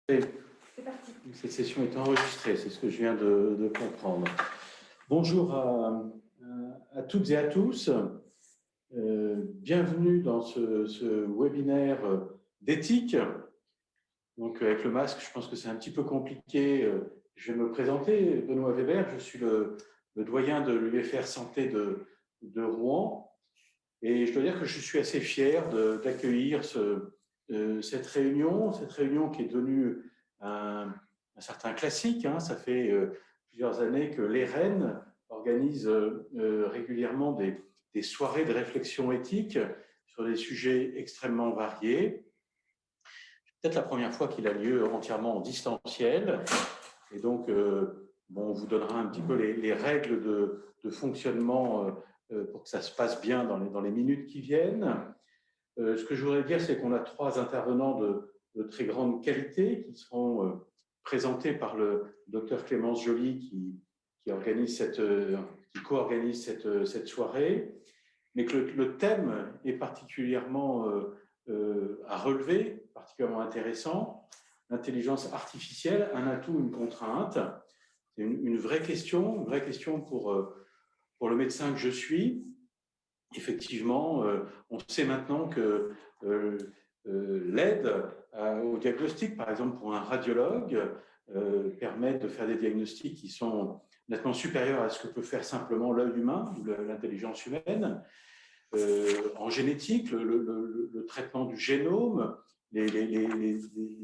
C'est parti. Cette session est enregistrée, c'est ce que je viens de comprendre. Bonjour à toutes et à tous. Bienvenue dans ce webinaire d'éthique. Donc avec le masque, je pense que c'est un petit peu compliqué. Je vais me présenter, Benoît Weber, je suis le doyen de l'UFR Santé de Rouen. Et je dois dire que je suis assez fier d'accueillir cette réunion qui est devenue un certain classique. Ça fait plusieurs années que l'EREN organise régulièrement des soirées de réflexion éthique sur des sujets extrêmement variés. C'est peut-être la première fois qu'il a lieu entièrement en distanciel. Et donc, on vous donnera un petit peu les règles de fonctionnement pour que ça se passe bien dans les minutes qui viennent. Ce que je voudrais dire, c'est qu'on a 3 intervenants de très grande qualité qui seront présentés par le docteur Clémence Joly qui co-organise cette soirée, mais que le thème est particulièrement à relever, particulièrement intéressant. L'intelligence artificielle, un atout, une contrainte. C'est une vraie question pour le médecin que je suis. Effectivement, on sait maintenant que l'aide au diagnostic, par exemple pour un radiologue, permet de faire des diagnostics qui sont nettement supérieurs à ce que peut faire simplement l'œil humain ou l'intelligence humaine. En génétique, le traitement du génome, les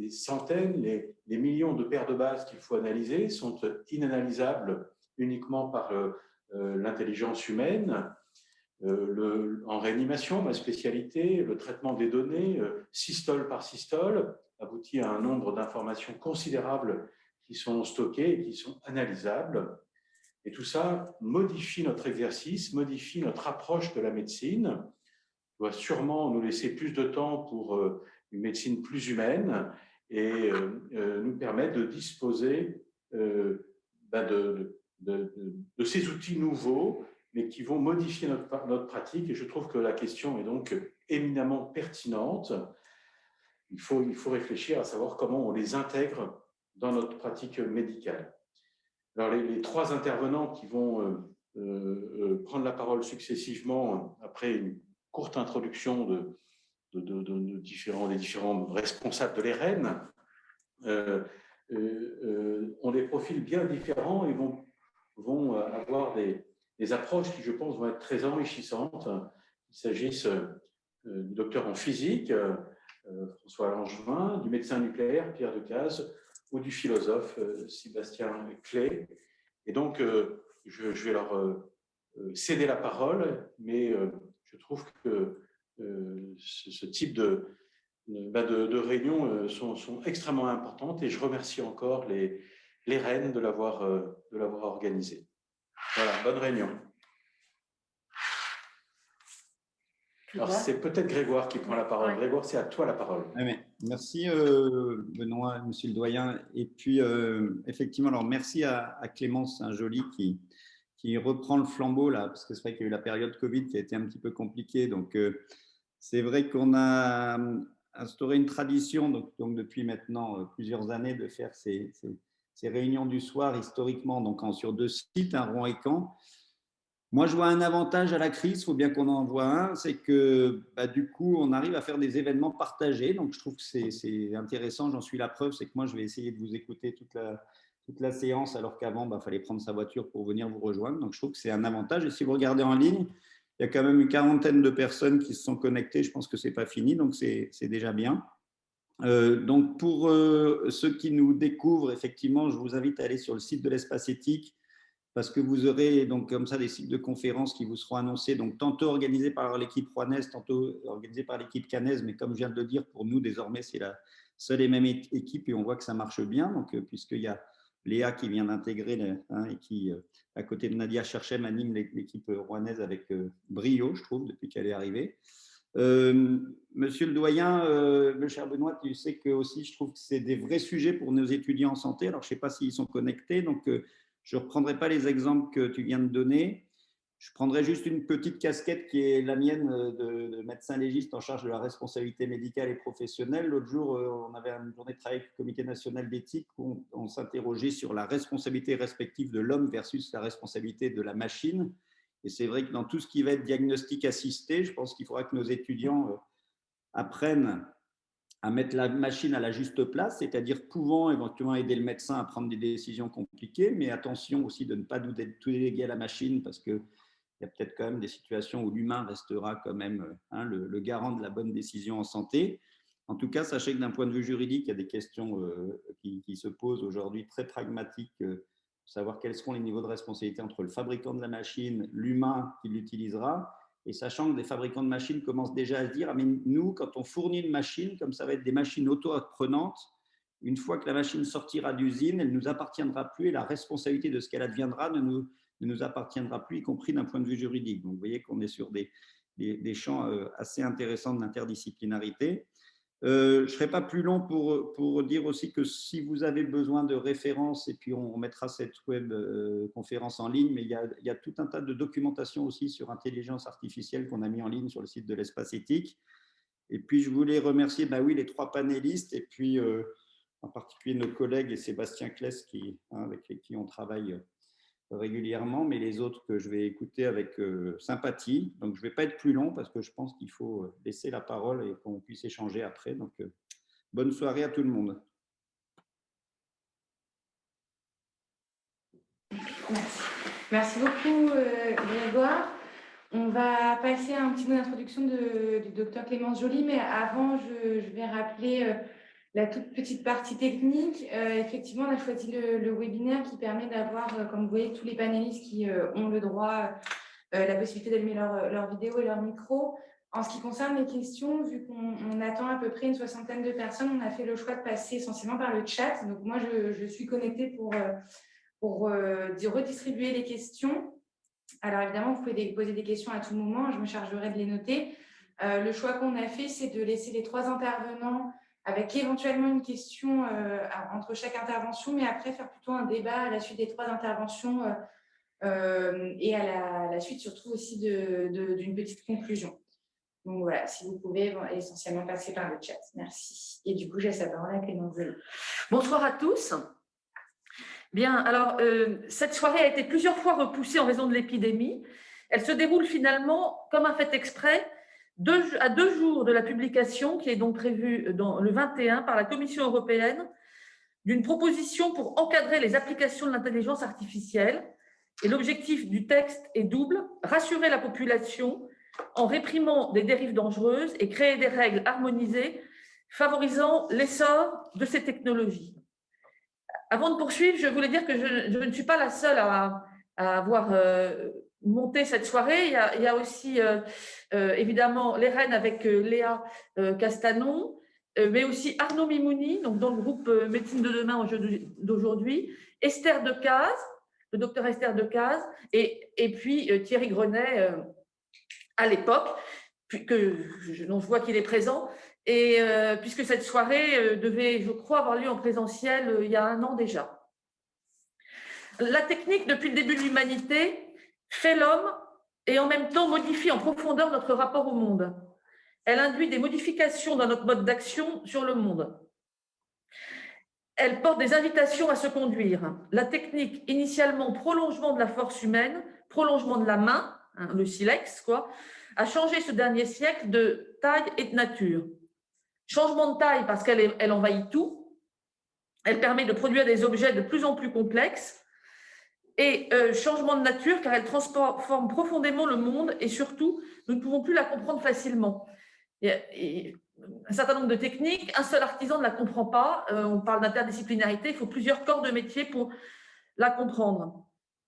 centaines, les millions de paires de bases qu'il faut analyser sont inanalysables uniquement par l'intelligence humaine. En réanimation, ma spécialité, le traitement des données, systole par systole, aboutit à un nombre d'informations considérables qui sont stockées et qui sont analysables. Et tout ça modifie notre exercice, modifie notre approche de la médecine, doit sûrement nous laisser plus de temps pour une médecine plus humaine et nous permettre de disposer de ces outils nouveaux, mais qui vont modifier notre pratique. Et je trouve que la question est donc éminemment pertinente. Il faut réfléchir à savoir comment on les intègre dans notre pratique médicale. Alors, les 3 intervenants qui vont prendre la parole successivement après une courte introduction des différents responsables de l'EREN ont des profils bien différents et vont avoir des approches qui, je pense, vont être très enrichissantes. Il s'agisse du docteur en physique, François Langevin, du médecin nucléaire, Pierre Decaze, ou du philosophe Sébastien Clay. Et donc, je vais leur céder la parole, mais je trouve que ce type de réunions sont extrêmement importantes et je remercie encore les reines de l'avoir organisée. Voilà, bonne réunion. Alors, c'est peut-être Grégoire qui prend la parole. Ouais. Grégoire, c'est à toi la parole. Merci Benoît, monsieur le doyen. Et puis, effectivement, alors merci à Clémence Joly qui reprend le flambeau là, parce que c'est vrai qu'il y a eu la période Covid qui a été un petit peu compliquée. Donc, c'est vrai qu'on a instauré une tradition, donc depuis maintenant plusieurs années, de faire ces réunions du soir historiquement donc sur 2 sites, Rouen et Caen. Moi, je vois un avantage à la crise, il faut bien qu'on en voit un, c'est que du coup, on arrive à faire des événements partagés. Donc, je trouve que c'est intéressant, j'en suis la preuve, c'est que moi, je vais essayer de vous écouter toute la séance, alors qu'avant, il fallait prendre sa voiture pour venir vous rejoindre. Donc, je trouve que c'est un avantage. Et si vous regardez en ligne, il y a quand même une 40aine de personnes qui se sont connectées. Je pense que ce n'est pas fini, donc c'est déjà bien. Donc, pour ceux qui nous découvrent, effectivement, je vous invite à aller sur le site de l'Espace Éthique, parce que vous aurez donc comme ça des cycles de conférences qui vous seront annoncés, donc tantôt organisés par l'équipe rouennaise, tantôt organisés par l'équipe cannaise, mais comme je viens de le dire, pour nous désormais c'est la seule et même équipe et on voit que ça marche bien, donc puisqu'il y a Léa qui vient d'intégrer et qui, à côté de Nadia Cherchem, anime l'équipe rouennaise avec brio, je trouve, depuis qu'elle est arrivée. Monsieur le doyen, le cher Benoît, tu sais que aussi je trouve que c'est des vrais sujets pour nos étudiants en santé. Alors je ne sais pas s'ils sont connectés, donc je ne reprendrai pas les exemples que tu viens de donner. Je prendrai juste une petite casquette qui est la mienne de médecin légiste en charge de la responsabilité médicale et professionnelle. L'autre jour, on avait une journée de travail avec le Comité national d'éthique où on s'interrogeait sur la responsabilité respective de l'homme versus la responsabilité de la machine. Et c'est vrai que dans tout ce qui va être diagnostic assisté, je pense qu'il faudra que nos étudiants apprennent à mettre la machine à la juste place, c'est-à-dire pouvant éventuellement aider le médecin à prendre des décisions compliquées, mais attention aussi de ne pas tout déléguer à la machine parce que il y a peut-être quand même des situations où l'humain restera quand même le garant de la bonne décision en santé. En tout cas, sachez que d'un point de vue juridique, il y a des questions qui se posent aujourd'hui très pragmatiques, savoir quels seront les niveaux de responsabilité entre le fabricant de la machine, l'humain qui l'utilisera, et sachant que les fabricants de machines commencent déjà à se dire, ah, mais nous, quand on fournit une machine, comme ça va être des machines auto-apprenantes, une fois que la machine sortira d'usine, elle ne nous appartiendra plus et la responsabilité de ce qu'elle adviendra ne nous appartiendra plus, y compris d'un point de vue juridique. Donc, vous voyez qu'on est sur des champs assez intéressants de l'interdisciplinarité. Je ne serai pas plus long pour dire aussi que si vous avez besoin de références, et puis on mettra cette web conférence en ligne, mais il y a tout un tas de documentation aussi sur intelligence artificielle qu'on a mis en ligne sur le site de l'Espace Éthique. Et puis, je voulais remercier les 3 panélistes, et puis en particulier nos collègues et Sébastien Kless, avec qui on travaille régulièrement, mais les autres que je vais écouter avec sympathie. Donc, je ne vais pas être plus long parce que je pense qu'il faut laisser la parole et qu'on puisse échanger après. Donc, bonne soirée à tout le monde. Merci beaucoup, Grégoire. On va passer à un petit mot d'introduction du docteur Clémence Joly, mais avant, je vais rappeler la toute petite partie technique. Effectivement, on a choisi le webinaire qui permet d'avoir, comme vous voyez, tous les panélistes qui ont le droit, la possibilité d'allumer leur vidéo et leur micro. En ce qui concerne les questions, vu qu'on attend à peu près une 60aine de personnes, on a fait le choix de passer essentiellement par le chat. Donc, moi, je suis connectée pour redistribuer les questions. Alors, évidemment, vous pouvez poser des questions à tout moment. Je me chargerai de les noter. Le choix qu'on a fait, c'est de laisser les 3 intervenants avec éventuellement une question entre chaque intervention, mais après faire plutôt un débat à la suite des 3 interventions et à la suite surtout aussi d'une petite conclusion. Donc voilà, si vous pouvez essentiellement passer par le chat. Merci. Et du coup, j'ai la parole à Clémence Joly. Bonsoir à tous. Bien, alors cette soirée a été plusieurs fois repoussée en raison de l'épidémie. Elle se déroule finalement comme un fait exprès à 2 jours de la publication qui est donc prévue le 21 par la Commission européenne d'une proposition pour encadrer les applications de l'intelligence artificielle. Et l'objectif du texte est double: rassurer la population en réprimant des dérives dangereuses et créer des règles harmonisées favorisant l'essor de ces technologies. Avant de poursuivre, je voulais dire que je ne suis pas la seule à avoir monté cette soirée. Il y a aussi évidemment les reines avec Léa Castanon, mais aussi Arnaud Mimouni, donc dans le groupe Médecine de demain d'aujourd'hui, Esther Decazes, le docteur Esther Decazes, et puis Thierry Grenet à l'époque, dont je vois qu'il est présent. Et puisque cette soirée devait, je crois, avoir lieu en présentiel il y a 1 an déjà. La technique, depuis le début de l'humanité, fait l'homme et en même temps modifie en profondeur notre rapport au monde. Elle induit des modifications dans notre mode d'action sur le monde. Elle porte des invitations à se conduire. La technique, initialement prolongement de la force humaine, prolongement de la main, le silex, a changé ce dernier siècle de taille et de nature. Changement de taille parce qu'elle envahit tout. Elle permet de produire des objets de plus en plus complexes. Et changement de nature car elle transforme profondément le monde et surtout, nous ne pouvons plus la comprendre facilement. Et un certain nombre de techniques, un seul artisan ne la comprend pas. On parle d'interdisciplinarité, il faut plusieurs corps de métier pour la comprendre.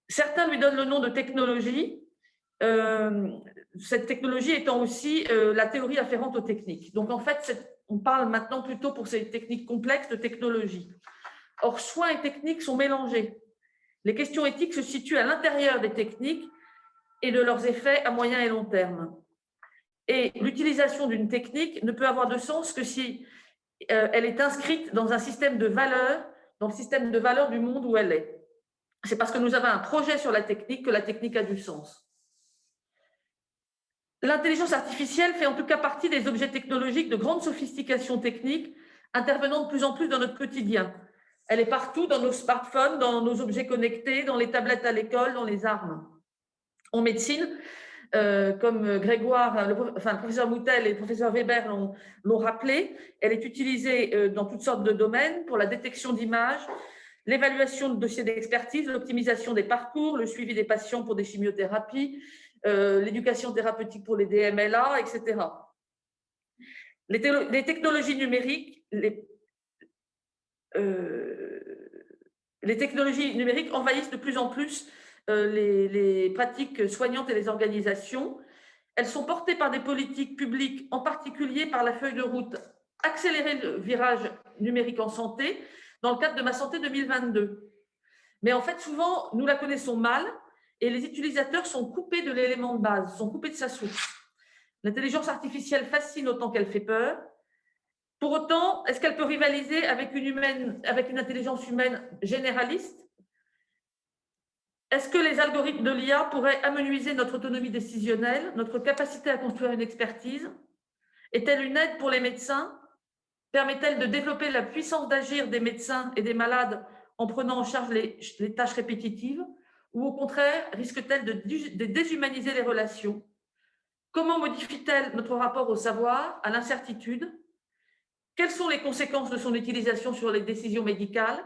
Certains lui donnent le nom de technologie. Cette technologie étant aussi la théorie afférente aux techniques. Donc en fait, on parle maintenant plutôt pour ces techniques complexes de technologie. Or, soins et techniques sont mélangés. Les questions éthiques se situent à l'intérieur des techniques et de leurs effets à moyen et long terme. Et l'utilisation d'une technique ne peut avoir de sens que si elle est inscrite dans un système de valeurs, dans le système de valeurs du monde où elle est. C'est parce que nous avons un projet sur la technique que la technique a du sens. L'intelligence artificielle fait en tout cas partie des objets technologiques de grande sophistication technique intervenant de plus en plus dans notre quotidien. Elle est partout, dans nos smartphones, dans nos objets connectés, dans les tablettes à l'école, dans les armes. En médecine, comme Grégoire, le professeur Moutel et le professeur Weber l'ont rappelé, elle est utilisée dans toutes sortes de domaines pour la détection d'images, l'évaluation de dossiers d'expertise, l'optimisation des parcours, le suivi des patients pour des chimiothérapies, l'éducation thérapeutique pour les DMLA, etc. Les technologies numériques, les technologies numériques envahissent de plus en plus les pratiques soignantes et les organisations. Elles sont portées par des politiques publiques, en particulier par la feuille de route Accélérer le virage numérique en santé, dans le cadre de Ma Santé 2022. Mais en fait, souvent, nous la connaissons mal et les utilisateurs sont coupés de l'élément de base, sont coupés de sa source. L'intelligence artificielle fascine autant qu'elle fait peur. Pour autant, est-ce qu'elle peut rivaliser avec une intelligence humaine généraliste? Est-ce que les algorithmes de l'IA pourraient amenuiser notre autonomie décisionnelle, notre capacité à construire une expertise? Est-elle une aide pour les médecins? Permet-elle de développer la puissance d'agir des médecins et des malades en prenant en charge les tâches répétitives? Ou au contraire, risque-t-elle de déshumaniser les relations? Comment modifie-t-elle notre rapport au savoir, à l'incertitude? Quelles sont les conséquences de son utilisation sur les décisions médicales?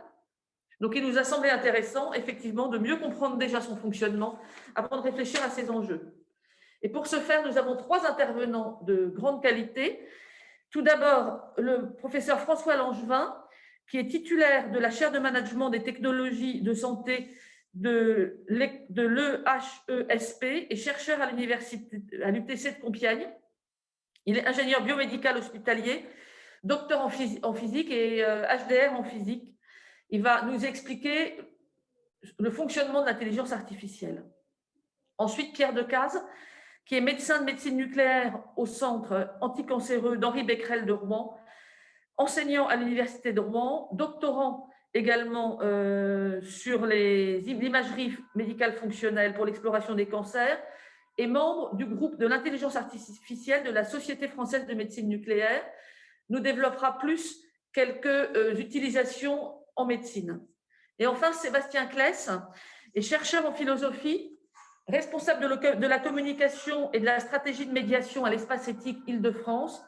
Donc, il nous a semblé intéressant, effectivement, de mieux comprendre déjà son fonctionnement avant de réfléchir à ces enjeux. Et pour ce faire, nous avons 3 intervenants de grande qualité. Tout d'abord, le professeur François Langevin, qui est titulaire de la chaire de management des technologies de santé de l'EHESP et chercheur à l'UTC de Compiègne. Il est ingénieur biomédical hospitalier, docteur en physique et HDR en physique. Il va nous expliquer le fonctionnement de l'intelligence artificielle. Ensuite, Pierre Decazes, qui est médecin de médecine nucléaire au centre anticancéreux d'Henri Becquerel de Rouen, enseignant à l'université de Rouen, doctorant également sur l'imagerie médicale fonctionnelle pour l'exploration des cancers et membre du groupe de l'intelligence artificielle de la Société française de médecine nucléaire, nous développera plus quelques utilisations en médecine. Et enfin, Sébastien Claes est chercheur en philosophie, responsable de la communication et de la stratégie de médiation à l'Espace éthique Île-de-France,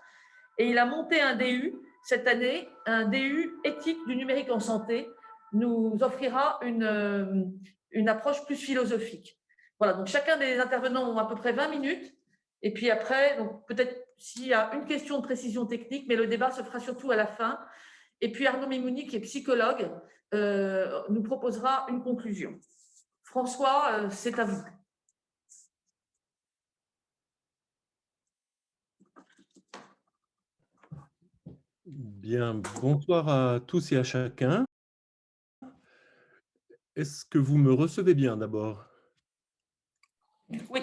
et il a monté un DU cette année, un DU éthique du numérique en santé, nous offrira une approche plus philosophique. Voilà, donc chacun des intervenants ont à peu près 20 minutes, et puis après, donc peut-être s'il y a une question de précision technique, mais le débat se fera surtout à la fin. Et puis Arnaud Mimouni, qui est psychologue, nous proposera une conclusion. François, c'est à vous. Bien, bonsoir à tous et à chacun. Est-ce que vous me recevez bien d'abord? Oui.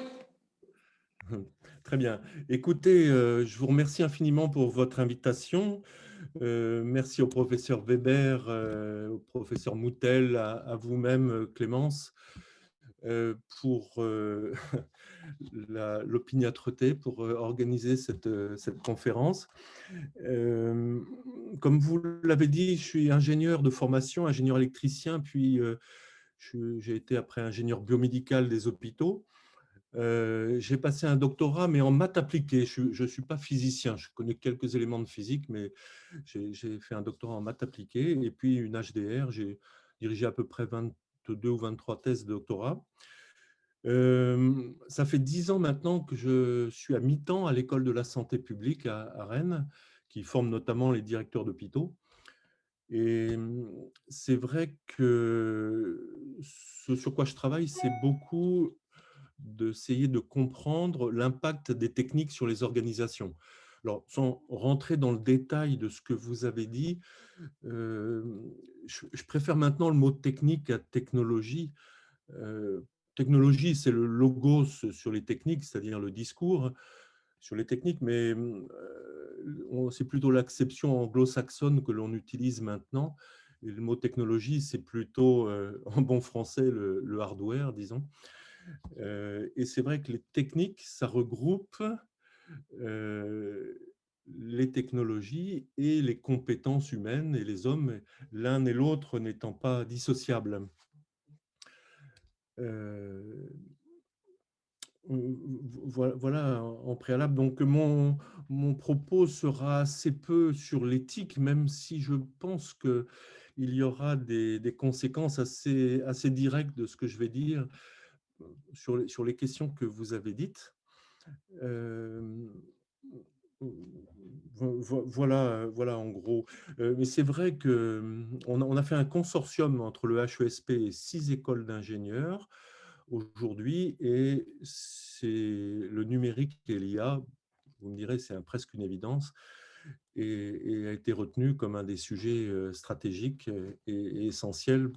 Très bien. Écoutez, je vous remercie infiniment pour votre invitation. Merci au professeur Weber, au professeur Moutel, à vous-même, Clémence, pour l'opiniâtreté, pour organiser cette conférence. Comme vous l'avez dit, je suis ingénieur de formation, ingénieur électricien, puis j'ai été après ingénieur biomédical des hôpitaux. J'ai passé un doctorat, mais en maths appliquées. Je ne suis pas physicien, je connais quelques éléments de physique, mais j'ai fait un doctorat en maths appliquées et puis une HDR. J'ai dirigé à peu près 22 ou 23 thèses de doctorat. Ça fait 10 ans maintenant que je suis à mi-temps à l'école de la santé publique à Rennes, qui forme notamment les directeurs d'hôpitaux. Et c'est vrai que ce sur quoi je travaille, c'est beaucoup d'essayer de comprendre l'impact des techniques sur les organisations. Alors, sans rentrer dans le détail de ce que vous avez dit, je préfère maintenant le mot technique à technologie. Technologie, c'est le logos sur les techniques, c'est-à-dire le discours sur les techniques, mais c'est plutôt l'acception anglo-saxonne que l'on utilise maintenant. Et le mot technologie, c'est plutôt, en bon français, le hardware, disons. Et c'est vrai que les techniques, ça regroupe les technologies et les compétences humaines et les hommes, l'un et l'autre n'étant pas dissociables. Voilà en préalable. Donc, mon propos sera assez peu sur l'éthique, même si je pense qu'il y aura des conséquences assez directes de ce que je vais dire sur les questions que vous avez dites. Voilà en gros. Mais c'est vrai qu'on a fait un consortium entre le HESP et 6 écoles d'ingénieurs aujourd'hui, et c'est le numérique et l'IA, vous me direz, c'est presque une évidence, et a été retenu comme un des sujets stratégiques et essentiels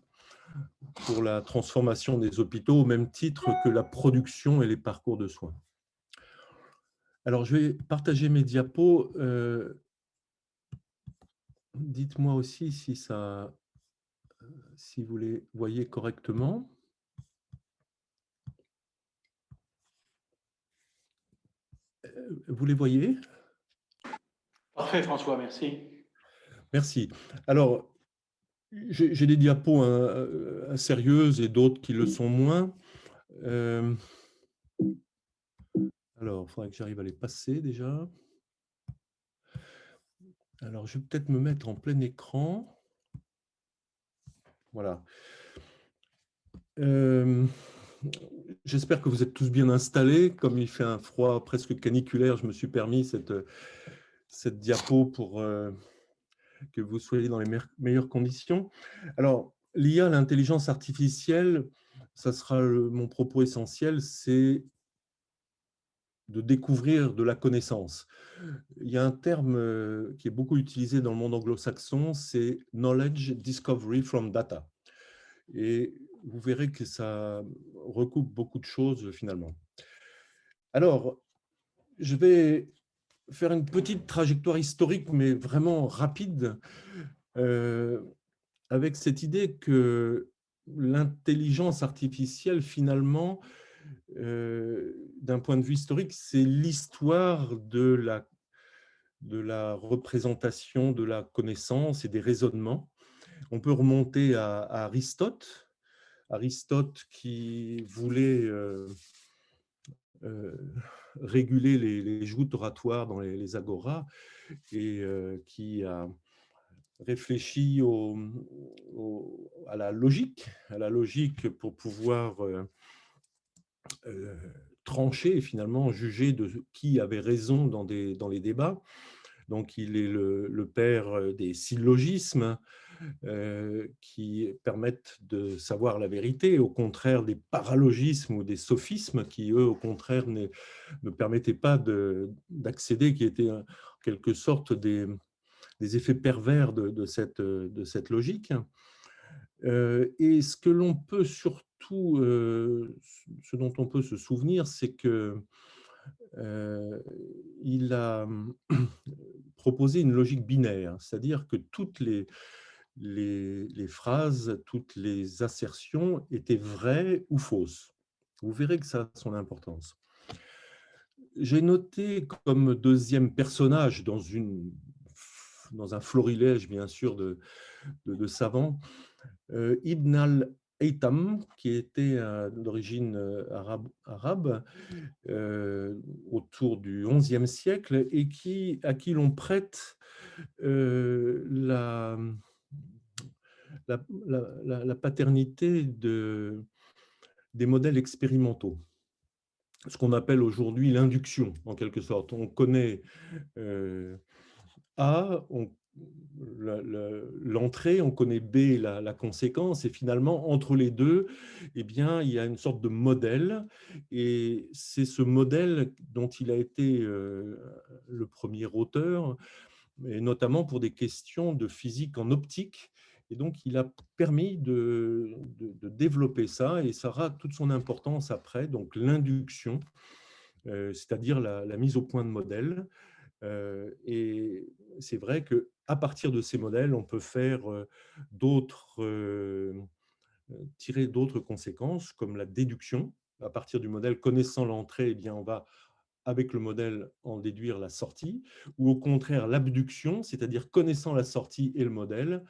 pour la transformation des hôpitaux, au même titre que la production et les parcours de soins. Alors, je vais partager mes diapos. Dites-moi aussi si vous les voyez correctement. Vous les voyez? Parfait, François, merci. Merci. Alors, j'ai des diapos sérieuses et d'autres qui le sont moins. Alors, il faudrait que j'arrive à les passer déjà. Alors, je vais peut-être me mettre en plein écran. Voilà. J'espère que vous êtes tous bien installés. Comme il fait un froid presque caniculaire, je me suis permis cette diapo pour que vous soyez dans les meilleures conditions. Alors, l'IA, l'intelligence artificielle, ça sera mon propos essentiel, c'est de découvrir de la connaissance. Il y a un terme qui est beaucoup utilisé dans le monde anglo-saxon, c'est « knowledge discovery from data ». Et vous verrez que ça recoupe beaucoup de choses finalement. Alors, je vais faire une petite trajectoire historique, mais vraiment rapide, avec cette idée que l'intelligence artificielle, finalement, d'un point de vue historique, c'est l'histoire de la représentation de la connaissance et des raisonnements. On peut remonter à Aristote qui voulait réguler les joutes oratoires dans les agoras et qui a réfléchi à la logique pour pouvoir trancher et finalement juger de qui avait raison dans les débats. Donc, il est le père des syllogismes qui permettent de savoir la vérité, au contraire des paralogismes ou des sophismes qui, eux, au contraire, ne permettaient pas d'accéder, qui étaient en quelque sorte des effets pervers de cette logique. Et ce que l'on peut surtout, ce dont on peut se souvenir, c'est que il a proposé une logique binaire, c'est-à-dire que toutes les phrases, toutes les assertions étaient vraies ou fausses. Vous verrez que ça a son importance. J'ai noté comme deuxième personnage dans un florilège, bien sûr, de savants, Ibn al-Haytham, qui était d'origine arabe autour du XIe siècle et à qui l'on prête la paternité des modèles expérimentaux, ce qu'on appelle aujourd'hui l'induction, en quelque sorte. On connaît A, l'entrée, on connaît B, la conséquence, et finalement, entre les deux, eh bien, il y a une sorte de modèle, et c'est ce modèle dont il a été le premier auteur, et notamment pour des questions de physique en optique. Et donc, il a permis de développer ça, et ça aura toute son importance après, donc l'induction, c'est-à-dire la mise au point de modèles. Et c'est vrai qu'à partir de ces modèles, on peut faire tirer d'autres conséquences, comme la déduction, à partir du modèle, connaissant l'entrée, eh bien, on va, avec le modèle, en déduire la sortie, ou au contraire, l'abduction, c'est-à-dire connaissant la sortie et le modèle,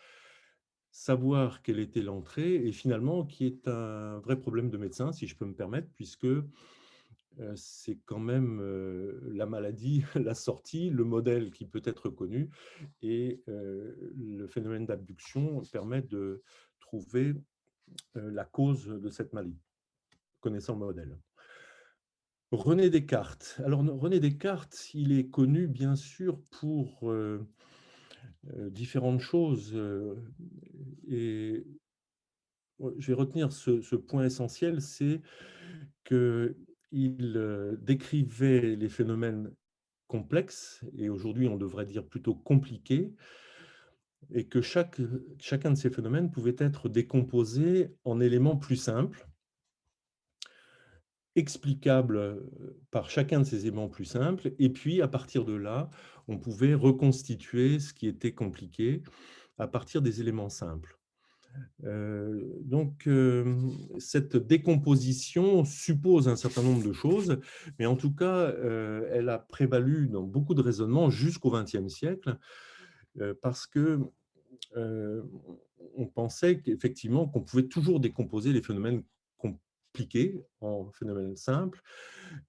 savoir quelle était l'entrée, et finalement, qui est un vrai problème de médecin, si je peux me permettre, puisque c'est quand même la maladie, la sortie, le modèle qui peut être connu, et le phénomène d'abduction permet de trouver la cause de cette maladie, connaissant le modèle. René Descartes. Alors, René Descartes, il est connu bien sûr pour différentes choses, et je vais retenir ce point essentiel, c'est qu'il décrivait les phénomènes complexes, et aujourd'hui on devrait dire plutôt compliqués, et que chacun de ces phénomènes pouvait être décomposé en éléments plus simples, explicables par chacun de ces éléments plus simples, et puis à partir de là, on pouvait reconstituer ce qui était compliqué à partir des éléments simples. Donc, cette décomposition suppose un certain nombre de choses, mais en tout cas, elle a prévalu dans beaucoup de raisonnements jusqu'au XXe siècle, parce que on pensait qu'effectivement qu'on pouvait toujours décomposer les phénomènes compliqués en phénomènes simples.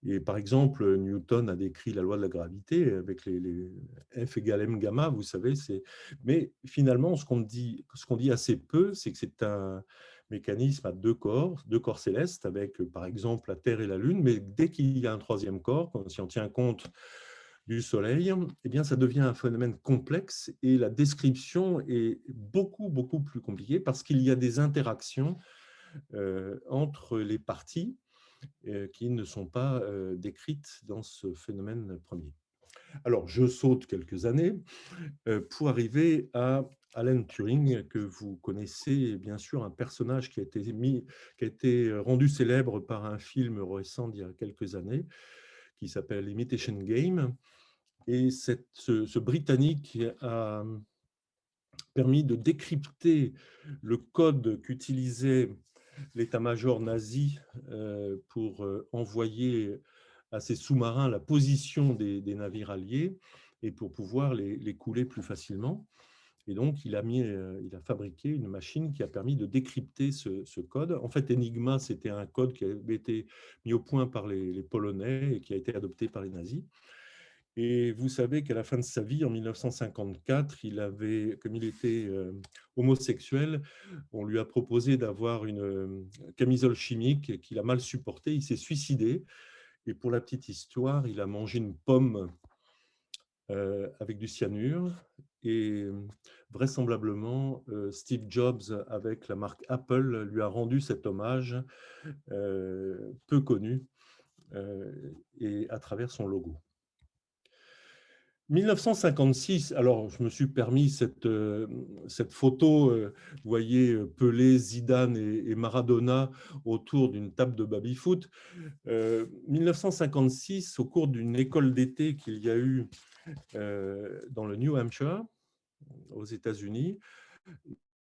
Et par exemple, Newton a décrit la loi de la gravité avec les F égale m gamma, vous savez. Mais finalement, ce qu'on dit assez peu, c'est que c'est un mécanisme à deux corps célestes, avec par exemple la Terre et la Lune, mais dès qu'il y a un troisième corps, si on tient compte du Soleil, eh bien, ça devient un phénomène complexe, et la description est beaucoup, beaucoup plus compliquée parce qu'il y a des interactions entre les parties qui ne sont pas décrites dans ce phénomène premier. Alors, je saute quelques années pour arriver à Alan Turing, que vous connaissez bien sûr, un personnage qui a été rendu célèbre par un film récent d'il y a quelques années, qui s'appelle Imitation Game. Et ce Britannique a permis de décrypter le code qu'utilisait l'état-major nazi pour envoyer à ses sous-marins la position des navires alliés et pour pouvoir les couler plus facilement. Et donc, il a fabriqué une machine qui a permis de décrypter ce code. En fait, Enigma, c'était un code qui avait été mis au point par les Polonais et qui a été adopté par les nazis. Et vous savez qu'à la fin de sa vie, en 1954, comme il était homosexuel, on lui a proposé d'avoir une camisole chimique qu'il a mal supportée. Il s'est suicidé. Et pour la petite histoire, il a mangé une pomme avec du cyanure. Et vraisemblablement, Steve Jobs, avec la marque Apple, lui a rendu cet hommage peu connu et à travers son logo. 1956, alors je me suis permis cette photo, vous voyez Pelé, Zidane et Maradona autour d'une table de baby-foot. 1956, au cours d'une école d'été qu'il y a eu dans le New Hampshire, aux États-Unis,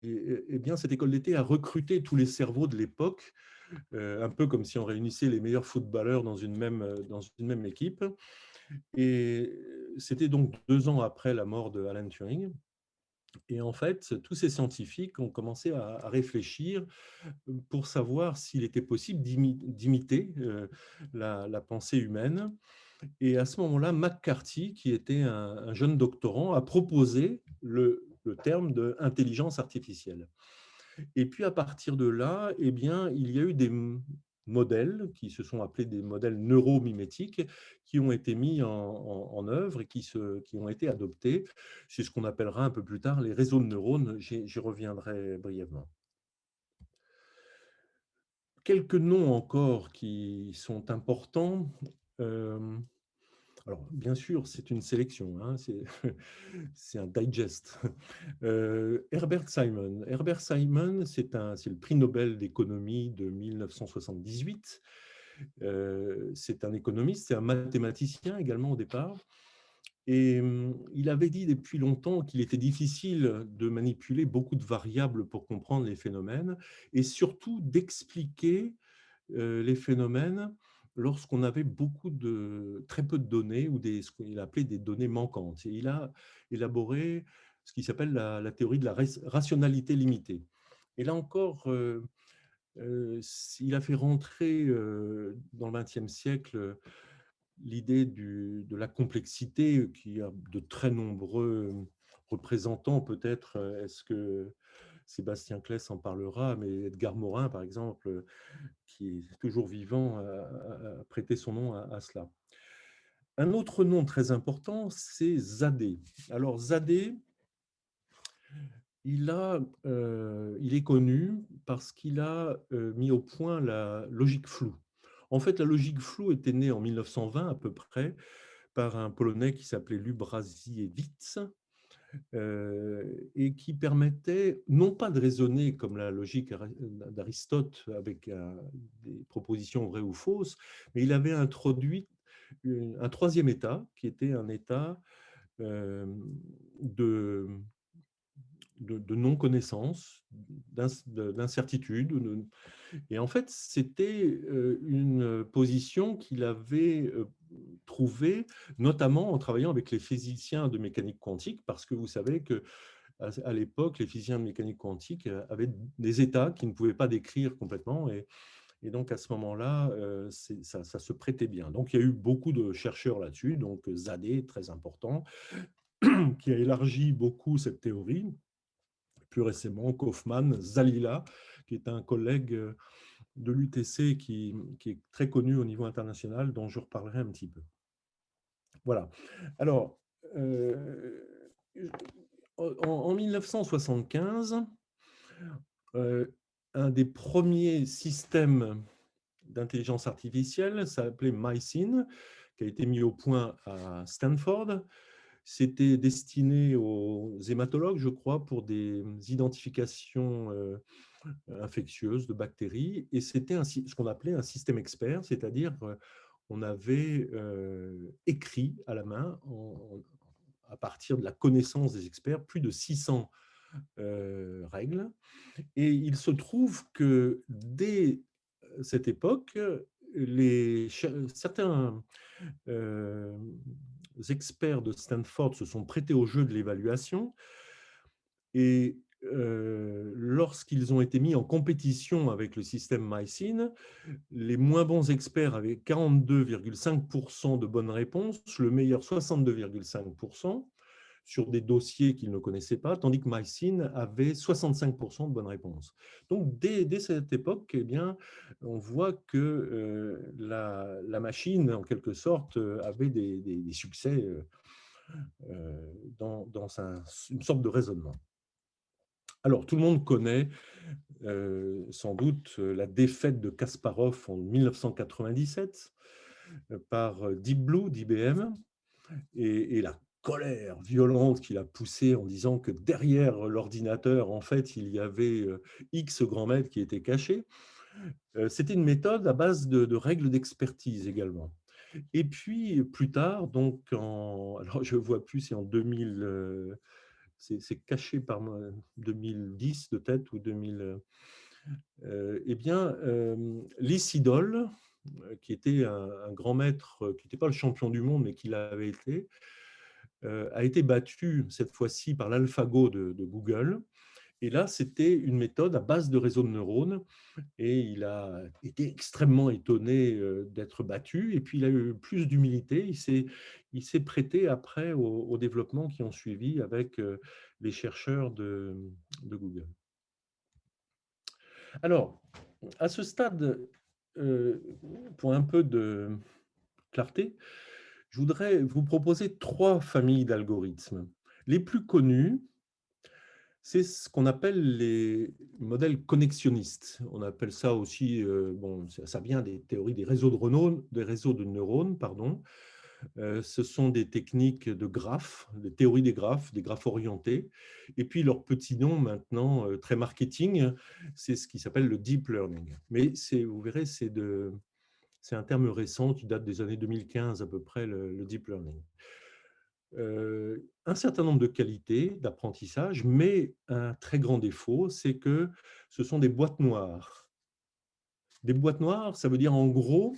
et bien cette école d'été a recruté tous les cerveaux de l'époque, un peu comme si on réunissait les meilleurs footballeurs dans une même équipe. Et c'était donc 2 ans après la mort de Alan Turing. Et en fait, tous ces scientifiques ont commencé à réfléchir pour savoir s'il était possible d'imiter la pensée humaine. Et à ce moment-là, McCarthy, qui était un jeune doctorant, a proposé le terme d'intelligence artificielle. Et puis à partir de là, eh bien, il y a eu des modèles qui se sont appelés des modèles neuromimétiques qui ont été mis en œuvre et qui ont été adoptés. C'est ce qu'on appellera un peu plus tard les réseaux de neurones. J'y reviendrai brièvement. Quelques noms encore qui sont importants. Alors, bien sûr, c'est une sélection, hein, c'est un digest. Herbert Simon. Herbert Simon, c'est le prix Nobel d'économie de 1978. C'est un économiste, c'est un mathématicien également au départ. Et il avait dit depuis longtemps qu'il était difficile de manipuler beaucoup de variables pour comprendre les phénomènes et surtout d'expliquer les phénomènes lorsqu'on avait très peu de données ou ce qu'il appelait des données manquantes. Et il a élaboré ce qui s'appelle la théorie de la rationalité limitée. Et là encore, il a fait rentrer dans le XXe siècle l'idée de la complexité qui a de très nombreux représentants. Peut-être est-ce que Sébastien Claës en parlera, mais Edgar Morin, par exemple, qui est toujours vivant, a prêté son nom à cela. Un autre nom très important, c'est Zadé. Alors Zadé, il est connu parce qu'il a mis au point la logique floue. En fait, la logique floue était née en 1920 à peu près par un Polonais qui s'appelait Lubrasiewicz, et qui permettait non pas de raisonner comme la logique d'Aristote avec des propositions vraies ou fausses, mais il avait introduit un troisième état qui était un état de non-connaissance, d'incertitude. Et en fait, c'était une position qu'il avait trouvée, notamment en travaillant avec les physiciens de mécanique quantique, parce que vous savez que à l'époque, les physiciens de mécanique quantique avaient des états qu'ils ne pouvaient pas décrire complètement. Et donc, à ce moment-là, ça se prêtait bien. Donc, il y a eu beaucoup de chercheurs là-dessus. Donc, Zadé, très important, qui a élargi beaucoup cette théorie. Plus récemment, Kaufmann, Zalila, qui est un collègue de l'UTC qui est très connu au niveau international, dont je reparlerai un petit peu. Voilà. Alors, en 1975, un des premiers systèmes d'intelligence artificielle s'appelait Mycin, qui a été mis au point à Stanford. C'était destiné aux hématologues, je crois, pour des identifications infectieuses de bactéries. Et c'était ce qu'on appelait un système expert, c'est-à-dire on avait écrit à la main, à partir de la connaissance des experts, plus de 600 règles. Et il se trouve que dès cette époque, certains experts de Stanford se sont prêtés au jeu de l'évaluation et lorsqu'ils ont été mis en compétition avec le système Mycin, les moins bons experts avaient 42,5% de bonnes réponses, le meilleur 62,5% sur des dossiers qu'ils ne connaissaient pas, tandis que Mycin avait 65% de bonnes réponses. Donc, dès cette époque, eh bien, on voit que la machine, en quelque sorte, avait des succès dans une sorte de raisonnement. Alors, tout le monde connaît sans doute la défaite de Kasparov en 1997 par Deep Blue d'IBM et la colère violente qu'il a poussée en disant que derrière l'ordinateur, en fait, il y avait X grands mètres qui étaient cachés. C'était une méthode à base de règles d'expertise également. Et puis, plus tard, donc alors je ne vois plus, c'est en 2000, c'est caché par 2010 de tête ou 2000. Eh bien, Lee Sedol, qui était un grand maître, qui n'était pas le champion du monde, mais qui l'avait été, a été battu cette fois-ci par l'AlphaGo de Google. Et là, c'était une méthode à base de réseaux de neurones. Et il a été extrêmement étonné d'être battu. Et puis, il a eu plus d'humilité. Il s'est prêté après au développement qui ont suivi avec les chercheurs de Google. Alors, à ce stade, pour un peu de clarté, je voudrais vous proposer 3 familles d'algorithmes. Les plus connus, c'est ce qu'on appelle les modèles connexionnistes. On appelle ça aussi, bon, ça vient des théories des réseaux de neurones, pardon. Ce sont des techniques de graphes, des théories des graphes orientés. Et puis leur petit nom maintenant, très marketing, c'est ce qui s'appelle le deep learning. Mais vous verrez, c'est un terme récent qui date des années 2015 à peu près, le deep learning. Un certain nombre de qualités d'apprentissage, mais un très grand défaut, c'est que ce sont des boîtes noires. Des boîtes noires, ça veut dire en gros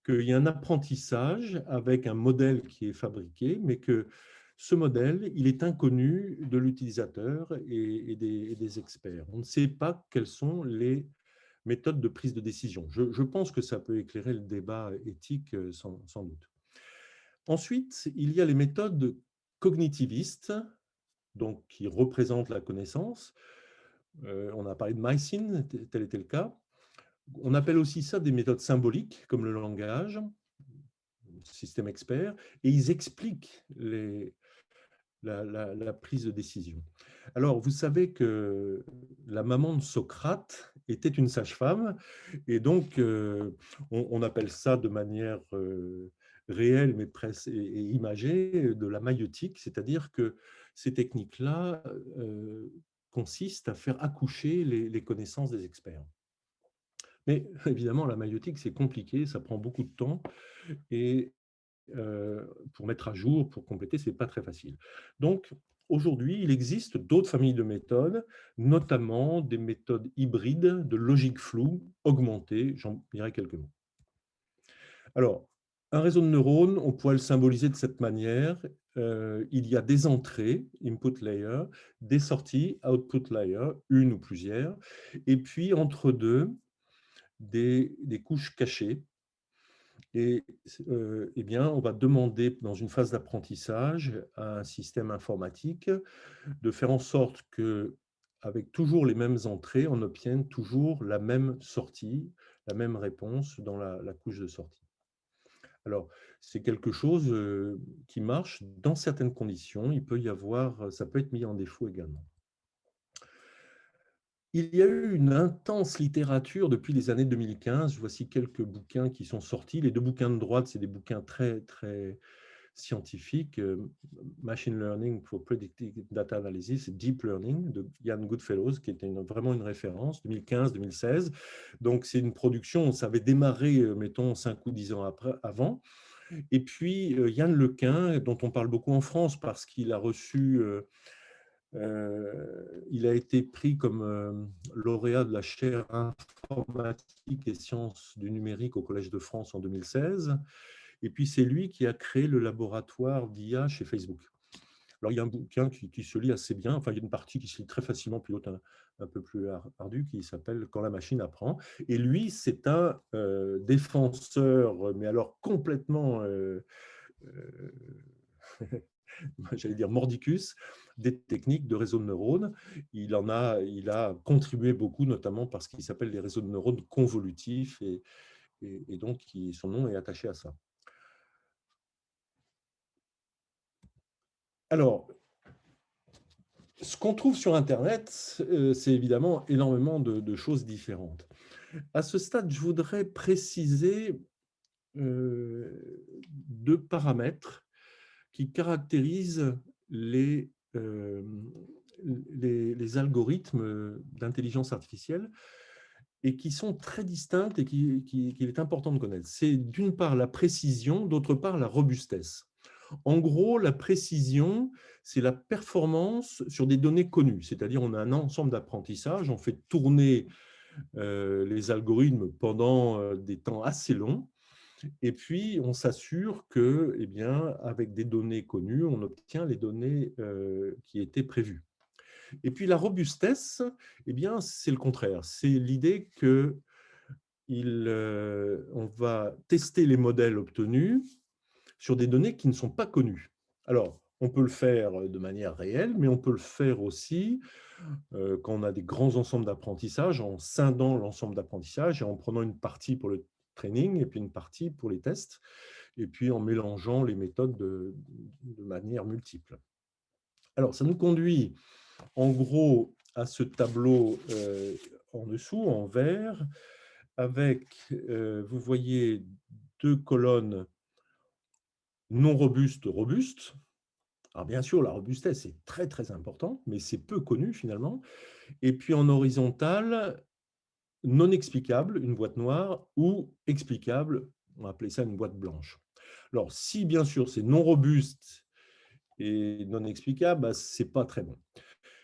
qu'il y a un apprentissage avec un modèle qui est fabriqué, mais que ce modèle, il est inconnu de l'utilisateur et des experts. On ne sait pas quelles sont les méthodes de prise de décision. Je pense que ça peut éclairer le débat éthique sans doute. Ensuite, il y a les méthodes cognitivistes, donc qui représentent la connaissance. On a parlé de Mycin, tel était le cas. On appelle aussi ça des méthodes symboliques, comme le langage, système expert, et ils expliquent la prise de décision. Alors, vous savez que la maman de Socrate était une sage-femme, et donc on appelle ça de manière réelle, mais presque et imagée, de la maïeutique, c'est-à-dire que ces techniques-là consistent à faire accoucher les connaissances des experts. Mais évidemment, la maïeutique, c'est compliqué, ça prend beaucoup de temps, et pour mettre à jour, pour compléter, ce n'est pas très facile. Donc, aujourd'hui, il existe d'autres familles de méthodes, notamment des méthodes hybrides de logique floue augmentée. J'en dirai quelques mots. Alors, un réseau de neurones, on pourrait le symboliser de cette manière. Il y a des entrées, input layer, des sorties, output layer, une ou plusieurs, et puis entre deux, des couches cachées. Et eh bien, on va demander dans une phase d'apprentissage à un système informatique de faire en sorte que, avec toujours les mêmes entrées, on obtienne toujours la même sortie, la même réponse dans la couche de sortie. Alors, c'est quelque chose qui marche dans certaines conditions. Il peut y avoir, ça peut être mis en défaut également. Il y a eu une intense littérature depuis les années 2015. Voici quelques bouquins qui sont sortis. Les deux bouquins de droite, c'est des bouquins très, très scientifiques. Machine Learning for Predictive Data Analysis et Deep Learning de Ian Goodfellow, qui était vraiment une référence, 2015-2016. Donc, c'est une production, ça avait démarré, mettons, 5 ou 10 ans avant. Et puis, Yann Lequin, dont on parle beaucoup en France parce qu'il a reçu... il a été pris comme lauréat de la chaire informatique et sciences du numérique au Collège de France en 2016. Et puis, c'est lui qui a créé le laboratoire d'IA chez Facebook. Alors, il y a un bouquin qui se lit assez bien. Enfin, il y a une partie qui se lit très facilement, puis l'autre un peu plus ardue, qui s'appelle « Quand la machine apprend ». Et lui, c'est un défenseur, mais alors complètement... j'allais dire mordicus, des techniques de réseaux de neurones. Il a contribué beaucoup, notamment parce qu'il s'appelle les réseaux de neurones convolutifs, et donc son nom est attaché à ça. Alors, ce qu'on trouve sur Internet, c'est évidemment énormément de choses différentes. À ce stade, je voudrais préciser deux paramètres qui caractérisent les algorithmes d'intelligence artificielle et qui sont très distincts et qu'il est important de connaître. C'est d'une part la précision, d'autre part la robustesse. En gros, la précision, c'est la performance sur des données connues, c'est-à-dire on a un ensemble d'apprentissage, on fait tourner les algorithmes pendant des temps assez longs, et puis on s'assure que, eh bien, avec des données connues, on obtient les données qui étaient prévues. Et puis la robustesse, eh bien, c'est le contraire. C'est l'idée que on va tester les modèles obtenus sur des données qui ne sont pas connues. Alors, on peut le faire de manière réelle, mais on peut le faire aussi quand on a des grands ensembles d'apprentissage, en scindant l'ensemble d'apprentissage et en prenant une partie pour le training et puis une partie pour les tests, et puis en mélangeant les méthodes de manière multiple. Alors, ça nous conduit en gros à ce tableau en dessous, en vert, avec, vous voyez, deux colonnes non robustes, robustes. Alors bien sûr, la robustesse est très très importante, mais c'est peu connu finalement. Et puis en horizontal, non explicable, une boîte noire, ou explicable, on va appeler ça une boîte blanche. Alors si bien sûr c'est non robuste et non explicable, bah, ce n'est pas très bon.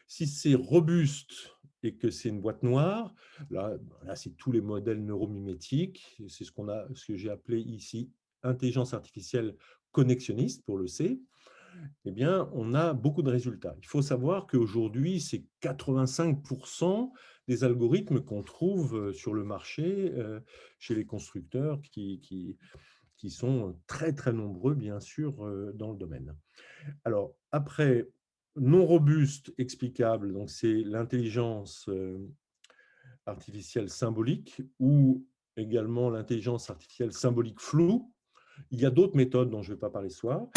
Si c'est robuste et que c'est une boîte noire. Là c'est tous les modèles neuromimétiques. C'est ce que j'ai appelé ici intelligence artificielle connexionniste pour le C. Eh bien, on a beaucoup de résultats. Il faut savoir qu'aujourd'hui, c'est 85% des algorithmes qu'on trouve sur le marché chez les constructeurs qui sont très, très nombreux, bien sûr, dans le domaine. Alors, après, non robuste, explicable, donc c'est l'intelligence artificielle symbolique ou également l'intelligence artificielle symbolique floue. Il y a d'autres méthodes dont je ne vais pas parler ce soir.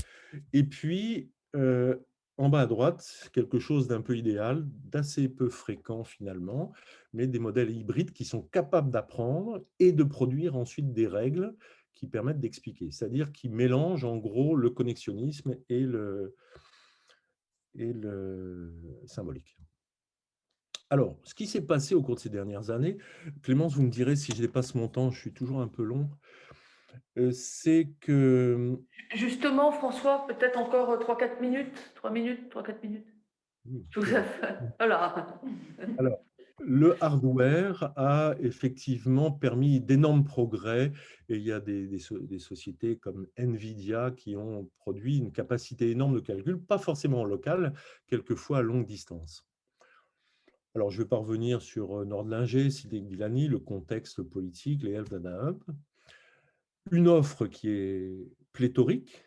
Et puis, en bas à droite, quelque chose d'un peu idéal, d'assez peu fréquent finalement, mais des modèles hybrides qui sont capables d'apprendre et de produire ensuite des règles qui permettent d'expliquer, c'est-à-dire qui mélangent en gros le connexionnisme et le symbolique. Alors, ce qui s'est passé au cours de ces dernières années, Clémence, vous me direz si je dépasse mon temps, je suis toujours un peu long, c'est que… Justement, François, peut-être encore 3-4 minutes, 3 minutes, 3-4 minutes. Je vous voilà. Alors, le hardware a effectivement permis d'énormes progrès et il y a des sociétés comme NVIDIA qui ont produit une capacité énorme de calcul, pas forcément en local, quelquefois à longue distance. Alors, je vais pas revenir sur Nordlinger, Sidney Gilani, le contexte politique, les Health Data Hub. Une offre qui est pléthorique.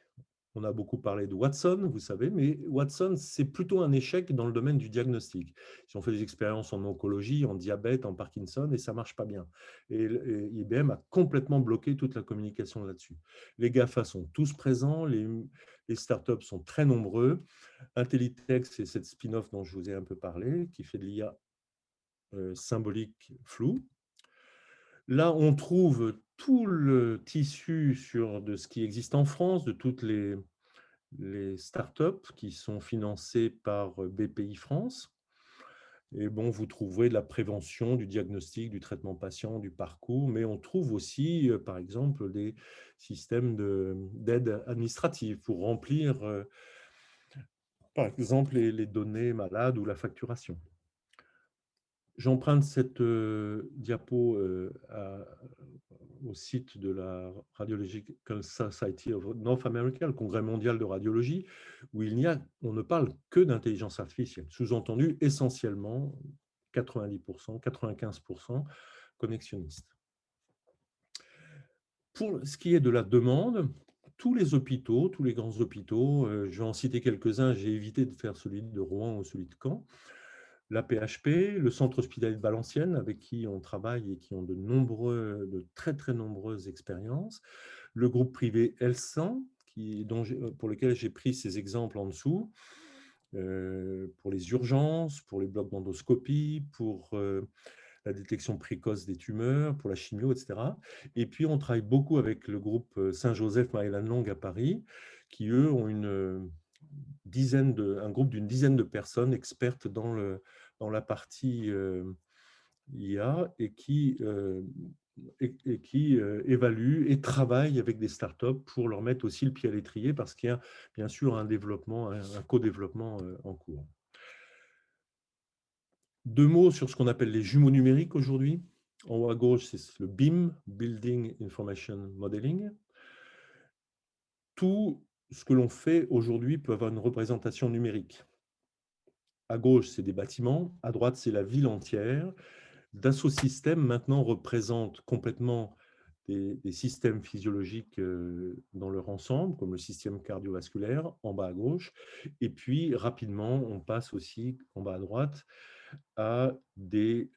On a beaucoup parlé de Watson, vous savez, mais Watson, c'est plutôt un échec dans le domaine du diagnostic. Si on fait des expériences en oncologie, en diabète, en Parkinson, et ça ne marche pas bien. Et IBM a complètement bloqué toute la communication là-dessus. Les GAFA sont tous présents, les startups sont très nombreux. Intellitex, c'est cette spin-off dont je vous ai un peu parlé, qui fait de l'IA symbolique floue. Là, on trouve tout le tissu de ce qui existe en France, de toutes les startups qui sont financées par BPI France. Et bon, vous trouverez de la prévention, du diagnostic, du traitement patient, du parcours, mais on trouve aussi, par exemple, des systèmes d'aide administrative pour remplir, par exemple, les données malades ou la facturation. J'emprunte cette diapo au site de la Radiological Society of North America, le congrès mondial de radiologie, où on ne parle que d'intelligence artificielle, sous-entendu essentiellement 90%, 95% connexionniste. Pour ce qui est de la demande, tous les hôpitaux, tous les grands hôpitaux, je vais en citer quelques-uns, j'ai évité de faire celui de Rouen ou celui de Caen, la PHP, le centre hospitalier de Valenciennes, avec qui on travaille et qui ont de très très nombreuses expériences, le groupe privé Elsan, pour lequel j'ai pris ces exemples en dessous, pour les urgences, pour les blocs d'endoscopie, pour la détection précoce des tumeurs, pour la chimio, etc. Et puis, on travaille beaucoup avec le groupe Saint-Joseph Marie-Lannelongue à Paris, qui, eux, ont un groupe d'une dizaine de personnes expertes dans la partie IA et qui évaluent et travaillent avec des startups pour leur mettre aussi le pied à l'étrier parce qu'il y a bien sûr un co-développement en cours. 2 mots sur ce qu'on appelle les jumeaux numériques aujourd'hui. En haut à gauche, c'est le BIM, Building Information Modeling. Tout ce que l'on fait aujourd'hui peut avoir une représentation numérique. À gauche, c'est des bâtiments. À droite, c'est la ville entière. Dassault Systèmes, maintenant, représente complètement des systèmes physiologiques dans leur ensemble, comme le système cardiovasculaire, en bas à gauche. Et puis, rapidement, on passe aussi, en bas à droite, à des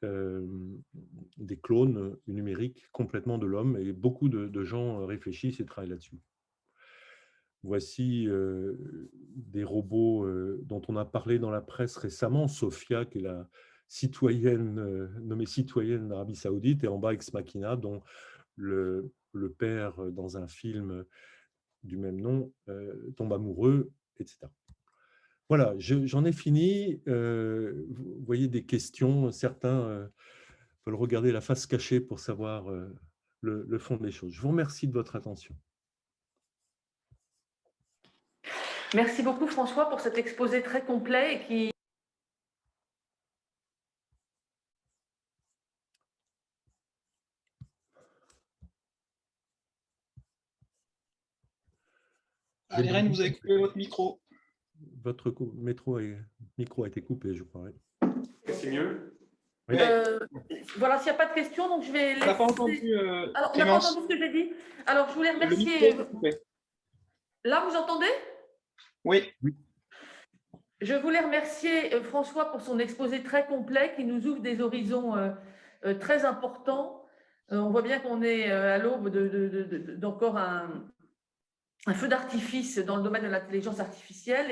clones numériques complètement de l'homme. Et beaucoup de gens réfléchissent et travaillent là-dessus. Voici des robots dont on a parlé dans la presse récemment, Sophia, qui est la nommée citoyenne d'Arabie Saoudite, et en bas Ex Machina, dont le père, dans un film du même nom, tombe amoureux, etc. Voilà, j'en ai fini. Vous voyez des questions, certains veulent regarder la face cachée pour savoir le fond des choses. Je vous remercie de votre attention. Merci beaucoup François pour cet exposé très complet et qui Irène, vous avez coupé votre micro. Votre micro a été coupé, je crois. C'est mieux? Oui. Voilà, s'il n'y a pas de questions, donc je vais laisser… On n'a pas entendu, Alors, on n'a pas Clémence. entendu ce que j'ai dit. Alors, je voulais Le remercier… micro est coupé. Là, vous entendez? Oui. Je voulais remercier François pour son exposé très complet qui nous ouvre des horizons très importants. On voit bien qu'on est à l'aube d'encore un feu d'artifice dans le domaine de l'intelligence artificielle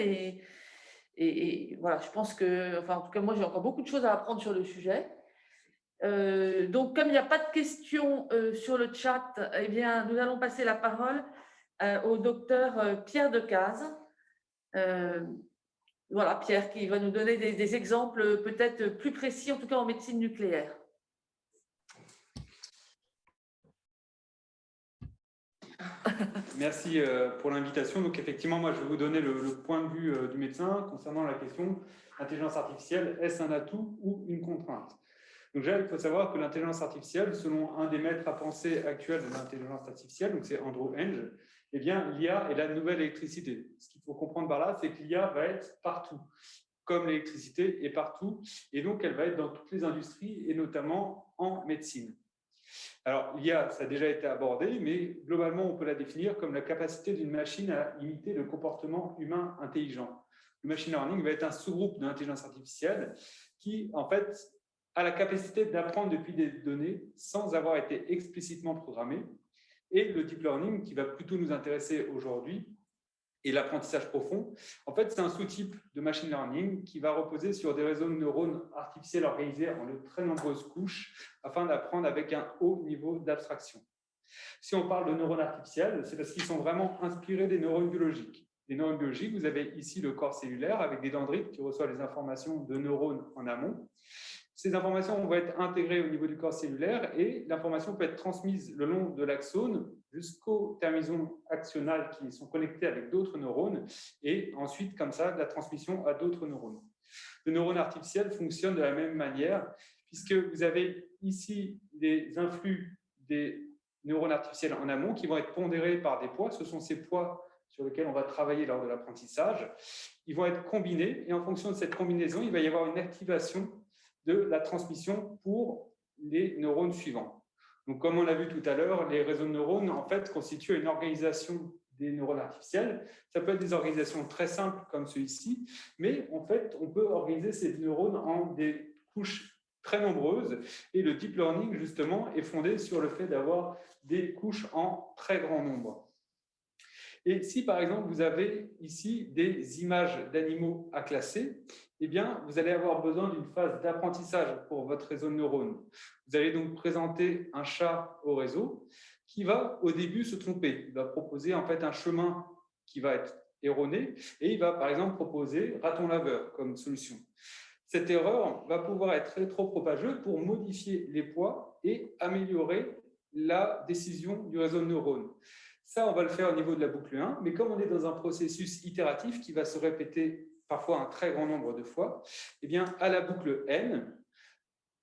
et voilà, je pense que, enfin, en tout cas, moi, j'ai encore beaucoup de choses à apprendre sur le sujet. Donc, comme il n'y a pas de questions sur le chat, eh bien, nous allons passer la parole au docteur Pierre Decazes. Voilà, Pierre, qui va nous donner des exemples peut-être plus précis, en tout cas en médecine nucléaire. Merci pour l'invitation. Donc effectivement, moi, je vais vous donner le point de vue du médecin concernant la question intelligence artificielle, est-ce un atout ou une contrainte? Donc déjà, il faut savoir que l'intelligence artificielle, selon un des maîtres à penser actuels de l'intelligence artificielle, donc c'est Andrew Ng, eh bien, l'IA est la nouvelle électricité. Ce qu'il faut comprendre par là, c'est que l'IA va être partout, comme l'électricité est partout, et donc elle va être dans toutes les industries, et notamment en médecine. Alors, l'IA, ça a déjà été abordé, mais globalement, on peut la définir comme la capacité d'une machine à imiter le comportement humain intelligent. Le machine learning va être un sous-groupe d'intelligence artificielle qui, en fait, a la capacité d'apprendre depuis des données sans avoir été explicitement programmé. Et le deep learning, qui va plutôt nous intéresser aujourd'hui, et l'apprentissage profond, en fait, c'est un sous-type de machine learning qui va reposer sur des réseaux de neurones artificiels organisés en de très nombreuses couches afin d'apprendre avec un haut niveau d'abstraction. Si on parle de neurones artificiels, c'est parce qu'ils sont vraiment inspirés des neurones biologiques. Les neurones biologiques, vous avez ici le corps cellulaire avec des dendrites qui reçoivent les informations de neurones en amont. Ces informations vont être intégrées au niveau du corps cellulaire et l'information peut être transmise le long de l'axone jusqu'aux terminaisons axonales qui sont connectées avec d'autres neurones et ensuite, comme ça, la transmission à d'autres neurones. Le neurone artificiel fonctionne de la même manière puisque vous avez ici des influx des neurones artificiels en amont qui vont être pondérés par des poids. Ce sont ces poids sur lesquels on va travailler lors de l'apprentissage. Ils vont être combinés et en fonction de cette combinaison, il va y avoir une activation de la transmission pour les neurones suivants. Donc, comme on l'a vu tout à l'heure, les réseaux de neurones, en fait, constituent une organisation des neurones artificiels. Ça peut être des organisations très simples comme celui-ci, mais en fait, on peut organiser ces neurones en des couches très nombreuses. Et le deep learning, justement, est fondé sur le fait d'avoir des couches en très grand nombre. Et si, par exemple, vous avez ici des images d'animaux à classer, eh bien, vous allez avoir besoin d'une phase d'apprentissage pour votre réseau de neurones. Vous allez donc présenter un chat au réseau qui va, au début, se tromper. Il va proposer en fait un chemin qui va être erroné et il va, par exemple, proposer raton laveur comme solution. Cette erreur va pouvoir être rétro-propageuse pour modifier les poids et améliorer la décision du réseau de neurones. Ça, on va le faire au niveau de la boucle 1, mais comme on est dans un processus itératif qui va se répéter parfois un très grand nombre de fois, eh bien, à la boucle N,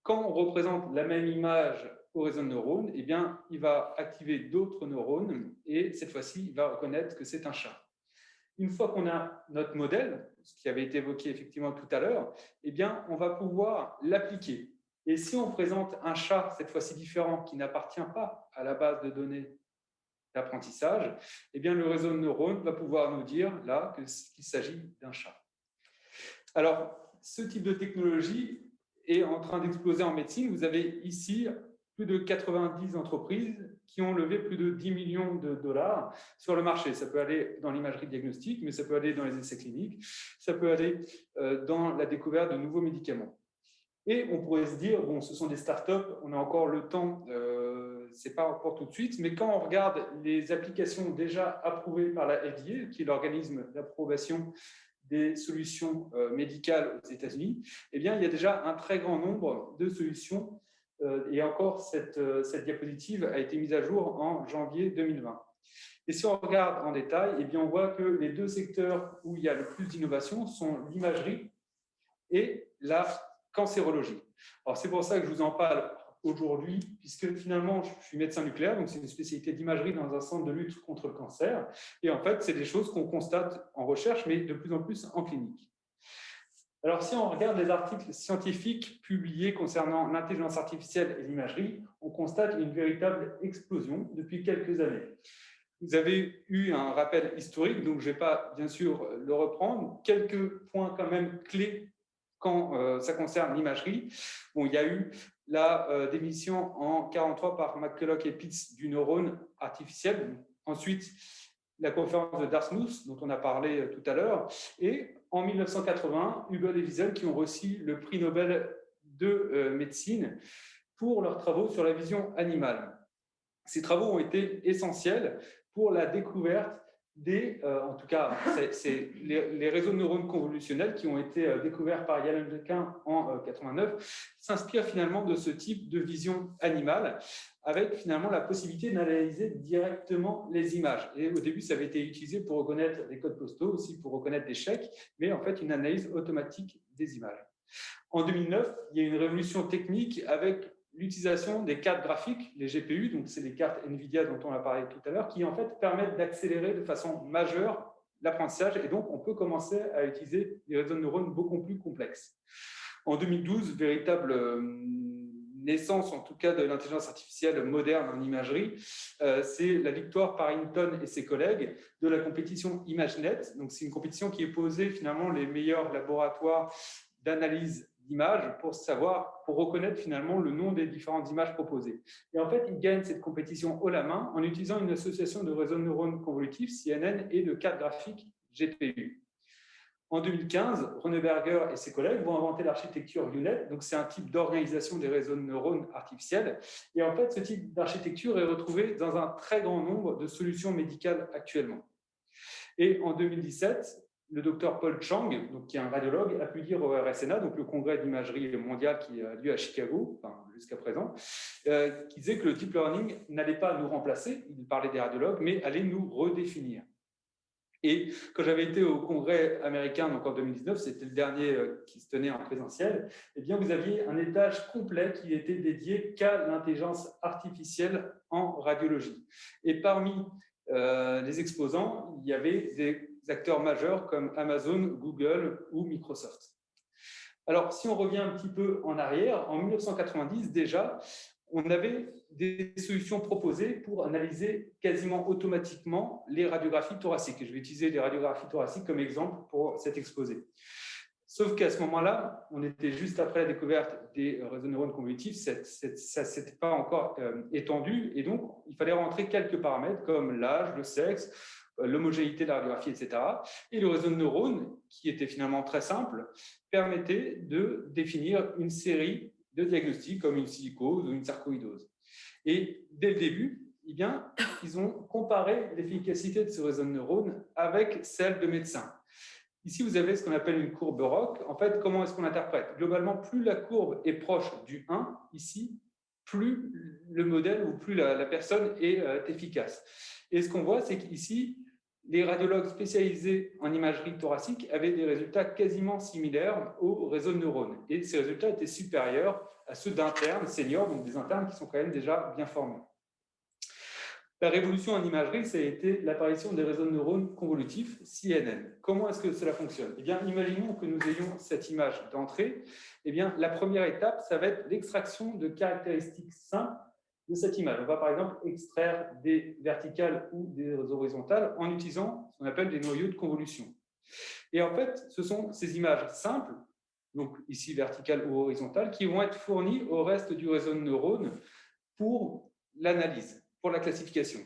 quand on représente la même image au réseau de neurones, eh bien, il va activer d'autres neurones et cette fois-ci, il va reconnaître que c'est un chat. Une fois qu'on a notre modèle, ce qui avait été évoqué effectivement tout à l'heure, eh bien, on va pouvoir l'appliquer. Et si on présente un chat, cette fois-ci différent, qui n'appartient pas à la base de données d'apprentissage, eh bien, le réseau de neurones va pouvoir nous dire là qu'il s'agit d'un chat. Alors, ce type de technologie est en train d'exploser en médecine. Vous avez ici plus de 90 entreprises qui ont levé plus de 10 millions de dollars sur le marché. Ça peut aller dans l'imagerie diagnostique, mais ça peut aller dans les essais cliniques, ça peut aller dans la découverte de nouveaux médicaments. Et on pourrait se dire, bon, ce sont des startups, on a encore le temps, ce n'est pas encore tout de suite, mais quand on regarde les applications déjà approuvées par la FDA, qui est l'organisme d'approbation des solutions médicales aux États-Unis, eh bien, il y a déjà un très grand nombre de solutions. Et encore, cette diapositive a été mise à jour en janvier 2020. Et si on regarde en détail, eh bien, on voit que les deux secteurs où il y a le plus d'innovation sont l'imagerie et la cancérologie. Alors, c'est pour ça que je vous en parle aujourd'hui, puisque finalement, je suis médecin nucléaire, donc c'est une spécialité d'imagerie dans un centre de lutte contre le cancer. Et en fait, c'est des choses qu'on constate en recherche, mais de plus en plus en clinique. Alors, si on regarde les articles scientifiques publiés concernant l'intelligence artificielle et l'imagerie, on constate une véritable explosion depuis quelques années. Vous avez eu un rappel historique, donc je ne vais pas bien sûr le reprendre. Quelques points quand même clés quand ça concerne l'imagerie. Bon, il y a eu la démission en 1943 par McCulloch et Pitts du neurone artificiel. Ensuite, la conférence de Dartmouth, dont on a parlé tout à l'heure. Et en 1980, Hubel et Wiesel qui ont reçu le prix Nobel de médecine pour leurs travaux sur la vision animale. Ces travaux ont été essentiels pour la découverte en tout cas, c'est les réseaux de neurones convolutionnels qui ont été découverts par Yann Lequin en 1989, s'inspirent finalement de ce type de vision animale, avec finalement la possibilité d'analyser directement les images. Et au début, ça avait été utilisé pour reconnaître des codes postaux, aussi pour reconnaître des chèques, mais en fait, une analyse automatique des images. En 2009, il y a une révolution technique avec l'utilisation des cartes graphiques, les GPU, donc c'est les cartes NVIDIA dont on a parlé tout à l'heure, qui en fait permettent d'accélérer de façon majeure l'apprentissage, et donc on peut commencer à utiliser des réseaux de neurones beaucoup plus complexes. En 2012, véritable naissance en tout cas de l'intelligence artificielle moderne en imagerie, c'est la victoire par Hinton et ses collègues de la compétition ImageNet. Donc c'est une compétition qui est posée finalement les meilleurs laboratoires d'analyse d'images pour reconnaître finalement le nom des différentes images proposées. Et en fait, ils gagnent cette compétition haut la main en utilisant une association de réseaux de neurones convolutifs, CNN, et de cartes graphiques GPU. En 2015, René Berger et ses collègues vont inventer l'architecture UNet, donc c'est un type d'organisation des réseaux de neurones artificiels. Et en fait, ce type d'architecture est retrouvé dans un très grand nombre de solutions médicales actuellement. Et en 2017, le docteur Paul Chang, donc, qui est un radiologue, a pu dire au RSNA, donc le congrès d'imagerie mondiale qui a lieu à Chicago, enfin, jusqu'à présent, qui disait que le deep learning n'allait pas nous remplacer, il parlait des radiologues, mais allait nous redéfinir. Et quand j'avais été au congrès américain, donc en 2019, c'était le dernier qui se tenait en présentiel, eh bien vous aviez un étage complet qui était dédié qu'à l'intelligence artificielle en radiologie. Et parmi les exposants, il y avait des acteurs majeurs comme Amazon, Google ou Microsoft. Alors, si on revient un petit peu en arrière, en 1990 déjà, on avait des solutions proposées pour analyser quasiment automatiquement les radiographies thoraciques. Je vais utiliser les radiographies thoraciques comme exemple pour cet exposé. Sauf qu'à ce moment-là, on était juste après la découverte des réseaux de neurones convolutifs, ça ne s'était pas encore étendu, et donc il fallait rentrer quelques paramètres comme l'âge, le sexe, l'homogénéité de la radiographie, etc. Et le réseau de neurones, qui était finalement très simple, permettait de définir une série de diagnostics comme une silicose ou une sarcoïdose. Et dès le début, eh bien, ils ont comparé l'efficacité de ce réseau de neurones avec celle de médecins. Ici, vous avez ce qu'on appelle une courbe ROC. En fait, comment est-ce qu'on l'interprète? Globalement, plus la courbe est proche du 1, ici, plus le modèle ou plus la personne est efficace. Et ce qu'on voit, c'est qu'ici, les radiologues spécialisés en imagerie thoracique avaient des résultats quasiment similaires au réseau de neurones. Et ces résultats étaient supérieurs à ceux d'internes seniors, donc des internes qui sont quand même déjà bien formés. La révolution en imagerie, ça a été l'apparition des réseaux de neurones convolutifs, CNN. Comment est-ce que cela fonctionne? Eh bien, imaginons que nous ayons cette image d'entrée. Eh bien, la première étape, ça va être l'extraction de caractéristiques simples de cette image. On va par exemple extraire des verticales ou des horizontales en utilisant ce qu'on appelle des noyaux de convolution. Et en fait, ce sont ces images simples, donc ici verticales ou horizontales, qui vont être fournies au reste du réseau de neurones pour l'analyse, pour la classification.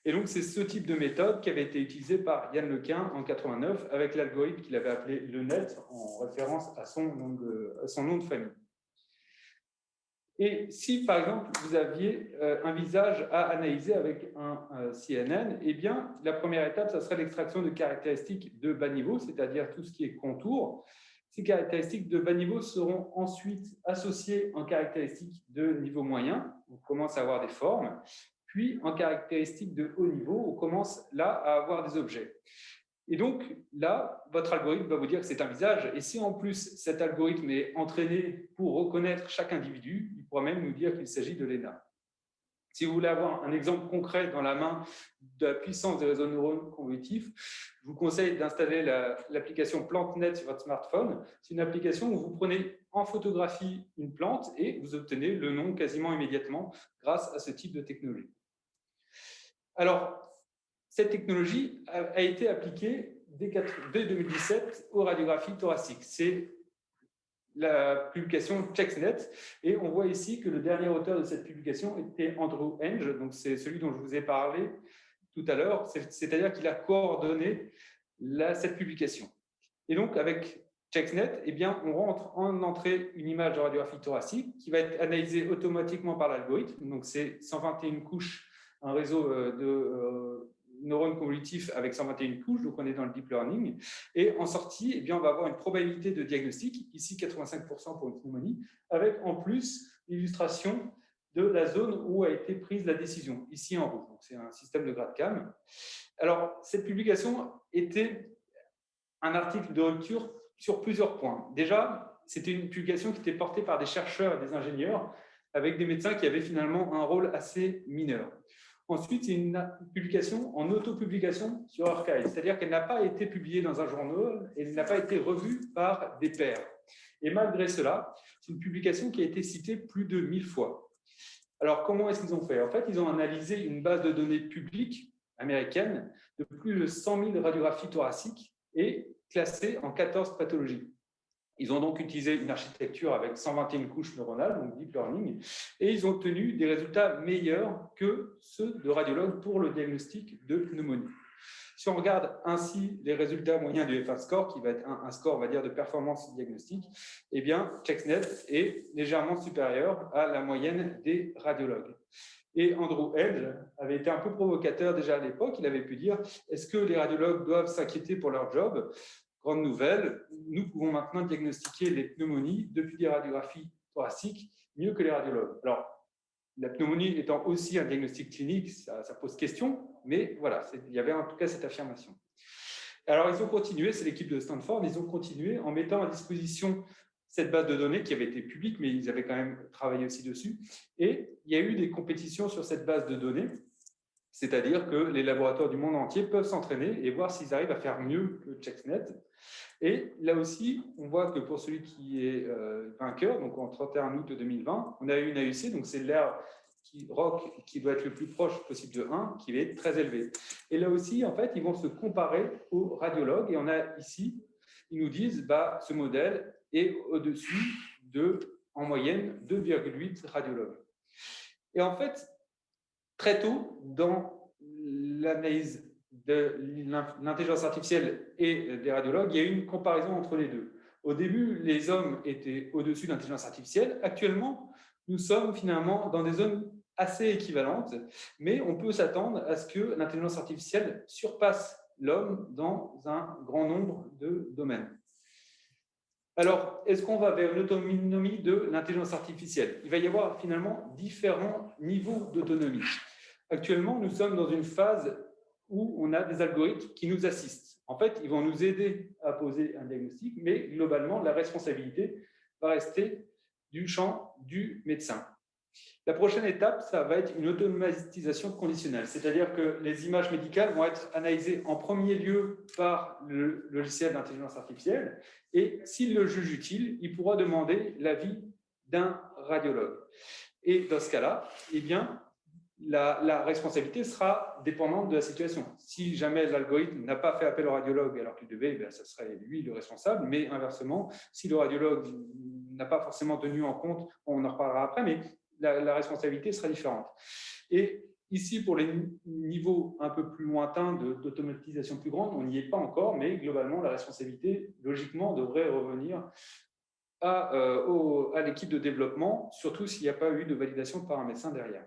Et donc, c'est ce type de méthode qui avait été utilisée par Yann Lequin en 1989 avec l'algorithme qu'il avait appelé LeNet en référence à son nom de famille. Et si, par exemple, vous aviez un visage à analyser avec un CNN, eh bien, la première étape, ça serait l'extraction de caractéristiques de bas niveau, c'est-à-dire tout ce qui est contour. Ces caractéristiques de bas niveau seront ensuite associées en caractéristiques de niveau moyen. On commence à avoir des formes. Puis, en caractéristiques de haut niveau, on commence là à avoir des objets. Et donc, là, votre algorithme va vous dire que c'est un visage. Et si en plus, cet algorithme est entraîné pour reconnaître chaque individu, il pourra même nous dire qu'il s'agit de l'ENA. Si vous voulez avoir un exemple concret dans la main de la puissance des réseaux de neurones convolutifs, je vous conseille d'installer l'application PlanteNet sur votre smartphone. C'est une application où vous prenez en photographie une plante et vous obtenez le nom quasiment immédiatement grâce à ce type de technologie. Alors, cette technologie a été appliquée dès 2017 aux radiographies thoraciques. C'est la publication ChecksNet, et on voit ici que le dernier auteur de cette publication était Andrew Henge, donc c'est celui dont je vous ai parlé tout à l'heure, c'est-à-dire qu'il a coordonné cette publication. Et donc, avec ChecksNet, eh bien, on rentre en entrée une image de radiographie thoracique qui va être analysée automatiquement par l'algorithme, donc c'est 121 couches, un réseau de neurones convolutifs avec 121 couches, donc on est dans le deep learning. Et en sortie, eh bien, on va avoir une probabilité de diagnostic, ici 85% pour une pneumonie, avec en plus l'illustration de la zone où a été prise la décision, ici en rouge. C'est un système de GradCam. Alors, cette publication était un article de rupture sur plusieurs points. Déjà, c'était une publication qui était portée par des chercheurs et des ingénieurs, avec des médecins qui avaient finalement un rôle assez mineur. Ensuite, c'est une publication en autopublication sur Archive, c'est-à-dire qu'elle n'a pas été publiée dans un journal et elle n'a pas été revue par des pairs. Et malgré cela, c'est une publication qui a été citée plus de 1000 fois. Alors, comment est-ce qu'ils ont fait? En fait, ils ont analysé une base de données publique américaine de plus de 100 000 radiographies thoraciques et classées en 14 pathologies. Ils ont donc utilisé une architecture avec 121 couches neuronales, donc deep learning, et ils ont obtenu des résultats meilleurs que ceux de radiologues pour le diagnostic de pneumonie. Si on regarde ainsi les résultats moyens du FA score, qui va être un score, on va dire, de performance diagnostique, eh bien, ChecksNet est légèrement supérieur à la moyenne des radiologues. Et Andrew Henge avait été un peu provocateur déjà à l'époque. Il avait pu dire, est-ce que les radiologues doivent s'inquiéter pour leur job? Grande nouvelle, nous pouvons maintenant diagnostiquer les pneumonies depuis des radiographies thoraciques mieux que les radiologues. Alors, la pneumonie étant aussi un diagnostic clinique, ça pose question, mais voilà, il y avait en tout cas cette affirmation. Alors, ils ont continué, c'est l'équipe de Stanford, ils ont continué en mettant à disposition cette base de données qui avait été publique, mais ils avaient quand même travaillé aussi dessus. Et il y a eu des compétitions sur cette base de données, c'est-à-dire que les laboratoires du monde entier peuvent s'entraîner et voir s'ils arrivent à faire mieux que ChecksNet. Et là aussi, on voit que pour celui qui est vainqueur, donc en 31 août 2020, on a eu une AUC, donc c'est l'air ROC qui doit être le plus proche possible de 1, qui est très élevé. Et là aussi, en fait, ils vont se comparer aux radiologues. Et on a ici, ils nous disent, bah, ce modèle est au-dessus de, en moyenne, 2,8 radiologues. Et en fait, très tôt, dans l'analyse de l'intelligence artificielle et des radiologues, il y a eu une comparaison entre les deux. Au début, les hommes étaient au-dessus de l'intelligence artificielle. Actuellement, nous sommes finalement dans des zones assez équivalentes, mais on peut s'attendre à ce que l'intelligence artificielle surpasse l'homme dans un grand nombre de domaines. Alors, est-ce qu'on va vers une autonomie de l'intelligence artificielle? Il va y avoir finalement différents niveaux d'autonomie. Actuellement, nous sommes dans une phase où on a des algorithmes qui nous assistent. En fait, ils vont nous aider à poser un diagnostic, mais globalement, la responsabilité va rester du champ du médecin. La prochaine étape, ça va être une automatisation conditionnelle, c'est-à-dire que les images médicales vont être analysées en premier lieu par le logiciel d'intelligence artificielle, et s'il le juge utile, il pourra demander l'avis d'un radiologue. Et dans ce cas-là, eh bien, la responsabilité sera dépendante de la situation. Si jamais l'algorithme n'a pas fait appel au radiologue alors qu'il devait, eh ce serait lui le responsable, mais inversement, si le radiologue n'a pas forcément tenu en compte, on en reparlera après, mais la responsabilité sera différente. Et ici, pour les niveaux un peu plus lointains d'automatisation plus grande, on n'y est pas encore, mais globalement, la responsabilité, logiquement, devrait revenir à l'équipe de développement, surtout s'il n'y a pas eu de validation par un médecin derrière.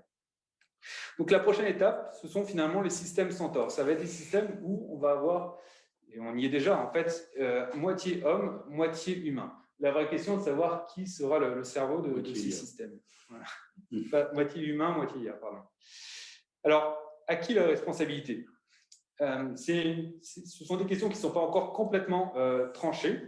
Donc, la prochaine étape, ce sont finalement les systèmes Centaure. Ça va être des systèmes où on va avoir, et on y est déjà en fait, moitié homme, moitié humain. La vraie question est de savoir qui sera le cerveau de ces systèmes. Voilà. Moitié humain, moitié IA, pardon. Alors, à qui la responsabilité? ce sont des questions qui ne sont pas encore complètement tranchées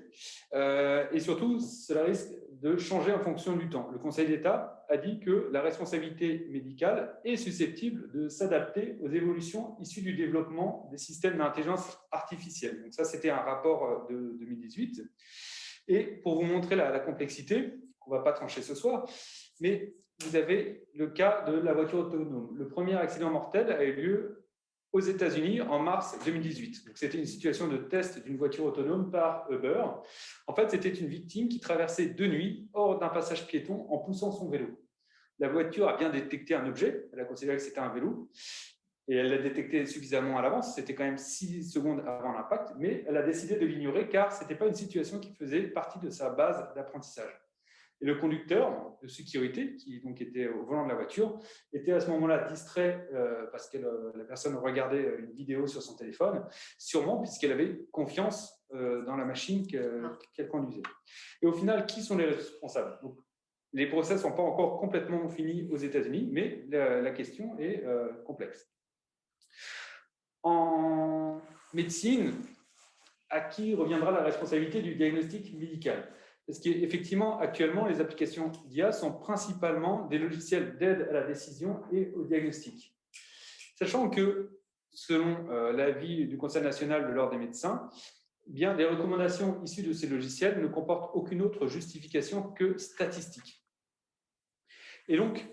et surtout, cela risque de changer en fonction du temps. Le Conseil d'État a dit que la responsabilité médicale est susceptible de s'adapter aux évolutions issues du développement des systèmes d'intelligence artificielle. Donc ça, c'était un rapport de 2018. Et pour vous montrer la complexité, qu'on ne va pas trancher ce soir, mais vous avez le cas de la voiture autonome. Le premier accident mortel a eu lieu aux États-Unis en mars 2018. Donc, c'était une situation de test d'une voiture autonome par Uber. En fait, c'était une victime qui traversait de nuit hors d'un passage piéton en poussant son vélo. La voiture a bien détecté un objet, elle a considéré que c'était un vélo, et elle l'a détecté suffisamment à l'avance, c'était quand même 6 secondes avant l'impact, mais elle a décidé de l'ignorer car ce n'était pas une situation qui faisait partie de sa base d'apprentissage. Et le conducteur de sécurité, qui donc était au volant de la voiture, était à ce moment-là distrait parce que la personne regardait une vidéo sur son téléphone, sûrement puisqu'elle avait confiance dans la machine qu'elle conduisait. Et au final, qui sont les responsables? Donc, les procès ne sont pas encore complètement finis aux États-Unis, mais la question est complexe. En médecine, à qui reviendra la responsabilité du diagnostic médical? Parce qu'effectivement, actuellement, les applications d'IA sont principalement des logiciels d'aide à la décision et au diagnostic. Sachant que, selon l'avis du Conseil national de l'Ordre des médecins, eh bien, les recommandations issues de ces logiciels ne comportent aucune autre justification que statistique. Et donc,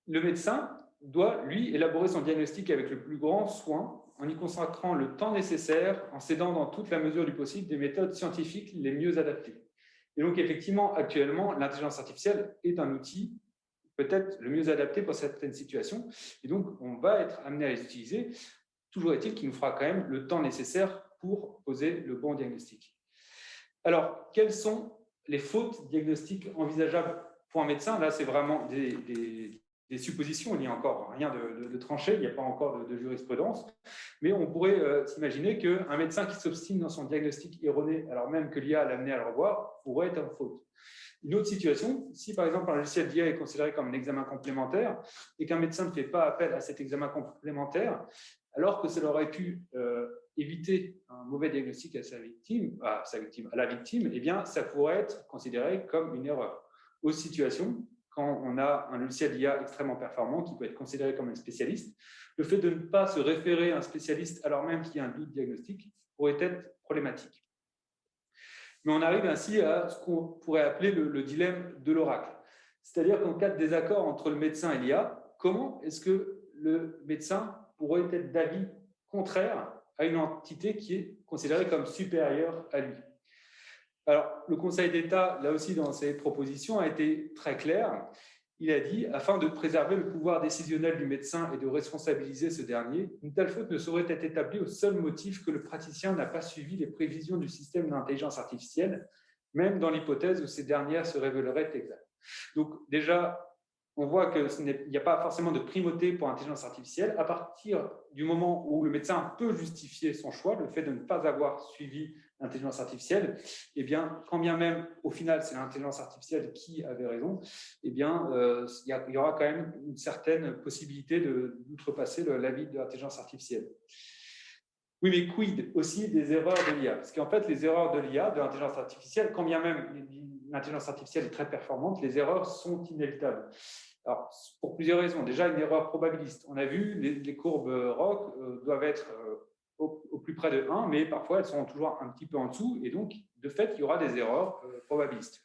le médecin doit, lui, élaborer son diagnostic avec le plus grand soin, en y consacrant le temps nécessaire, en s'aidant dans toute la mesure du possible des méthodes scientifiques les mieux adaptées. Et donc, effectivement, actuellement, l'intelligence artificielle est un outil peut-être le mieux adapté pour certaines situations. Et donc, on va être amené à les utiliser. Toujours est-il qu'il nous fera quand même le temps nécessaire pour poser le bon diagnostic. Alors, quelles sont les fautes diagnostiques envisageables pour un médecin? Là, c'est vraiment des suppositions, il n'y a encore rien de tranché, il n'y a pas encore de jurisprudence, mais on pourrait s'imaginer qu'un médecin qui s'obstine dans son diagnostic erroné, alors même que l'IA l'a amené à le revoir, pourrait être en faute. Une autre situation, si par exemple un logiciel d'IA est considéré comme un examen complémentaire et qu'un médecin ne fait pas appel à cet examen complémentaire, alors que cela aurait pu éviter un mauvais diagnostic à la victime, eh bien, ça pourrait être considéré comme une erreur. Autre situation, quand on a un logiciel d'IA extrêmement performant qui peut être considéré comme un spécialiste, le fait de ne pas se référer à un spécialiste alors même qu'il y a un doute diagnostique pourrait être problématique. Mais on arrive ainsi à ce qu'on pourrait appeler le dilemme de l'oracle. C'est-à-dire qu'en cas de désaccord entre le médecin et l'IA, comment est-ce que le médecin pourrait être d'avis contraire à une entité qui est considérée comme supérieure à lui? Alors, le Conseil d'État, là aussi, dans ses propositions, a été très clair. Il a dit, afin de préserver le pouvoir décisionnel du médecin et de responsabiliser ce dernier, une telle faute ne saurait être établie au seul motif que le praticien n'a pas suivi les prévisions du système d'intelligence artificielle, même dans l'hypothèse où ces dernières se révéleraient exactes. Donc, déjà, on voit qu'il n'y a pas forcément de primauté pour l'intelligence artificielle. À partir du moment où le médecin peut justifier son choix, le fait de ne pas avoir suivi l'intelligence artificielle, eh bien, quand bien même, au final, c'est l'intelligence artificielle qui avait raison, eh bien, il y aura quand même une certaine possibilité d'outrepasser l'avis de l'intelligence artificielle. Oui, mais quid aussi des erreurs de l'IA? Parce qu'en fait, les erreurs de l'IA, de l'intelligence artificielle, quand bien même l'intelligence artificielle est très performante, les erreurs sont inévitables. Alors, pour plusieurs raisons. Déjà, une erreur probabiliste. On a vu, les courbes ROC doivent être au plus près de 1, mais parfois, elles sont toujours un petit peu en dessous. Et donc, de fait, il y aura des erreurs probabilistes.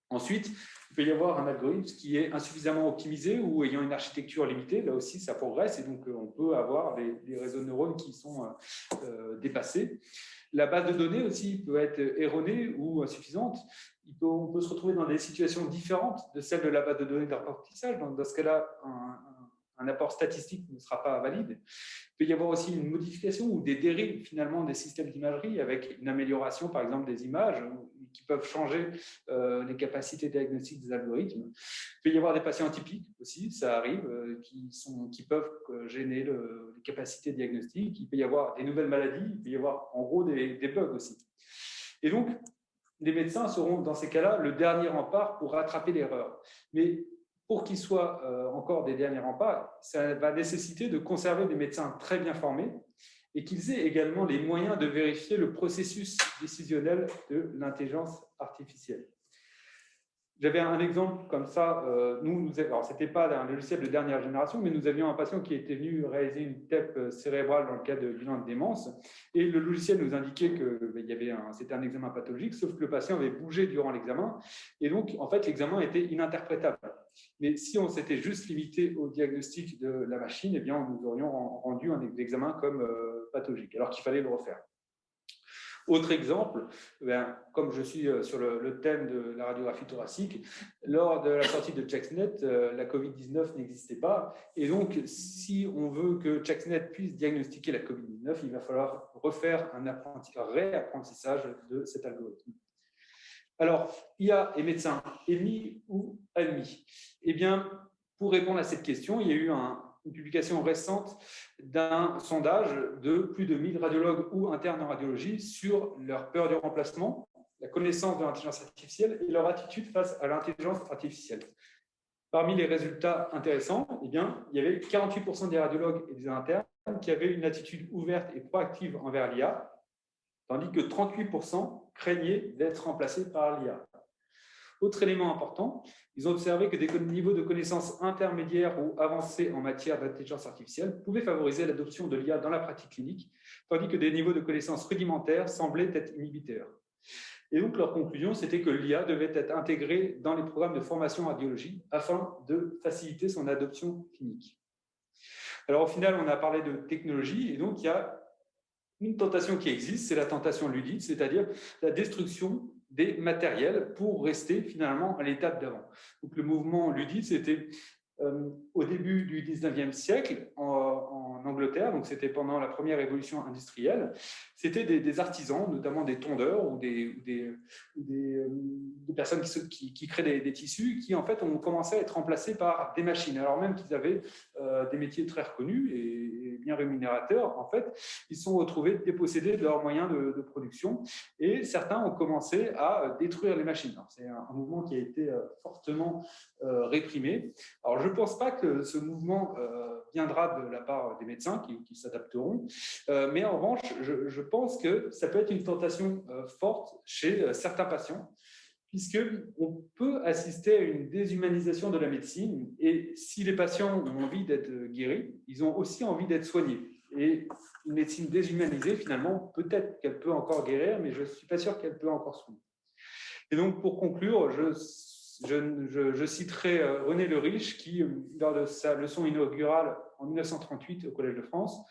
Ensuite, il peut y avoir un algorithme qui est insuffisamment optimisé ou ayant une architecture limitée. Là aussi, ça progresse et donc on peut avoir des réseaux de neurones qui sont dépassés. La base de données aussi peut être erronée ou insuffisante. On peut se retrouver dans des situations différentes de celles de la base de données d'apprentissage. Dans ce cas-là, un apport statistique ne sera pas valide. Il peut y avoir aussi une modification ou des dérives finalement des systèmes d'imagerie avec une amélioration par exemple des images qui peuvent changer les capacités diagnostiques des algorithmes. Il peut y avoir des patients atypiques aussi, ça arrive, qui peuvent gêner les capacités diagnostiques. Il peut y avoir des nouvelles maladies, il peut y avoir en gros des bugs aussi. Et donc, les médecins seront dans ces cas-là le dernier rempart pour rattraper l'erreur. Mais pour qu'ils soient encore des derniers remparts, ça va nécessiter de conserver des médecins très bien formés et qu'ils aient également les moyens de vérifier le processus décisionnel de l'intelligence artificielle. J'avais un exemple comme ça. Alors, ce n'était pas un logiciel de dernière génération, mais nous avions un patient qui était venu réaliser une TEP cérébrale dans le cadre de bilan de démence. Et le logiciel nous indiquait que c'était un examen pathologique, sauf que le patient avait bougé durant l'examen. Et donc, en fait, l'examen était ininterprétable. Mais si on s'était juste limité au diagnostic de la machine, eh bien, nous aurions rendu un examen comme pathologique, alors qu'il fallait le refaire. Autre exemple, comme je suis sur le thème de la radiographie thoracique, lors de la sortie de Jacksnet, la Covid-19 n'existait pas. Et donc, si on veut que Jacksnet puisse diagnostiquer la Covid-19, il va falloir refaire un réapprentissage de cet algorithme. Alors, IA et médecin, EMI ou AMI? Eh bien, pour répondre à cette question, il y a eu une publication récente d'un sondage de plus de 1000 radiologues ou internes en radiologie sur leur peur du remplacement, la connaissance de l'intelligence artificielle et leur attitude face à l'intelligence artificielle. Parmi les résultats intéressants, eh bien, il y avait 48% des radiologues et des internes qui avaient une attitude ouverte et proactive envers l'IA, tandis que 38% craignaient d'être remplacés par l'IA. Autre élément important, ils ont observé que des niveaux de connaissances intermédiaires ou avancés en matière d'intelligence artificielle pouvaient favoriser l'adoption de l'IA dans la pratique clinique, tandis que des niveaux de connaissances rudimentaires semblaient être inhibiteurs. Et donc, leur conclusion, c'était que l'IA devait être intégrée dans les programmes de formation en radiologie afin de faciliter son adoption clinique. Alors, au final, on a parlé de technologie, et donc il y a une tentation qui existe, c'est la tentation ludique, c'est-à-dire la destruction des matériels pour rester finalement à l'étape d'avant. Donc le mouvement ludique, c'était au début du 19e siècle en Angleterre, donc c'était pendant la première révolution industrielle, c'était des artisans, notamment des tondeurs ou des personnes qui créent des tissus, qui en fait ont commencé à être remplacés par des machines, alors même qu'ils avaient des métiers très reconnus et bien rémunérateurs. En fait, ils se sont retrouvés dépossédés de leurs moyens de production et certains ont commencé à détruire les machines. C'est un mouvement qui a été fortement réprimé. Alors, je ne pense pas que ce mouvement viendra de la part des médecins qui s'adapteront, mais en revanche, je pense que ça peut être une tentation forte chez certains patients, puisqu'on peut assister à une déshumanisation de la médecine, et si les patients ont envie d'être guéris, ils ont aussi envie d'être soignés. Et une médecine déshumanisée, finalement, peut-être qu'elle peut encore guérir, mais je ne suis pas sûr qu'elle peut encore soigner. Et donc, pour conclure, je citerai René Le Riche qui, lors de sa leçon inaugurale en 1938 au Collège de France,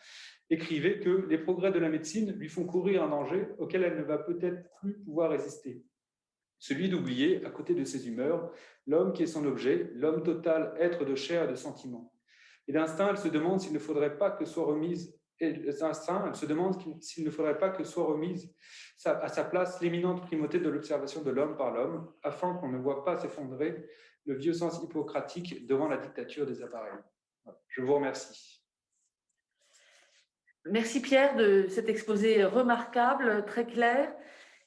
écrivait que les progrès de la médecine lui font courir un danger auquel elle ne va peut-être plus pouvoir résister. Celui d'oublier, à côté de ses humeurs, l'homme qui est son objet, l'homme total, être de chair et de sentiment. Et d'instinct, elle se demande s'il ne faudrait pas que soit remise à sa place l'éminente primauté de l'observation de l'homme par l'homme, afin qu'on ne voit pas s'effondrer le vieux sens hippocratique devant la dictature des appareils. Je vous remercie. Merci Pierre de cet exposé remarquable, très clair,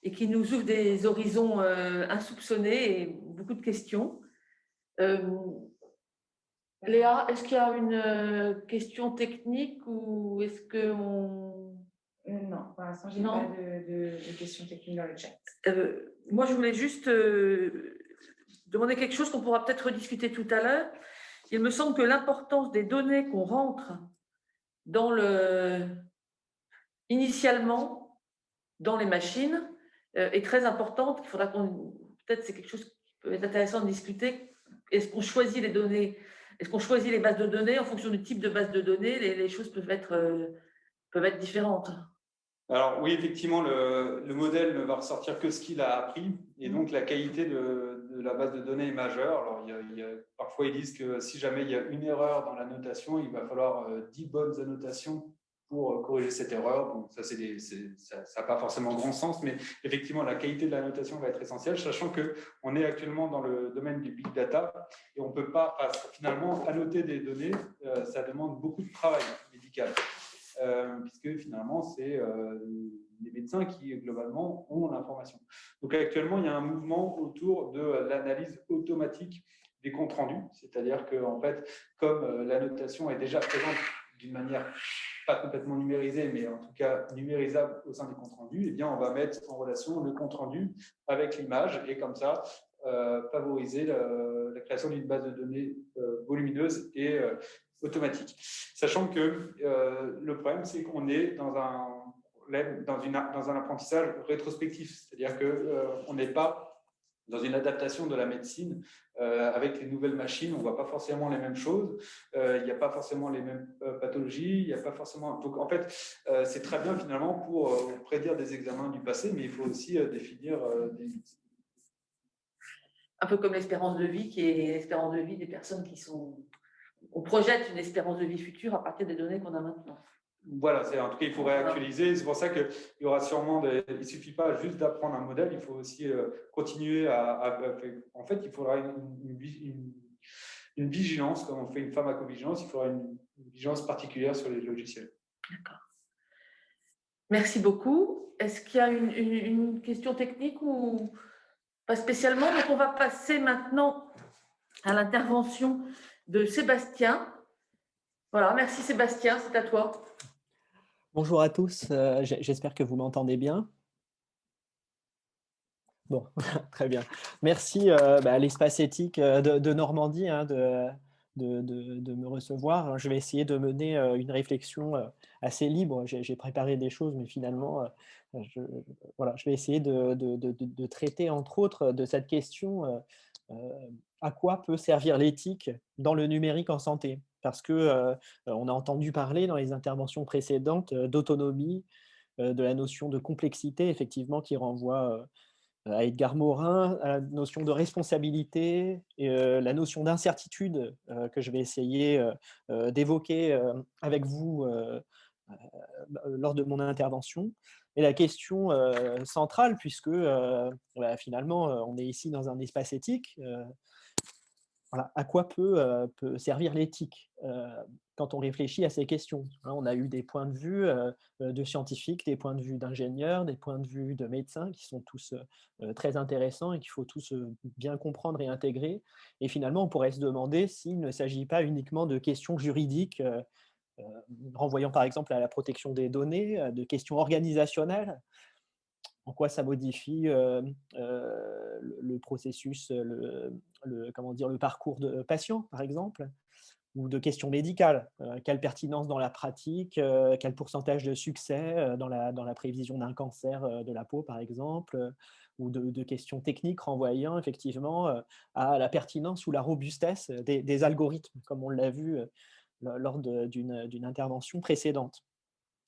et qui nous ouvre des horizons insoupçonnés et beaucoup de questions. Léa, est-ce qu'il y a une question technique ou est-ce qu'on... Non, pour l'instant, je n'ai pas de questions techniques dans le chat. Moi, je voulais juste demander quelque chose qu'on pourra peut-être rediscuter tout à l'heure. Il me semble que l'importance des données qu'on rentre initialement dans les machines est très importante. Il faudra peut-être c'est quelque chose qui peut être intéressant de discuter. Est-ce qu'on choisit les données? Est-ce qu'on choisit les bases de données en fonction du type de base de données? Les choses peuvent être différentes. Alors oui, effectivement, le modèle ne va ressortir que ce qu'il a appris, et donc la qualité de la base de données est majeure. Alors parfois ils disent que si jamais il y a une erreur dans la notation, il va falloir 10 bonnes annotations pour corriger cette erreur. Bon, ça n'a pas forcément grand sens, mais effectivement la qualité de la notation va être essentielle, sachant qu'on est actuellement dans le domaine du big data et on ne peut pas finalement annoter des données, ça demande beaucoup de travail médical. Puisque finalement, c'est les médecins qui, globalement, ont l'information. Donc actuellement, il y a un mouvement autour de l'analyse automatique des comptes rendus, c'est-à-dire que, en fait, comme la notation est déjà présente d'une manière pas complètement numérisée, mais en tout cas numérisable au sein des comptes rendus, eh bien, on va mettre en relation le compte rendu avec l'image et comme ça, favoriser la création d'une base de données volumineuse et automatique. Sachant que le problème, c'est qu'on est dans un apprentissage rétrospectif, c'est-à-dire qu'on n'est pas dans une adaptation de la médecine avec les nouvelles machines, on ne voit pas forcément les mêmes choses, il n'y a pas forcément les mêmes pathologies, il n'y a pas forcément… Donc, en fait, c'est très bien finalement pour prédire des examens du passé, mais il faut aussi définir des… Un peu comme l'espérance de vie, qui est l'espérance de vie des personnes qui sont… On projette une espérance de vie future à partir des données qu'on a maintenant. Voilà, en tout cas, il faut réactualiser. C'est pour ça qu'il y aura sûrement il ne suffit pas juste d'apprendre un modèle, il faut aussi continuer en fait, il faudra une vigilance, comme on fait une pharmacovigilance, il faudra une vigilance particulière sur les logiciels. D'accord. Merci beaucoup. Est-ce qu'il y a une question technique ou pas spécialement? Donc, on va passer maintenant à l'intervention de Sébastien. Voilà, merci Sébastien, c'est à toi. Bonjour à tous, j'espère que vous m'entendez bien. Bon, très bien. Merci à l'Espace éthique de Normandie de me recevoir. Je vais essayer de mener une réflexion assez libre. J'ai préparé des choses, mais finalement, je vais essayer de traiter, entre autres, de cette question à quoi peut servir l'éthique dans le numérique en santé? Parce que on a entendu parler dans les interventions précédentes d'autonomie, de la notion de complexité, effectivement, qui renvoie à Edgar Morin, à la notion de responsabilité, et la notion d'incertitude que je vais essayer d'évoquer avec vous lors de mon intervention. Et la question centrale, puisque finalement on est ici dans un espace éthique, voilà, à quoi peut servir l'éthique quand on réfléchit à ces questions? On a eu des points de vue de scientifiques, des points de vue d'ingénieurs, des points de vue de médecins qui sont tous très intéressants et qu'il faut tous bien comprendre et intégrer. Et finalement, on pourrait se demander s'il ne s'agit pas uniquement de questions juridiques, renvoyant par exemple à la protection des données, de questions organisationnelles. En quoi ça modifie le processus, le parcours de patient, par exemple, ou de questions médicales. Quelle pertinence dans la pratique, quel pourcentage de succès dans la prévision d'un cancer de la peau, par exemple, ou de questions techniques renvoyant effectivement à la pertinence ou la robustesse des algorithmes, comme on l'a vu lors d'une intervention précédente.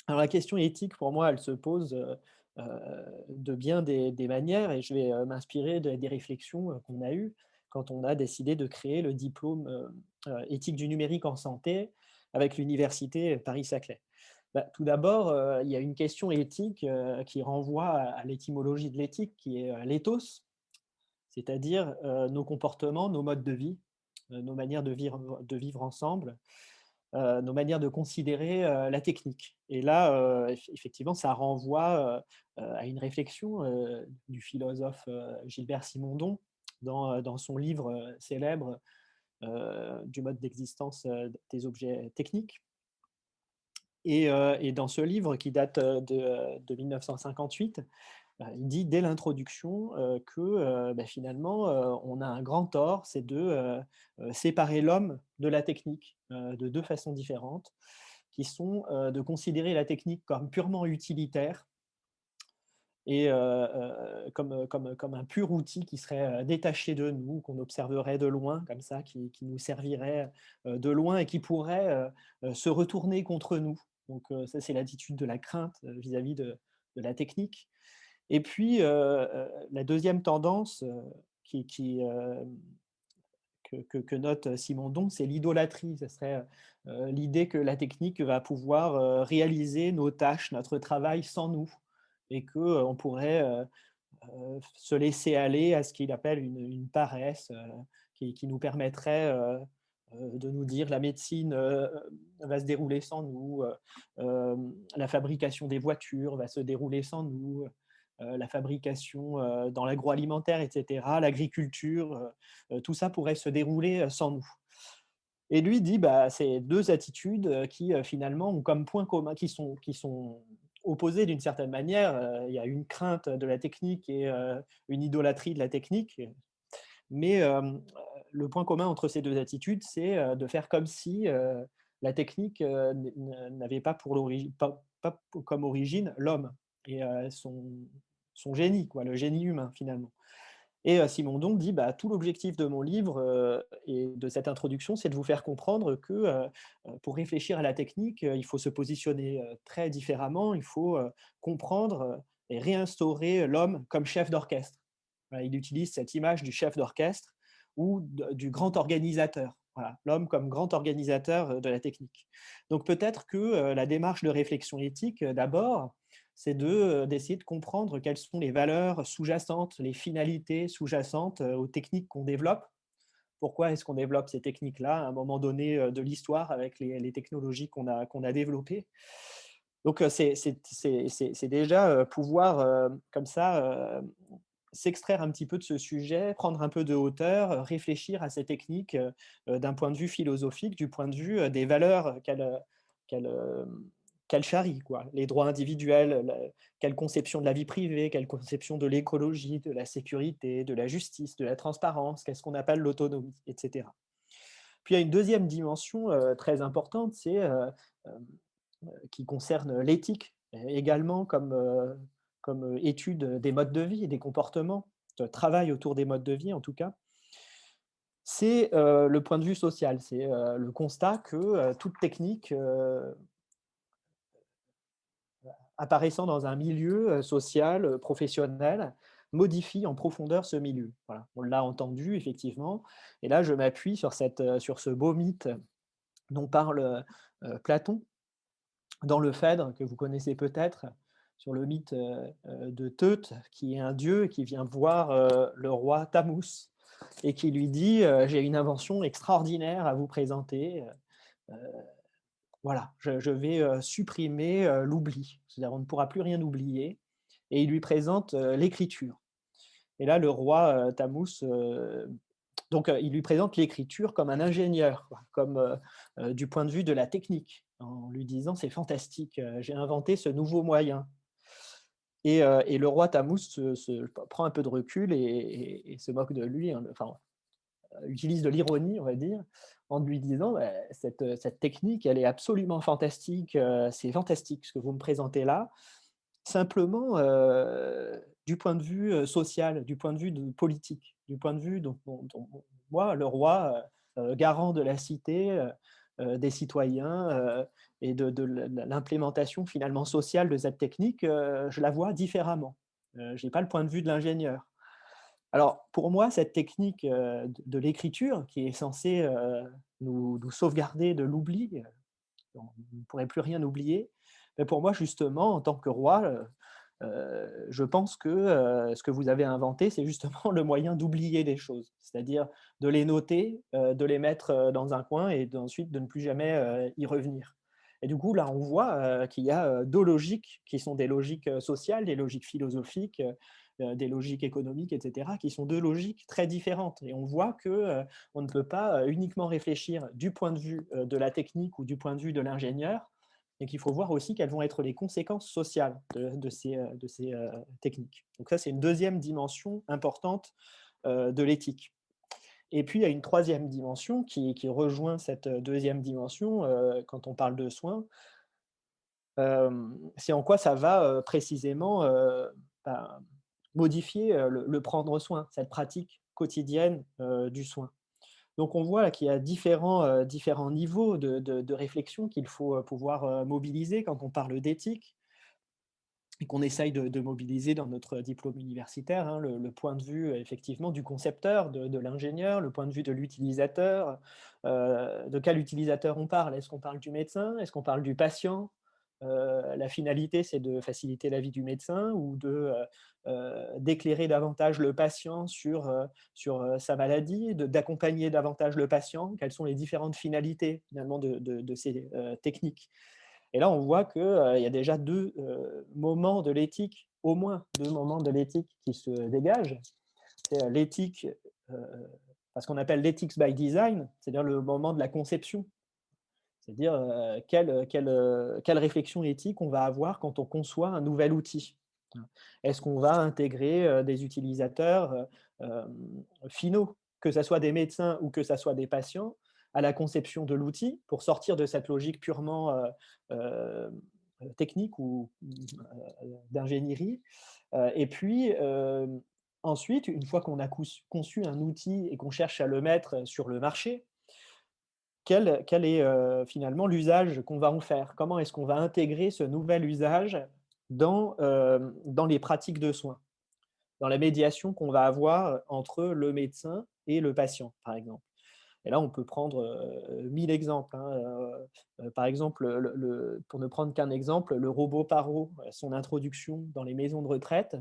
Alors la question éthique, pour moi, elle se pose de bien des manières, et je vais m'inspirer des réflexions qu'on a eues quand on a décidé de créer le diplôme éthique du numérique en santé avec l'université Paris-Saclay. Tout d'abord, il y a une question éthique qui renvoie à l'étymologie de l'éthique, qui est l'éthos, c'est-à-dire nos comportements, nos modes de vie, nos manières de vivre ensemble, nos manières de considérer la technique. Et là, effectivement, ça renvoie à une réflexion du philosophe Gilbert Simondon dans son livre célèbre du mode d'existence des objets techniques. Et dans ce livre qui date de 1958, il dit dès l'introduction que finalement, on a un grand tort, c'est de séparer l'homme de la technique de deux façons différentes, qui sont de considérer la technique comme purement utilitaire et comme un pur outil qui serait détaché de nous, qu'on observerait de loin, comme ça, qui nous servirait de loin et qui pourrait se retourner contre nous. Donc ça, c'est l'attitude de la crainte vis-à-vis de la technique. Et puis, la deuxième tendance que note Simondon, c'est l'idolâtrie. Ce serait l'idée que la technique va pouvoir réaliser nos tâches, notre travail sans nous, et qu'on pourrait se laisser aller à ce qu'il appelle une paresse qui nous permettrait de nous dire la médecine va se dérouler sans nous, la fabrication des voitures va se dérouler sans nous, la fabrication dans l'agroalimentaire, etc., l'agriculture, tout ça pourrait se dérouler sans nous. Et lui dit, bah, c'est deux attitudes qui finalement ont comme point commun, qui sont opposées d'une certaine manière. Il y a une crainte de la technique et une idolâtrie de la technique. Mais le point commun entre ces deux attitudes, c'est de faire comme si la technique n'avait pas, pas comme origine l'homme et son génie, quoi, le génie humain finalement. Et Simondon dit, bah, tout l'objectif de mon livre et de cette introduction, c'est de vous faire comprendre que pour réfléchir à la technique, il faut se positionner très différemment, il faut comprendre et réinstaurer l'homme comme chef d'orchestre. Voilà, il utilise cette image du chef d'orchestre ou du grand organisateur. Voilà, l'homme comme grand organisateur de la technique. Donc peut-être que la démarche de réflexion éthique, d'abord, c'est d'essayer de comprendre quelles sont les valeurs sous-jacentes, les finalités sous-jacentes aux techniques qu'on développe. Pourquoi est-ce qu'on développe ces techniques-là à un moment donné de l'histoire avec les technologies qu'on a développées. Donc, c'est déjà pouvoir, comme ça, s'extraire un petit peu de ce sujet, prendre un peu de hauteur, réfléchir à ces techniques d'un point de vue philosophique, du point de vue des valeurs qu'elle charrie, quoi. Les droits individuels, quelle conception de la vie privée, quelle conception de l'écologie, de la sécurité, de la justice, de la transparence, qu'est-ce qu'on appelle l'autonomie, etc. Puis il y a une deuxième dimension très importante, c'est qui concerne l'éthique, également comme étude des modes de vie et des comportements, travail autour des modes de vie en tout cas. C'est le point de vue social, c'est le constat que toute technique apparaissant dans un milieu social, professionnel, modifie en profondeur ce milieu. Voilà. On l'a entendu, effectivement. Et là, je m'appuie sur ce beau mythe dont parle Platon, dans le Phèdre, que vous connaissez peut-être, sur le mythe de Teute, qui est un dieu qui vient voir le roi Thammuz et qui lui dit j'ai une invention extraordinaire à vous présenter. Voilà, je vais supprimer l'oubli. C'est-à-dire on ne pourra plus rien oublier. Et il lui présente l'écriture. Et là, le roi Thammuz, donc il lui présente l'écriture comme un ingénieur, quoi, comme du point de vue de la technique, en lui disant c'est fantastique, j'ai inventé ce nouveau moyen. Et le roi Thammuz prend un peu de recul et se moque de lui, hein, enfin, utilise de l'ironie, on va dire, en lui disant bah, cette technique, elle est absolument fantastique, c'est fantastique ce que vous me présentez là. Simplement, du point de vue social, du point de vue politique, du point de vue dont moi, le roi, garant de la cité, des citoyens et de l'implémentation finalement sociale de cette technique, je la vois différemment. Je n'ai pas le point de vue de l'ingénieur. Alors, pour moi, cette technique de l'écriture, qui est censée nous sauvegarder de l'oubli, on ne pourrait plus rien oublier, mais pour moi, justement, en tant que roi, je pense que ce que vous avez inventé, c'est justement le moyen d'oublier des choses, c'est-à-dire de les noter, de les mettre dans un coin et ensuite de ne plus jamais y revenir. Et du coup, là, on voit qu'il y a deux logiques qui sont des logiques sociales, des logiques philosophiques, des logiques économiques, etc., qui sont deux logiques très différentes. Et on voit qu'on ne peut pas uniquement réfléchir du point de vue de la technique ou du point de vue de l'ingénieur, et qu'il faut voir aussi quelles vont être les conséquences sociales de ces techniques. Donc ça, c'est une deuxième dimension importante de l'éthique. Et puis, il y a une troisième dimension qui rejoint cette deuxième dimension quand on parle de soins. C'est en quoi ça va précisément modifier le prendre soin, cette pratique quotidienne du soin. Donc on voit qu'il y a différents niveaux de réflexion qu'il faut pouvoir mobiliser quand on parle d'éthique et qu'on essaye de mobiliser dans notre diplôme universitaire, hein, le point de vue effectivement du concepteur, de l'ingénieur, le point de vue de l'utilisateur. De quel utilisateur on parle? Est-ce qu'on parle du médecin? Est-ce qu'on parle du patient? La finalité, c'est de faciliter la vie du médecin ou d'éclairer davantage le patient sur sa maladie, d'accompagner davantage le patient. Quelles sont les différentes finalités finalement de ces techniques? Et là, on voit qu'il y a déjà deux moments de l'éthique, au moins deux moments de l'éthique qui se dégagent. C'est l'éthique à ce qu'on appelle l'ethics by design, c'est-à-dire le moment de la conception. C'est-à-dire quelle réflexion éthique on va avoir quand on conçoit un nouvel outil. Est-ce qu'on va intégrer des utilisateurs finaux, que ce soit des médecins ou que ce soit des patients, à la conception de l'outil pour sortir de cette logique purement technique ou d'ingénierie. Et puis, ensuite, une fois qu'on a conçu un outil et qu'on cherche à le mettre sur le marché, quel est finalement l'usage qu'on va en faire? Comment est-ce qu'on va intégrer ce nouvel usage dans les pratiques de soins, dans la médiation qu'on va avoir entre le médecin et le patient, par exemple? Et là, on peut prendre 1000 exemples. Par exemple, pour ne prendre qu'un exemple, le robot Paro, son introduction dans les maisons de retraite,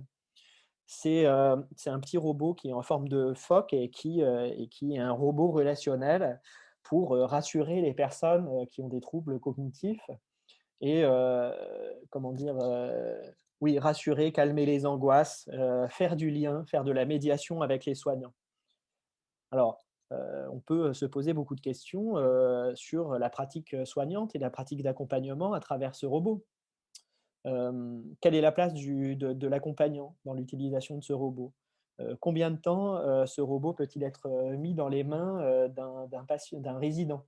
c'est un petit robot qui est en forme de phoque et qui est un robot relationnel pour rassurer les personnes qui ont des troubles cognitifs et oui, rassurer, calmer les angoisses, faire du lien, faire de la médiation avec les soignants. Alors, on peut se poser beaucoup de questions sur la pratique soignante et la pratique d'accompagnement à travers ce robot. Quelle est la place de l'accompagnant dans l'utilisation de ce robot? Combien de temps ce robot peut-il être mis dans les mains d'un résident?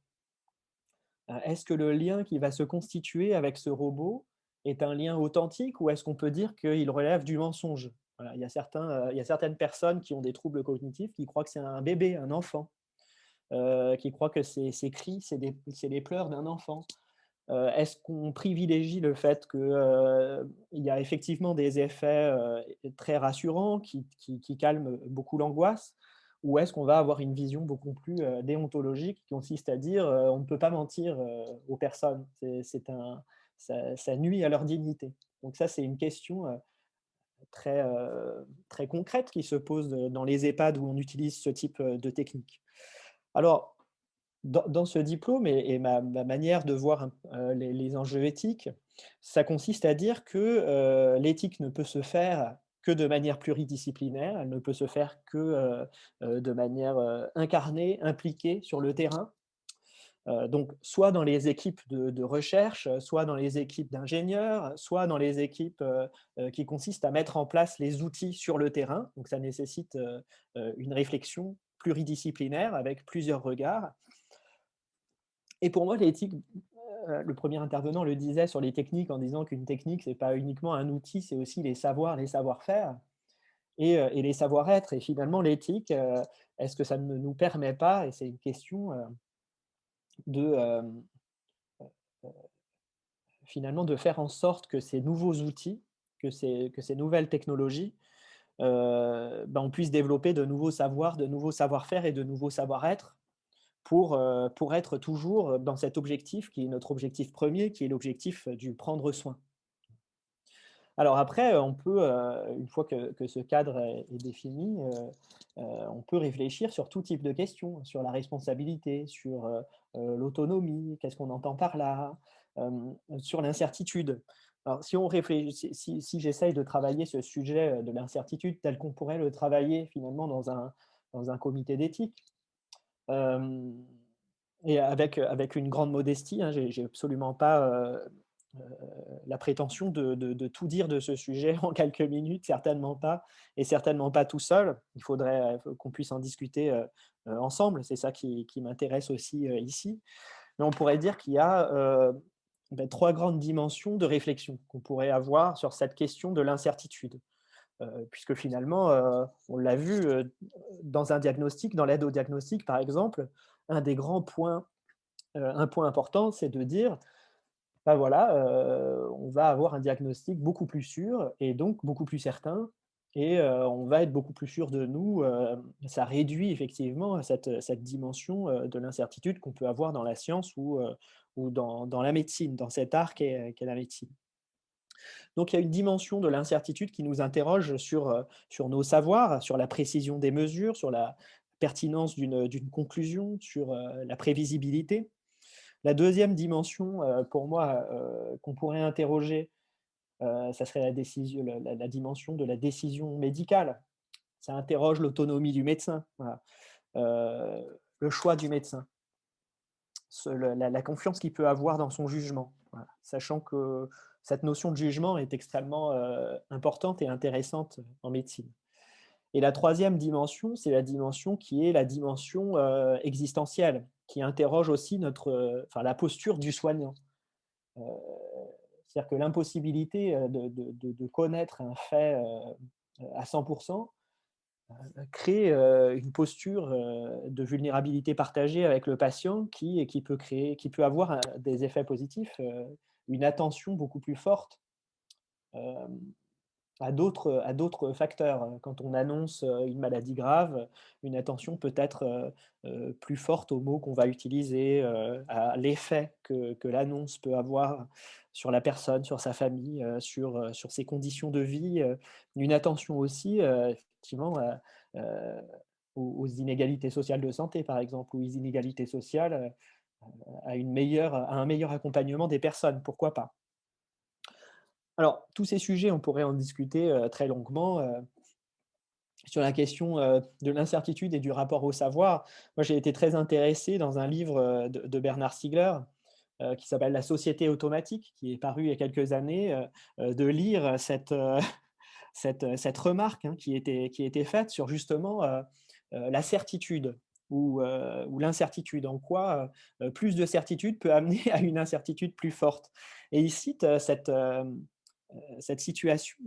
Est-ce que le lien qui va se constituer avec ce robot est un lien authentique ou est-ce qu'on peut dire qu'il relève du mensonge? Voilà, il y a certaines personnes qui ont des troubles cognitifs qui croient que c'est un bébé, un enfant, qui croient que ces cris, c'est les pleurs d'un enfant. Est-ce qu'on privilégie le fait qu'il y a effectivement des effets très rassurants qui calment beaucoup l'angoisse? Ou est-ce qu'on va avoir une vision beaucoup plus déontologique qui consiste à dire on ne peut pas mentir aux personnes, ça nuit à leur dignité. Donc ça, c'est une question très, très concrète qui se pose dans les EHPAD où on utilise ce type de technique. Alors, dans ce diplôme et ma manière de voir les enjeux éthiques, ça consiste à dire que l'éthique ne peut se faire que de manière pluridisciplinaire, elle ne peut se faire que de manière incarnée, impliquée sur le terrain. Donc, soit dans les équipes de recherche, soit dans les équipes d'ingénieurs, soit dans les équipes qui consistent à mettre en place les outils sur le terrain. Donc, ça nécessite une réflexion pluridisciplinaire avec plusieurs regards. Et pour moi, l'éthique, le premier intervenant le disait sur les techniques en disant qu'une technique, ce n'est pas uniquement un outil, c'est aussi les savoirs, les savoir-faire et les savoir-être. Et finalement, l'éthique, est-ce que ça ne nous permet pas, et c'est une question finalement de faire en sorte que ces nouveaux outils, que ces nouvelles technologies, on puisse développer de nouveaux savoirs, de nouveaux savoir-faire et de nouveaux savoir-être pour être toujours dans cet objectif qui est notre objectif premier, qui est l'objectif du prendre soin. Alors après, on peut, une fois que ce cadre est défini, on peut réfléchir sur tout type de questions, sur la responsabilité, sur l'autonomie, qu'est-ce qu'on entend par là, sur l'incertitude. Alors si on réfléchit, si j'essaye de travailler ce sujet de l'incertitude tel qu'on pourrait le travailler finalement dans un comité d'éthique, et avec une grande modestie, hein, j'ai absolument pas la prétention de tout dire de ce sujet en quelques minutes, certainement pas, et certainement pas tout seul. Il faudrait qu'on puisse en discuter ensemble, c'est ça qui m'intéresse aussi ici. Mais on pourrait dire qu'il y a 3 grandes dimensions de réflexion qu'on pourrait avoir sur cette question de l'incertitude. Puisque finalement, on l'a vu dans un diagnostic, dans l'aide au diagnostic par exemple, un des grands points, un point important, c'est de dire ben voilà, on va avoir un diagnostic beaucoup plus sûr et donc beaucoup plus certain et on va être beaucoup plus sûr de nous. Ça réduit effectivement cette dimension de l'incertitude qu'on peut avoir dans la science ou dans la médecine, dans cet art qu'est la médecine. Donc il y a une dimension de l'incertitude qui nous interroge sur nos savoirs, sur la précision des mesures, sur la pertinence d'une conclusion, sur la prévisibilité. La deuxième dimension, pour moi, qu'on pourrait interroger, ça serait la dimension de la décision médicale. Ça interroge l'autonomie du médecin. Voilà. le choix du médecin, la confiance qu'il peut avoir dans son jugement, voilà. Sachant que cette notion de jugement est extrêmement importante et intéressante en médecine. Et la troisième dimension, c'est la dimension qui est la dimension existentielle, qui interroge aussi la posture du soignant. C'est-à-dire que l'impossibilité de connaître un fait à 100% crée une posture de vulnérabilité partagée avec le patient qui peut avoir des effets positifs, une attention beaucoup plus forte à d'autres facteurs. Quand on annonce une maladie grave, une attention peut être plus forte aux mots qu'on va utiliser, à l'effet que l'annonce peut avoir sur la personne, sur sa famille, sur ses conditions de vie. Une attention aussi, effectivement, aux inégalités sociales de santé, par exemple, ou aux inégalités sociales, à un meilleur accompagnement des personnes, pourquoi pas. Alors, tous ces sujets, on pourrait en discuter très longuement sur la question de l'incertitude et du rapport au savoir. Moi, j'ai été très intéressé dans un livre de Bernard Stiegler qui s'appelle La société automatique, qui est paru il y a quelques années, de lire cette remarque qui était faite sur justement la certitude ou l'incertitude, en quoi plus de certitude peut amener à une incertitude plus forte. Et il cite cette situation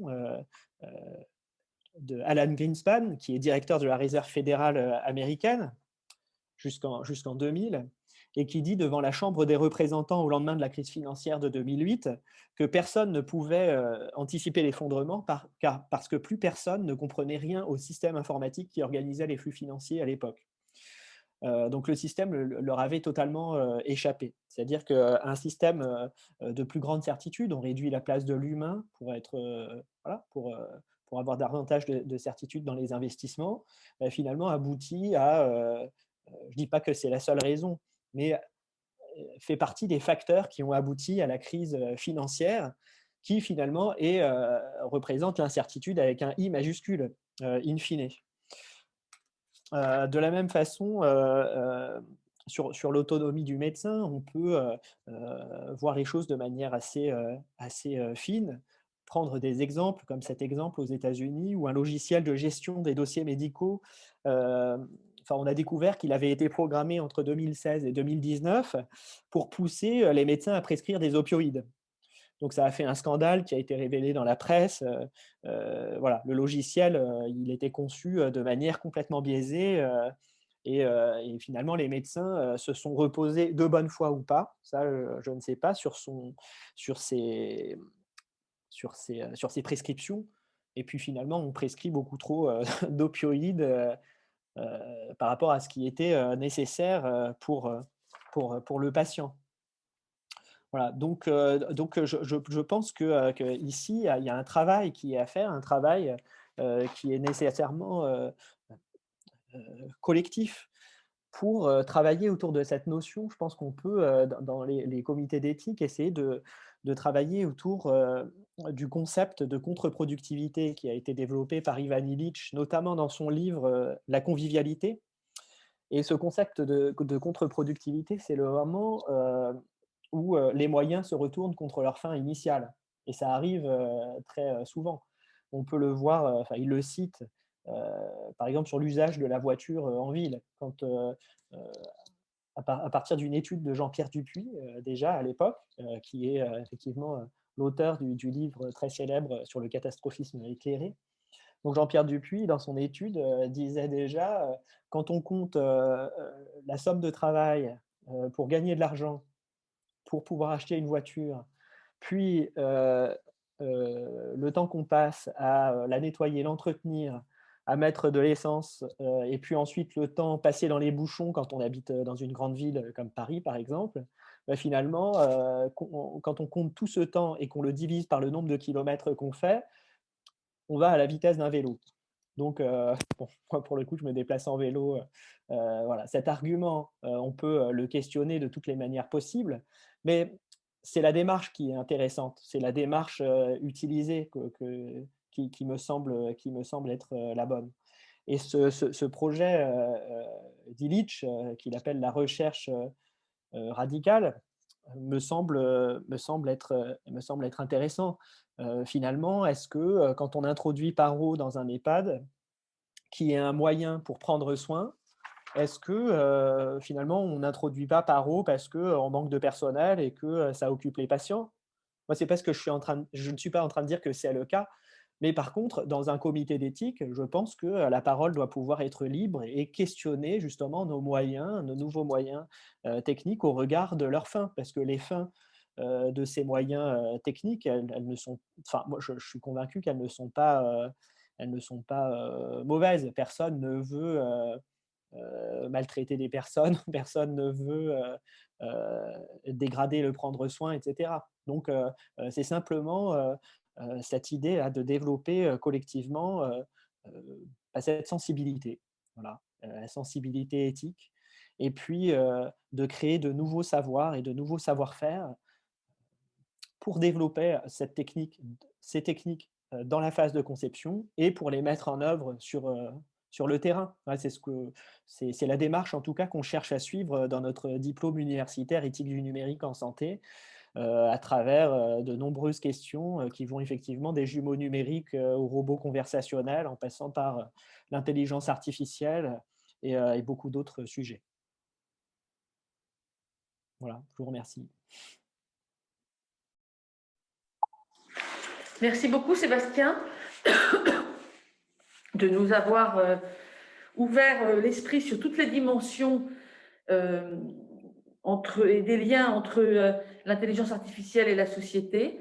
de Alan Greenspan, qui est directeur de la Réserve fédérale américaine jusqu'en 2000, et qui dit devant la Chambre des représentants au lendemain de la crise financière de 2008 que personne ne pouvait anticiper l'effondrement parce que plus personne ne comprenait rien au système informatique qui organisait les flux financiers à l'époque. Donc le système leur avait totalement échappé. C'est-à-dire qu'un système de plus grande certitude, on réduit la place de l'humain pour avoir davantage de certitude dans les investissements, finalement aboutit à, je ne dis pas que c'est la seule raison, mais fait partie des facteurs qui ont abouti à la crise financière, qui finalement représente l'incertitude avec un I majuscule, in fine. De la même façon, sur l'autonomie du médecin, on peut voir les choses de manière assez fine. Prendre des exemples, comme cet exemple aux États-Unis, où un logiciel de gestion des dossiers médicaux, on a découvert qu'il avait été programmé entre 2016 et 2019 pour pousser les médecins à prescrire des opioïdes. Donc, ça a fait un scandale qui a été révélé dans la presse. Voilà, le logiciel, il était conçu de manière complètement biaisée. Et finalement, les médecins se sont reposés de bonne foi ou pas, ça, je ne sais pas, sur ses prescriptions. Et puis finalement, on prescrit beaucoup trop d'opioïdes par rapport à ce qui était nécessaire pour le patient. Voilà, donc je pense qu'ici, il y a un travail qui est à faire, un travail qui est nécessairement collectif pour travailler autour de cette notion. Je pense qu'on peut, dans les comités d'éthique, essayer de travailler autour du concept de contre-productivité qui a été développé par Ivan Illich, notamment dans son livre « La convivialité ». Et ce concept de contre-productivité, c'est le moment où les moyens se retournent contre leur fin initiale. Et ça arrive très souvent. On peut le voir, il le cite, par exemple sur l'usage de la voiture en ville. Quand, à partir d'une étude de Jean-Pierre Dupuy, déjà à l'époque, qui est effectivement l'auteur du livre très célèbre sur le catastrophisme éclairé. Donc Jean-Pierre Dupuy, dans son étude, disait déjà, quand on compte la somme de travail pour gagner de l'argent, pour pouvoir acheter une voiture, puis le temps qu'on passe à la nettoyer, l'entretenir, à mettre de l'essence, et puis ensuite le temps passé dans les bouchons quand on habite dans une grande ville comme Paris, par exemple, finalement, quand on compte tout ce temps et qu'on le divise par le nombre de kilomètres qu'on fait, on va à la vitesse d'un vélo. Donc, moi, pour le coup, je me déplace en vélo. Voilà. Cet argument, on peut le questionner de toutes les manières possibles, mais c'est la démarche qui est intéressante. C'est la démarche utilisée qui me semble être la bonne. Et ce projet d'Illich, qu'il appelle la recherche radicale, me semble être intéressant. Finalement, est-ce que quand on introduit Paro dans un EHPAD, qui est un moyen pour prendre soin, est-ce que finalement on n'introduit pas Paro parce qu'on manque de personnel et que ça occupe les patients? Moi, c'est pas ce que je ne suis pas en train de dire que c'est le cas, mais par contre, dans un comité d'éthique, je pense que la parole doit pouvoir être libre et questionner justement nos moyens, nos nouveaux moyens techniques au regard de leurs fins, parce que les fins de ces moyens techniques, elles ne sont, enfin, moi, je suis convaincu qu'elles ne sont pas, mauvaises. Personne ne veut maltraiter des personnes, personne ne veut dégrader le prendre soin, etc. Donc, c'est simplement cette idée là, de développer collectivement cette sensibilité, voilà, la sensibilité éthique, et puis de créer de nouveaux savoirs et de nouveaux savoir-faire pour développer ces techniques dans la phase de conception et pour les mettre en œuvre sur le terrain. Ouais, c'est la démarche en tout cas qu'on cherche à suivre dans notre diplôme universitaire éthique du numérique en santé, à travers de nombreuses questions qui vont effectivement des jumeaux numériques aux robots conversationnels, en passant par l'intelligence artificielle et beaucoup d'autres sujets. Voilà, je vous remercie. Merci beaucoup, Sébastien, de nous avoir ouvert l'esprit sur toutes les dimensions et des liens entre l'intelligence artificielle et la société.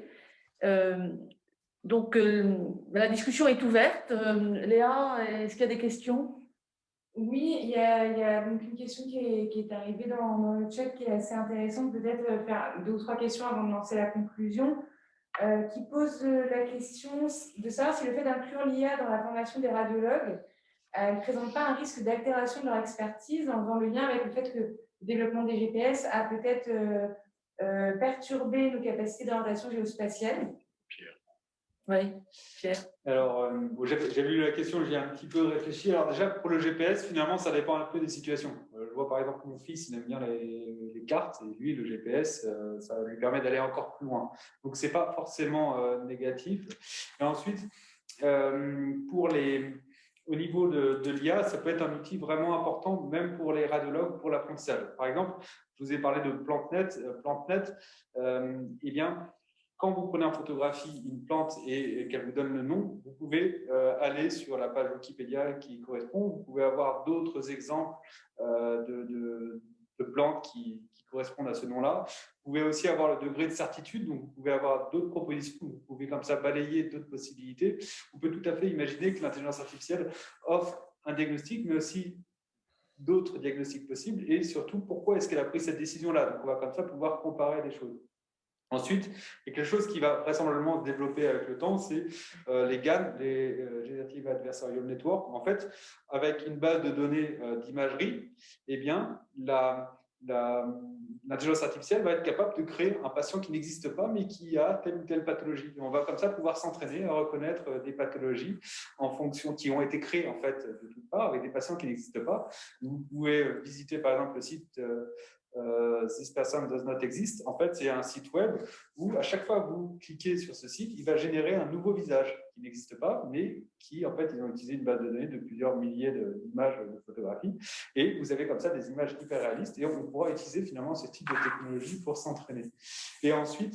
Donc, la discussion est ouverte. Léa, est-ce qu'il y a des questions? Oui, il y a donc une question qui est arrivée dans le chat qui est assez intéressante. Peut-être faire 2 ou 3 questions avant de lancer la conclusion. Qui pose la question de savoir si le fait d'inclure l'IA dans la formation des radiologues ne présente pas un risque d'altération de leur expertise en faisant le lien avec le fait que le développement des GPS a peut-être perturbé nos capacités d'orientation géospatiale. Oui, Pierre. Alors, j'ai lu la question, j'ai un petit peu réfléchi. Alors déjà, pour le GPS, finalement, ça dépend un peu des situations. Je vois par exemple mon fils, il aime bien les cartes, et lui, le GPS, ça lui permet d'aller encore plus loin. Donc, ce n'est pas forcément négatif. Et ensuite, au niveau de l'IA, ça peut être un outil vraiment important, même pour les radiologues, pour l'apprentissage. Par exemple, je vous ai parlé de PlanteNet. Eh bien, quand vous prenez en photographie une plante et qu'elle vous donne le nom, vous pouvez aller sur la page Wikipédia qui correspond. Vous pouvez avoir d'autres exemples de plantes qui correspondent à ce nom-là. Vous pouvez aussi avoir le degré de certitude, donc vous pouvez avoir d'autres propositions, vous pouvez comme ça balayer d'autres possibilités. On peut tout à fait imaginer que l'intelligence artificielle offre un diagnostic, mais aussi d'autres diagnostics possibles, et surtout, pourquoi est-ce qu'elle a pris cette décision-là. Donc, on va comme ça pouvoir comparer les choses. Ensuite, il y a quelque chose qui va vraisemblablement se développer avec le temps, c'est les GAN, les Generative Adversarial Network. En fait, avec une base de données d'imagerie, eh bien, l'intelligence artificielle va être capable de créer un patient qui n'existe pas, mais qui a telle ou telle pathologie. Et on va comme ça pouvoir s'entraîner à reconnaître des pathologies en fonction, qui ont été créées en fait de toutes parts, avec des patients qui n'existent pas. Vous pouvez visiter par exemple le site This person does not exist. En fait, c'est un site web où à chaque fois que vous cliquez sur ce site, il va générer un nouveau visage qui n'existe pas, mais qui, en fait, ils ont utilisé une base de données de plusieurs milliers d'images de photographies. Et vous avez comme ça des images hyper réalistes, et on pourra utiliser finalement ce type de technologie pour s'entraîner. Et ensuite,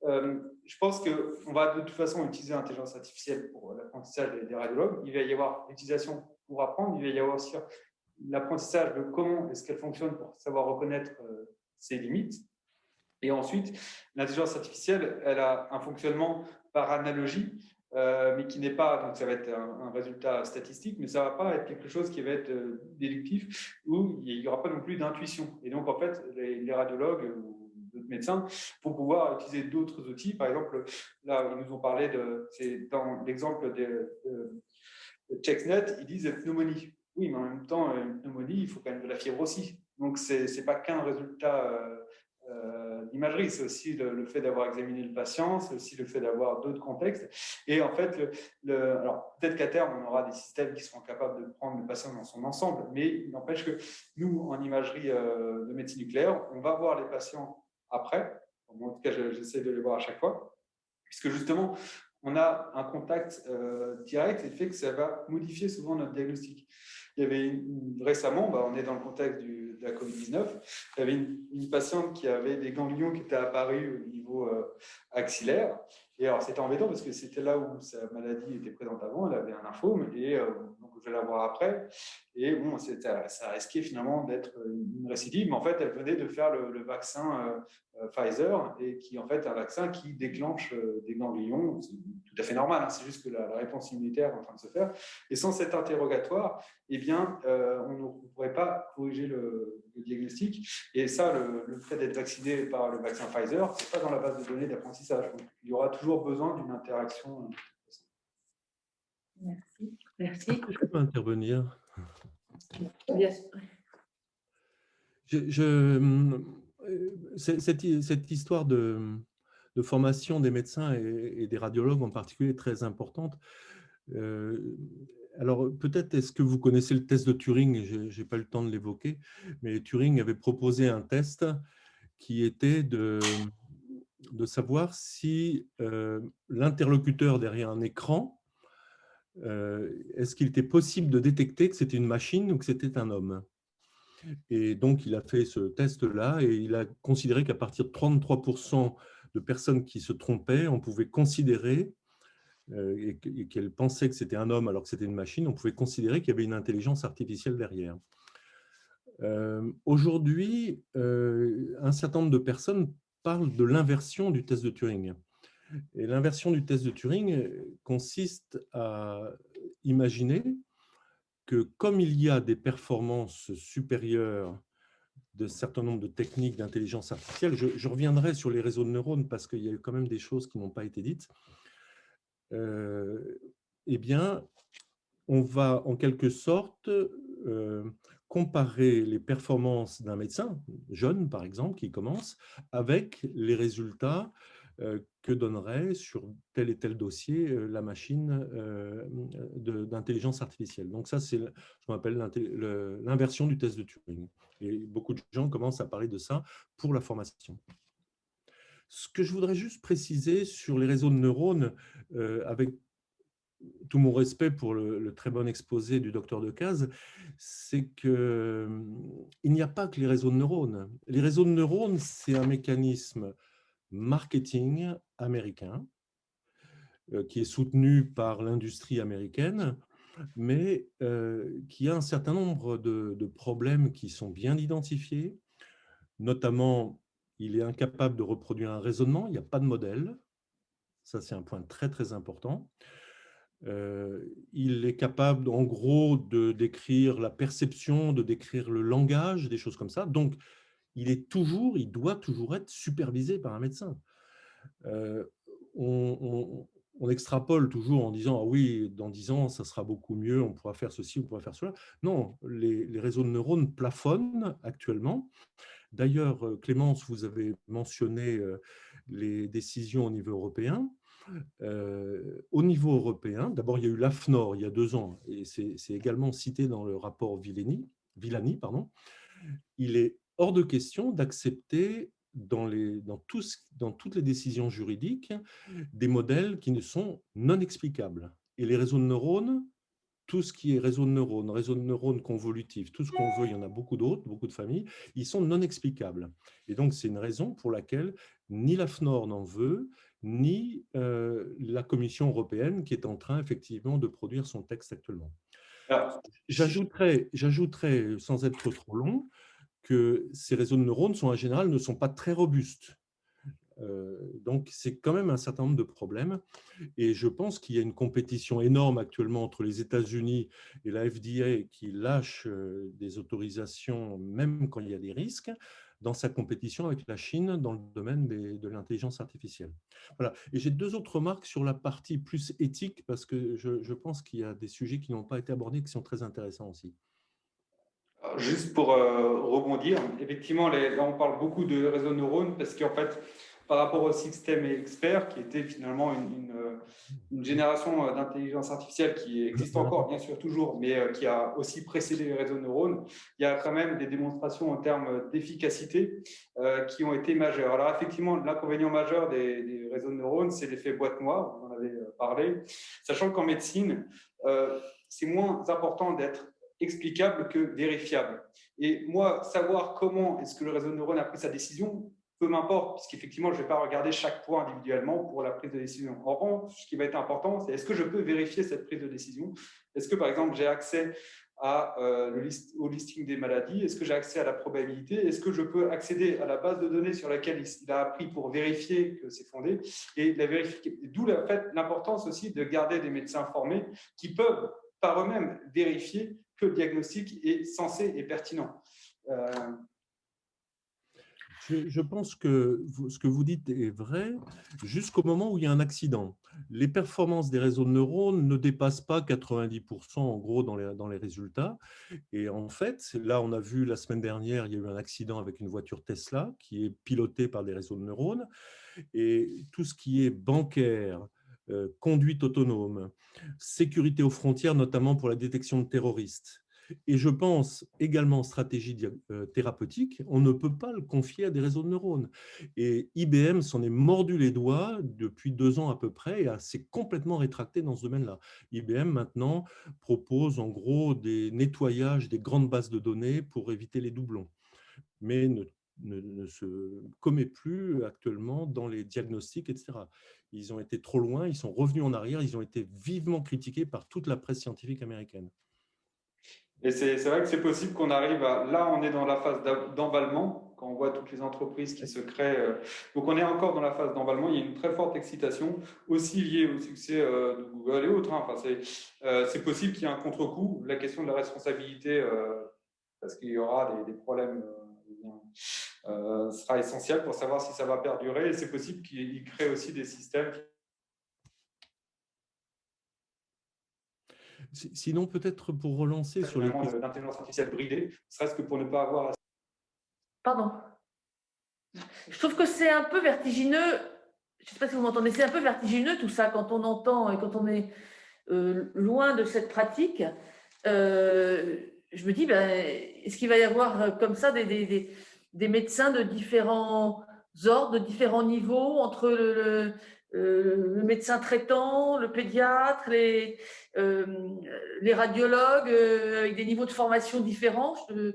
je pense qu'on va de toute façon utiliser l'intelligence artificielle pour l'apprentissage des radiologues. Il va y avoir l'utilisation pour apprendre, il va y avoir aussi l'apprentissage de comment est-ce qu'elle fonctionne pour savoir reconnaître ses limites. Et ensuite, l'intelligence artificielle, elle a un fonctionnement par analogie, mais qui n'est pas, donc ça va être un résultat statistique, mais ça ne va pas être quelque chose qui va être déductif, où il n'y aura pas non plus d'intuition. Et donc, en fait, les radiologues ou d'autres médecins vont pouvoir utiliser d'autres outils. Par exemple, là, ils nous ont parlé c'est dans l'exemple de CheckNet, ils disent pneumonie. Oui, mais en même temps, une pneumonie, il faut quand même de la fièvre aussi. Donc, ce n'est pas qu'un résultat d'imagerie, c'est aussi le fait d'avoir examiné le patient, c'est aussi le fait d'avoir d'autres contextes. Et en fait, alors peut-être qu'à terme, on aura des systèmes qui seront capables de prendre le patient dans son ensemble, mais il n'empêche que nous, en imagerie de médecine nucléaire, on va voir les patients après. En tout cas, j'essaie de les voir à chaque fois, puisque justement, on a un contact direct et le fait que ça va modifier souvent notre diagnostic. Il y avait récemment, on est dans le contexte de la Covid-19, il y avait une patiente qui avait des ganglions qui étaient apparus au niveau axillaire. Et alors, c'était embêtant parce que c'était là où sa maladie était présente avant, elle avait un lymphome, et donc je vais la voir après. Et bon, ça risquait finalement d'être une récidive, mais en fait, elle venait de faire le vaccin Pfizer, et qui en fait est un vaccin qui déclenche des ganglions. C'est tout à fait normal, hein, c'est juste que la réponse immunitaire est en train de se faire. Et sans cet interrogatoire, eh bien, on ne pourrait pas corriger le diagnostic. Et ça, le fait d'être vacciné par le vaccin Pfizer, ce n'est pas dans la base de données d'apprentissage. Donc, il y aura toujours besoin d'une interaction. Merci. Merci. Je peux intervenir. Yes. Cette histoire de formation des médecins et des radiologues en particulier est très importante. Alors, peut-être est-ce que vous connaissez le test de Turing? Je n'ai pas eu le temps de l'évoquer, mais Turing avait proposé un test qui était de savoir si l'interlocuteur derrière un écran, est-ce qu'il était possible de détecter que c'était une machine ou que c'était un homme? Et donc, il a fait ce test-là et il a considéré qu'à partir de 33% de personnes qui se trompaient, on pouvait considérer, et qu'elles pensaient que c'était un homme alors que c'était une machine, on pouvait considérer qu'il y avait une intelligence artificielle derrière. Aujourd'hui, un certain nombre de personnes parlent de l'inversion du test de Turing. Et l'inversion du test de Turing consiste à imaginer que comme il y a des performances supérieures de certain nombre de techniques d'intelligence artificielle, je reviendrai sur les réseaux de neurones parce qu'il y a eu quand même des choses qui n'ont pas été dites, eh bien, on va en quelque sorte comparer les performances d'un médecin jeune, par exemple, qui commence, avec les résultats que donnerait sur tel et tel dossier la machine d'intelligence artificielle. Donc ça, c'est ce qu'on appelle l'inversion du test de Turing. Et beaucoup de gens commencent à parler de ça pour la formation. Ce que je voudrais juste préciser sur les réseaux de neurones, avec tout mon respect pour le très bon exposé du docteur Decaze, c'est qu'il n'y a pas que les réseaux de neurones. Les réseaux de neurones, c'est un mécanisme marketing américain qui est soutenu par l'industrie américaine, mais qui a un certain nombre de problèmes qui sont bien identifiés. Notamment, il est incapable de reproduire un raisonnement, il n'y a pas de modèle. Ça, c'est un point très, très important. Il est capable, en gros, de décrire la perception, de décrire le langage, des choses comme ça. Donc, il doit toujours être supervisé par un médecin. On extrapole toujours en disant « Ah oui, dans 10 ans, ça sera beaucoup mieux, on pourra faire ceci, on pourra faire cela ». Non, les réseaux de neurones plafonnent actuellement. D'ailleurs, Clémence, vous avez mentionné les décisions au niveau européen. Au niveau européen, d'abord, il y a eu l'AFNOR il y a 2 ans, et c'est également cité dans le rapport Villani, pardon. Il est hors de question d'accepter dans toutes les décisions juridiques des modèles qui ne sont non explicables. Et les réseaux de neurones, tout ce qui est réseau de neurones convolutifs, tout ce qu'on veut, il y en a beaucoup d'autres, beaucoup de familles, ils sont non explicables. Et donc, c'est une raison pour laquelle ni l'AFNOR n'en veut, ni la Commission européenne qui est en train effectivement de produire son texte actuellement. J'ajouterais, sans être trop long, que ces réseaux de neurones en général ne sont pas très robustes. Donc, c'est quand même un certain nombre de problèmes. Et je pense qu'il y a une compétition énorme actuellement entre les États-Unis et la FDA qui lâche des autorisations, même quand il y a des risques, dans sa compétition avec la Chine dans le domaine de l'intelligence artificielle. Voilà. Et j'ai 2 autres remarques sur la partie plus éthique, parce que je pense qu'il y a des sujets qui n'ont pas été abordés qui sont très intéressants aussi. Juste pour rebondir, effectivement, là on parle beaucoup de réseaux de neurones parce qu'en fait, par rapport au système expert, qui était finalement une génération d'intelligence artificielle qui existe encore, bien sûr, toujours, mais qui a aussi précédé les réseaux de neurones, il y a quand même des démonstrations en termes d'efficacité qui ont été majeures. Alors, effectivement, l'inconvénient majeur des réseaux de neurones, c'est l'effet boîte noire, on en avait parlé, sachant qu'en médecine, c'est moins important d'être explicable que vérifiable. Et moi, savoir comment est-ce que le réseau de neurones a pris sa décision, peu m'importe, puisqu'effectivement, je ne vais pas regarder chaque point individuellement pour la prise de décision. En revanche, ce qui va être important, c'est est-ce que je peux vérifier cette prise de décision? Est-ce que, par exemple, j'ai accès au listing des maladies? Est-ce que j'ai accès à la probabilité? Est-ce que je peux accéder à la base de données sur laquelle il a appris pour vérifier que c'est fondé? Et d'où l'importance aussi de garder des médecins formés qui peuvent par eux-mêmes vérifier que le diagnostic est sensé et pertinent. Je pense que ce que vous dites est vrai jusqu'au moment où il y a un accident. Les performances des réseaux de neurones ne dépassent pas 90% en gros dans les résultats. Et en fait, là, on a vu la semaine dernière, il y a eu un accident avec une voiture Tesla qui est pilotée par des réseaux de neurones. Et tout ce qui est bancaire, conduite autonome, sécurité aux frontières, notamment pour la détection de terroristes. Et je pense également stratégie thérapeutique, on ne peut pas le confier à des réseaux de neurones. Et IBM s'en est mordu les doigts depuis 2 ans à peu près et s'est complètement rétracté dans ce domaine-là. IBM maintenant propose en gros des nettoyages des grandes bases de données pour éviter les doublons, mais ne se commet plus actuellement dans les diagnostics, etc. Ils ont été trop loin, ils sont revenus en arrière, ils ont été vivement critiqués par toute la presse scientifique américaine. Et c'est vrai que c'est possible qu'on arrive à… Là, on est dans la phase d'emballement, quand on voit toutes les entreprises qui se créent. Donc, on est encore dans la phase d'emballement. Il y a une très forte excitation, aussi liée au succès de Google et autres. Enfin, c'est possible qu'il y ait un contre-coup. La question de la responsabilité, parce qu'il y aura des problèmes, sera essentielle pour savoir si ça va perdurer. Et c'est possible qu'il crée aussi des systèmes… Sinon, peut-être pour relancer sur les… d'intelligence artificielle bridée, serait-ce que pour ne pas avoir… Pardon. Je trouve que c'est un peu vertigineux. Je ne sais pas si vous m'entendez. C'est un peu vertigineux tout ça quand on entend et quand on est loin de cette pratique. Je me dis, est-ce qu'il va y avoir comme ça des médecins de différents ordres, de différents niveaux, entre le médecin traitant, le pédiatre, les radiologues, avec des niveaux de formation différents? Je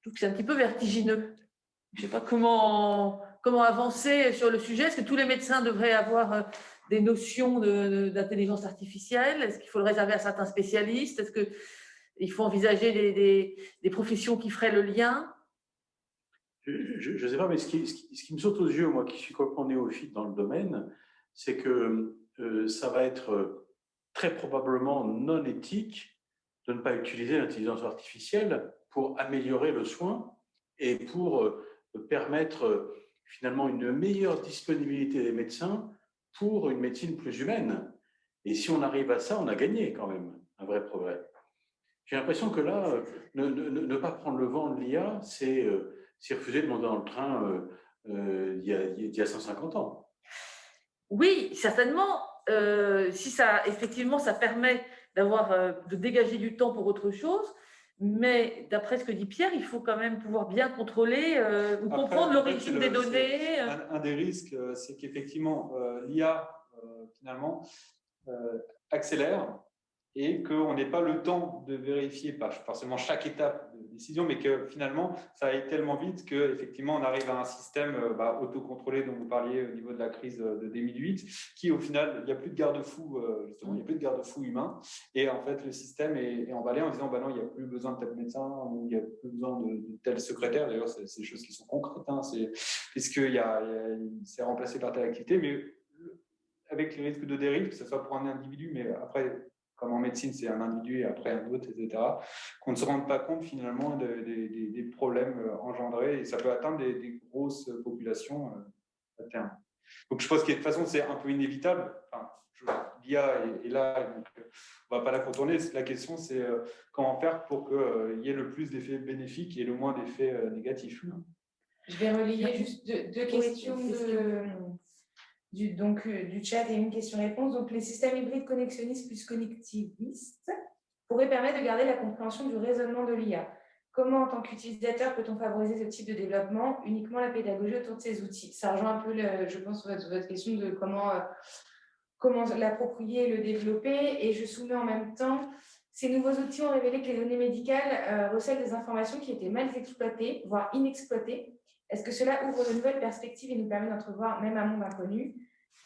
trouve que c'est un petit peu vertigineux. Je ne sais pas comment avancer sur le sujet. Est-ce que tous les médecins devraient avoir des notions d'intelligence artificielle? Est-ce qu'il faut le réserver à certains spécialistes? Est-ce qu'il faut envisager des professions qui feraient le lien? Je ne sais pas, mais ce qui me saute aux yeux, moi qui suis complètement néophyte dans le domaine, c'est que ça va être très probablement non éthique de ne pas utiliser l'intelligence artificielle pour améliorer le soin et pour permettre finalement une meilleure disponibilité des médecins pour une médecine plus humaine. Et si on arrive à ça, on a gagné quand même un vrai progrès. J'ai l'impression que là, ne pas prendre le vent de l'IA, c'est refuser de monter dans le train il y a 150 ans. Oui, certainement. Si ça, effectivement, ça permet de dégager du temps pour autre chose, mais d'après ce que dit Pierre, il faut quand même pouvoir bien contrôler ou comprendre l'origine des données. Un des risques, c'est qu'effectivement, l'IA, finalement, accélère et qu'on n'ait pas le temps de vérifier, pas forcément chaque étape de décision, mais que finalement, ça aille tellement vite qu'effectivement, on arrive à un système autocontrôlé dont vous parliez au niveau de la crise de 2008, qui au final, il n'y a plus de garde-fou, justement, il n'y a plus de garde-fou humain. Et en fait, le système est emballé en disant, non, il n'y a plus besoin de tel médecin, ou il n'y a plus besoin de tel secrétaire. D'ailleurs, c'est des choses qui sont concrètes, puisque c'est remplacé par telle activité, mais avec les risques de dérive, que ce soit pour un individu, mais après, comme en médecine, c'est un individu et après un autre, etc., qu'on ne se rende pas compte finalement des problèmes engendrés et ça peut atteindre des grosses populations à terme. Donc je pense que de toute façon, c'est un peu inévitable. Enfin, l'IA est là, donc on ne va pas la contourner. La question, c'est comment faire pour qu'il y ait le plus d'effets bénéfiques et le moins d'effets négatifs. Je vais relayer juste deux questions du chat et une question-réponse. Donc, les systèmes hybrides connexionnistes plus connectivistes pourraient permettre de garder la compréhension du raisonnement de l'IA. Comment, en tant qu'utilisateur, peut-on favoriser ce type de développement? Uniquement la pédagogie autour de ces outils. Ça rejoint un peu, je pense, votre question de comment l'approprier et le développer. Et je soumets en même temps, ces nouveaux outils ont révélé que les données médicales recèlent des informations qui étaient mal exploitées, voire inexploitées. Est-ce que cela ouvre de nouvelles perspectives et nous permet d'entrevoir même un monde inconnu?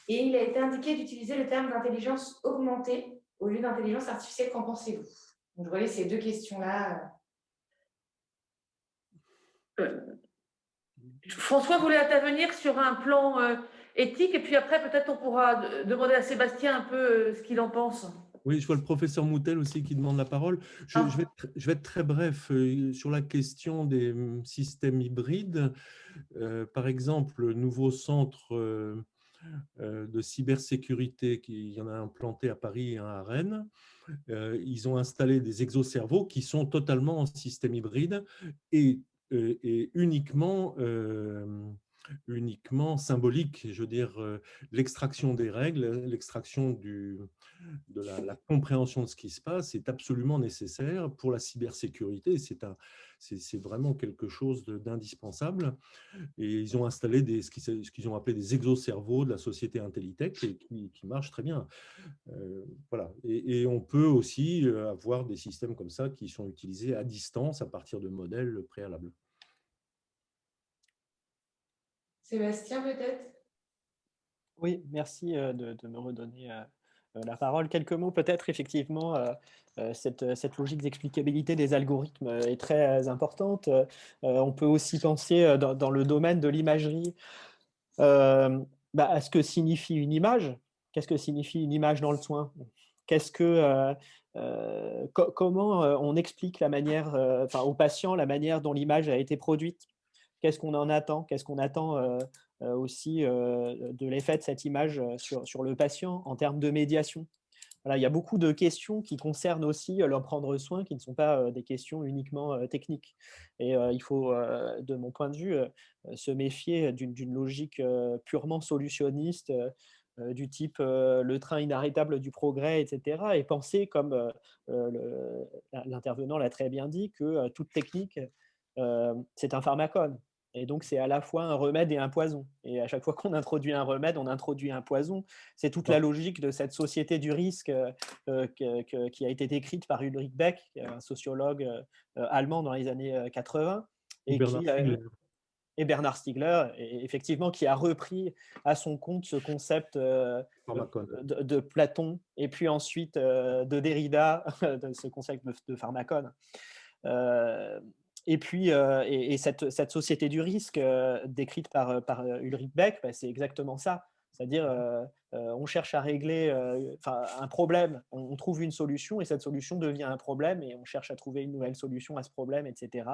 Et il a été indiqué d'utiliser le terme d'intelligence augmentée au lieu d'intelligence artificielle. Qu'en pensez-vous? Donc, je relais ces deux questions-là. François voulait intervenir sur un plan éthique, et puis après, peut-être on pourra demander à Sébastien un peu ce qu'il en pense. Oui, je vois le professeur Moutel aussi qui demande la parole. Je vais être très bref sur la question des systèmes hybrides. Par exemple, le nouveau centre de cybersécurité, il y en a implanté à Paris et un à Rennes. Ils ont installé des exocerveaux qui sont totalement en système hybride et uniquement symbolique, je veux dire, l'extraction des règles, l'extraction de la compréhension de ce qui se passe est absolument nécessaire pour la cybersécurité. C'est vraiment quelque chose d'indispensable. Et ils ont installé ce qu'ils ont appelé des exocerveaux de la société Intelitech et qui marchent très bien. Voilà. Et on peut aussi avoir des systèmes comme ça qui sont utilisés à distance à partir de modèles préalables. Sébastien, peut-être? Oui, merci de me redonner la parole. Quelques mots peut-être, effectivement, cette logique d'explicabilité des algorithmes est très importante. On peut aussi penser dans le domaine de l'imagerie à ce que signifie une image. Qu'est-ce que signifie une image dans le soin? Comment on explique la manière, aux patients la manière dont l'image a été produite? Qu'est-ce qu'on en attend? Qu'est-ce qu'on attend aussi de l'effet de cette image sur le patient en termes de médiation? Voilà, il y a beaucoup de questions qui concernent aussi leur prendre soin, qui ne sont pas des questions uniquement techniques. Et il faut, de mon point de vue, se méfier d'une logique purement solutionniste du type le train inarrêtable du progrès, etc. Et penser, comme l'intervenant l'a très bien dit, que toute technique, c'est un pharmacone. Et donc, c'est à la fois un remède et un poison. Et à chaque fois qu'on introduit un remède, on introduit un poison. C'est toute la logique de cette société du risque qui a été décrite par Ulrich Beck, un sociologue allemand dans les années 80. Et Bernard Stiegler, effectivement, qui a repris à son compte ce concept de Platon, et puis ensuite de Derrida, de ce concept de pharmacone. Et puis, cette société du risque décrite par Ulrich Beck, c'est exactement ça. C'est-à-dire, on cherche à régler un problème, on trouve une solution et cette solution devient un problème et on cherche à trouver une nouvelle solution à ce problème, etc.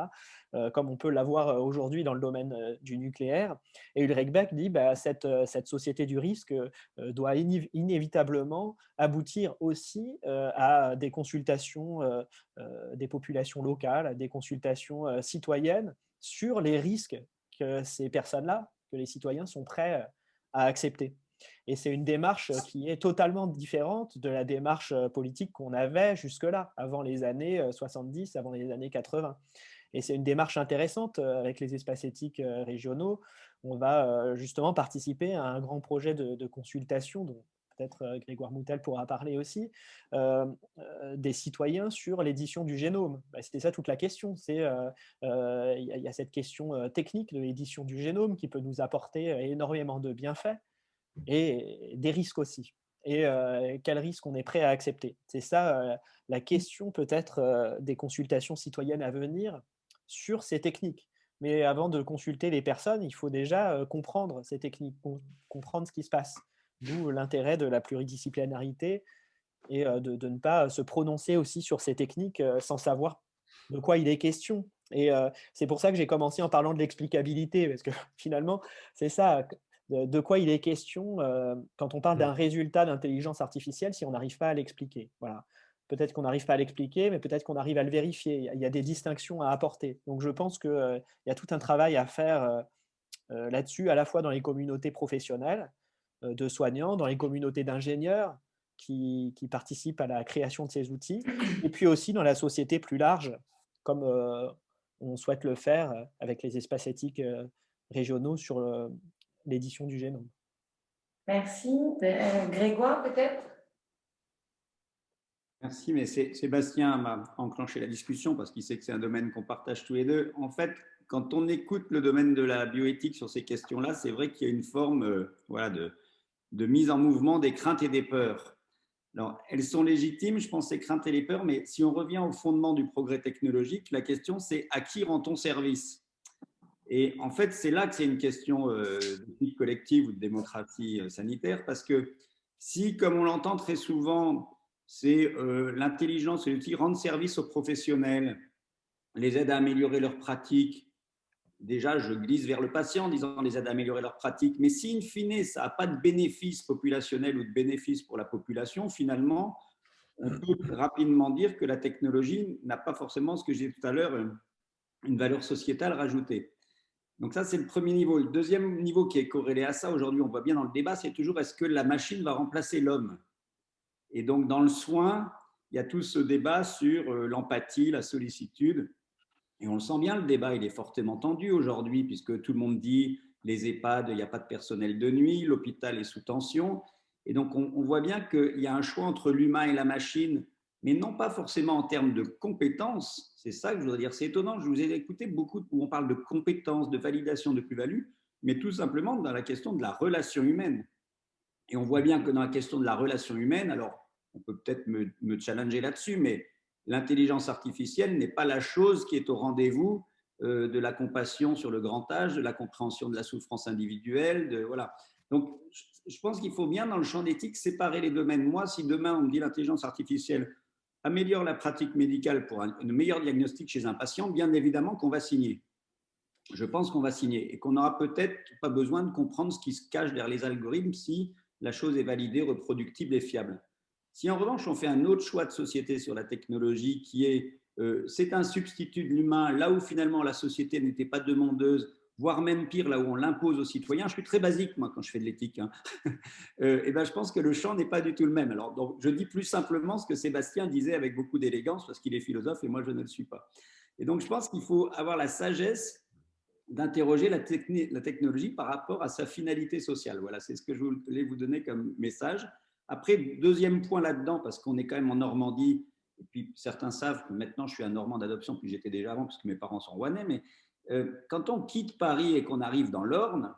Comme on peut l'avoir aujourd'hui dans le domaine du nucléaire. Et Ulrich Beck dit cette société du risque doit inévitablement aboutir aussi à des consultations des populations locales, à des consultations citoyennes sur les risques que ces personnes-là, que les citoyens sont prêts à accepter. Et c'est une démarche qui est totalement différente de la démarche politique qu'on avait jusque-là, avant les années 70, avant les années 80. Et c'est une démarche intéressante avec les espaces éthiques régionaux. On va justement participer à un grand projet de consultation dont peut-être Grégoire Moutel pourra parler aussi, des citoyens sur l'édition du génome. C'était ça toute la question. Il y a cette question technique de l'édition du génome qui peut nous apporter énormément de bienfaits et des risques aussi. Et quels risques on est prêt à accepter. C'est ça la question peut-être des consultations citoyennes à venir sur ces techniques. Mais avant de consulter les personnes, il faut déjà comprendre ces techniques, comprendre ce qui se passe. D'où l'intérêt de la pluridisciplinarité et de ne pas se prononcer aussi sur ces techniques sans savoir de quoi il est question. Et c'est pour ça que j'ai commencé en parlant de l'explicabilité, parce que finalement, c'est ça. de quoi il est question quand on parle d'un résultat d'intelligence artificielle si on n'arrive pas à l'expliquer. Voilà. Peut-être qu'on n'arrive pas à l'expliquer, mais peut-être qu'on arrive à le vérifier. Il y a des distinctions à apporter. Donc, je pense qu'il y a tout un travail à faire là-dessus, à la fois dans les communautés professionnelles de soignants, dans les communautés d'ingénieurs qui participent à la création de ces outils, et puis aussi dans la société plus large, comme on souhaite le faire avec les espaces éthiques régionaux sur l'édition du génome. Merci. Grégoire, peut-être? Merci, mais Sébastien m'a enclenché la discussion parce qu'il sait que c'est un domaine qu'on partage tous les deux. En fait, quand on écoute le domaine de la bioéthique sur ces questions-là, c'est vrai qu'il y a une forme voilà, de mise en mouvement des craintes et des peurs. Alors, elles sont légitimes, je pense, ces craintes et les peurs, mais si on revient au fondement du progrès technologique, la question c'est à qui rend-on service? Et en fait, c'est là que c'est une question d'éthique collective ou de démocratie sanitaire, parce que si, comme on l'entend très souvent, c'est l'intelligence et l'outil rendent service aux professionnels, les aident à améliorer leurs pratiques. Déjà, je glisse vers le patient en disant les aide à améliorer leurs pratiques. Mais si, in fine, ça n'a pas de bénéfice populationnel ou de bénéfice pour la population, finalement, on peut rapidement dire que la technologie n'a pas forcément, ce que j'ai dit tout à l'heure, une valeur sociétale rajoutée. Donc ça, c'est le premier niveau. Le deuxième niveau qui est corrélé à ça, aujourd'hui, on voit bien dans le débat, c'est toujours est-ce que la machine va remplacer l'homme? Et donc, dans le soin, il y a tout ce débat sur l'empathie, la sollicitude. Et on le sent bien, le débat, il est fortement tendu aujourd'hui, puisque tout le monde dit les EHPAD, il n'y a pas de personnel de nuit, l'hôpital est sous tension. Et donc, on voit bien qu'il y a un choix entre l'humain et la machine, mais non pas forcément en termes de compétences. C'est ça que je voudrais dire. C'est étonnant, je vous ai écouté beaucoup où on parle de compétences, de validation, de plus-value, mais tout simplement dans la question de la relation humaine. Et on voit bien que dans la question de la relation humaine, alors on peut peut-être me challenger là-dessus, mais l'intelligence artificielle n'est pas la chose qui est au rendez-vous de la compassion sur le grand âge, de la compréhension de la souffrance individuelle. Voilà. Donc, je pense qu'il faut bien, dans le champ d'éthique, séparer les domaines. Moi, si demain, on me dit l'intelligence artificielle améliore la pratique médicale pour un meilleur diagnostic chez un patient, bien évidemment qu'on va signer. Je pense qu'on va signer et qu'on n'aura peut-être pas besoin de comprendre ce qui se cache derrière les algorithmes si la chose est validée, reproductible et fiable. Si en revanche on fait un autre choix de société sur la technologie qui est c'est un substitut de l'humain, là où finalement la société n'était pas demandeuse, voire même pire, là où on l'impose aux citoyens, je suis très basique moi quand je fais de l'éthique, hein. Et ben, je pense que le champ n'est pas du tout le même. Alors donc, je dis plus simplement ce que Sébastien disait avec beaucoup d'élégance parce qu'il est philosophe et moi je ne le suis pas. Et donc je pense qu'il faut avoir la sagesse d'interroger la technologie par rapport à sa finalité sociale. Voilà, c'est ce que je voulais vous donner comme message. Après, deuxième point là-dedans, parce qu'on est quand même en Normandie, et puis certains savent que maintenant je suis un Normand d'adoption, puis j'étais déjà avant, parce que mes parents sont rouennais, mais quand on quitte Paris et qu'on arrive dans l'Orne,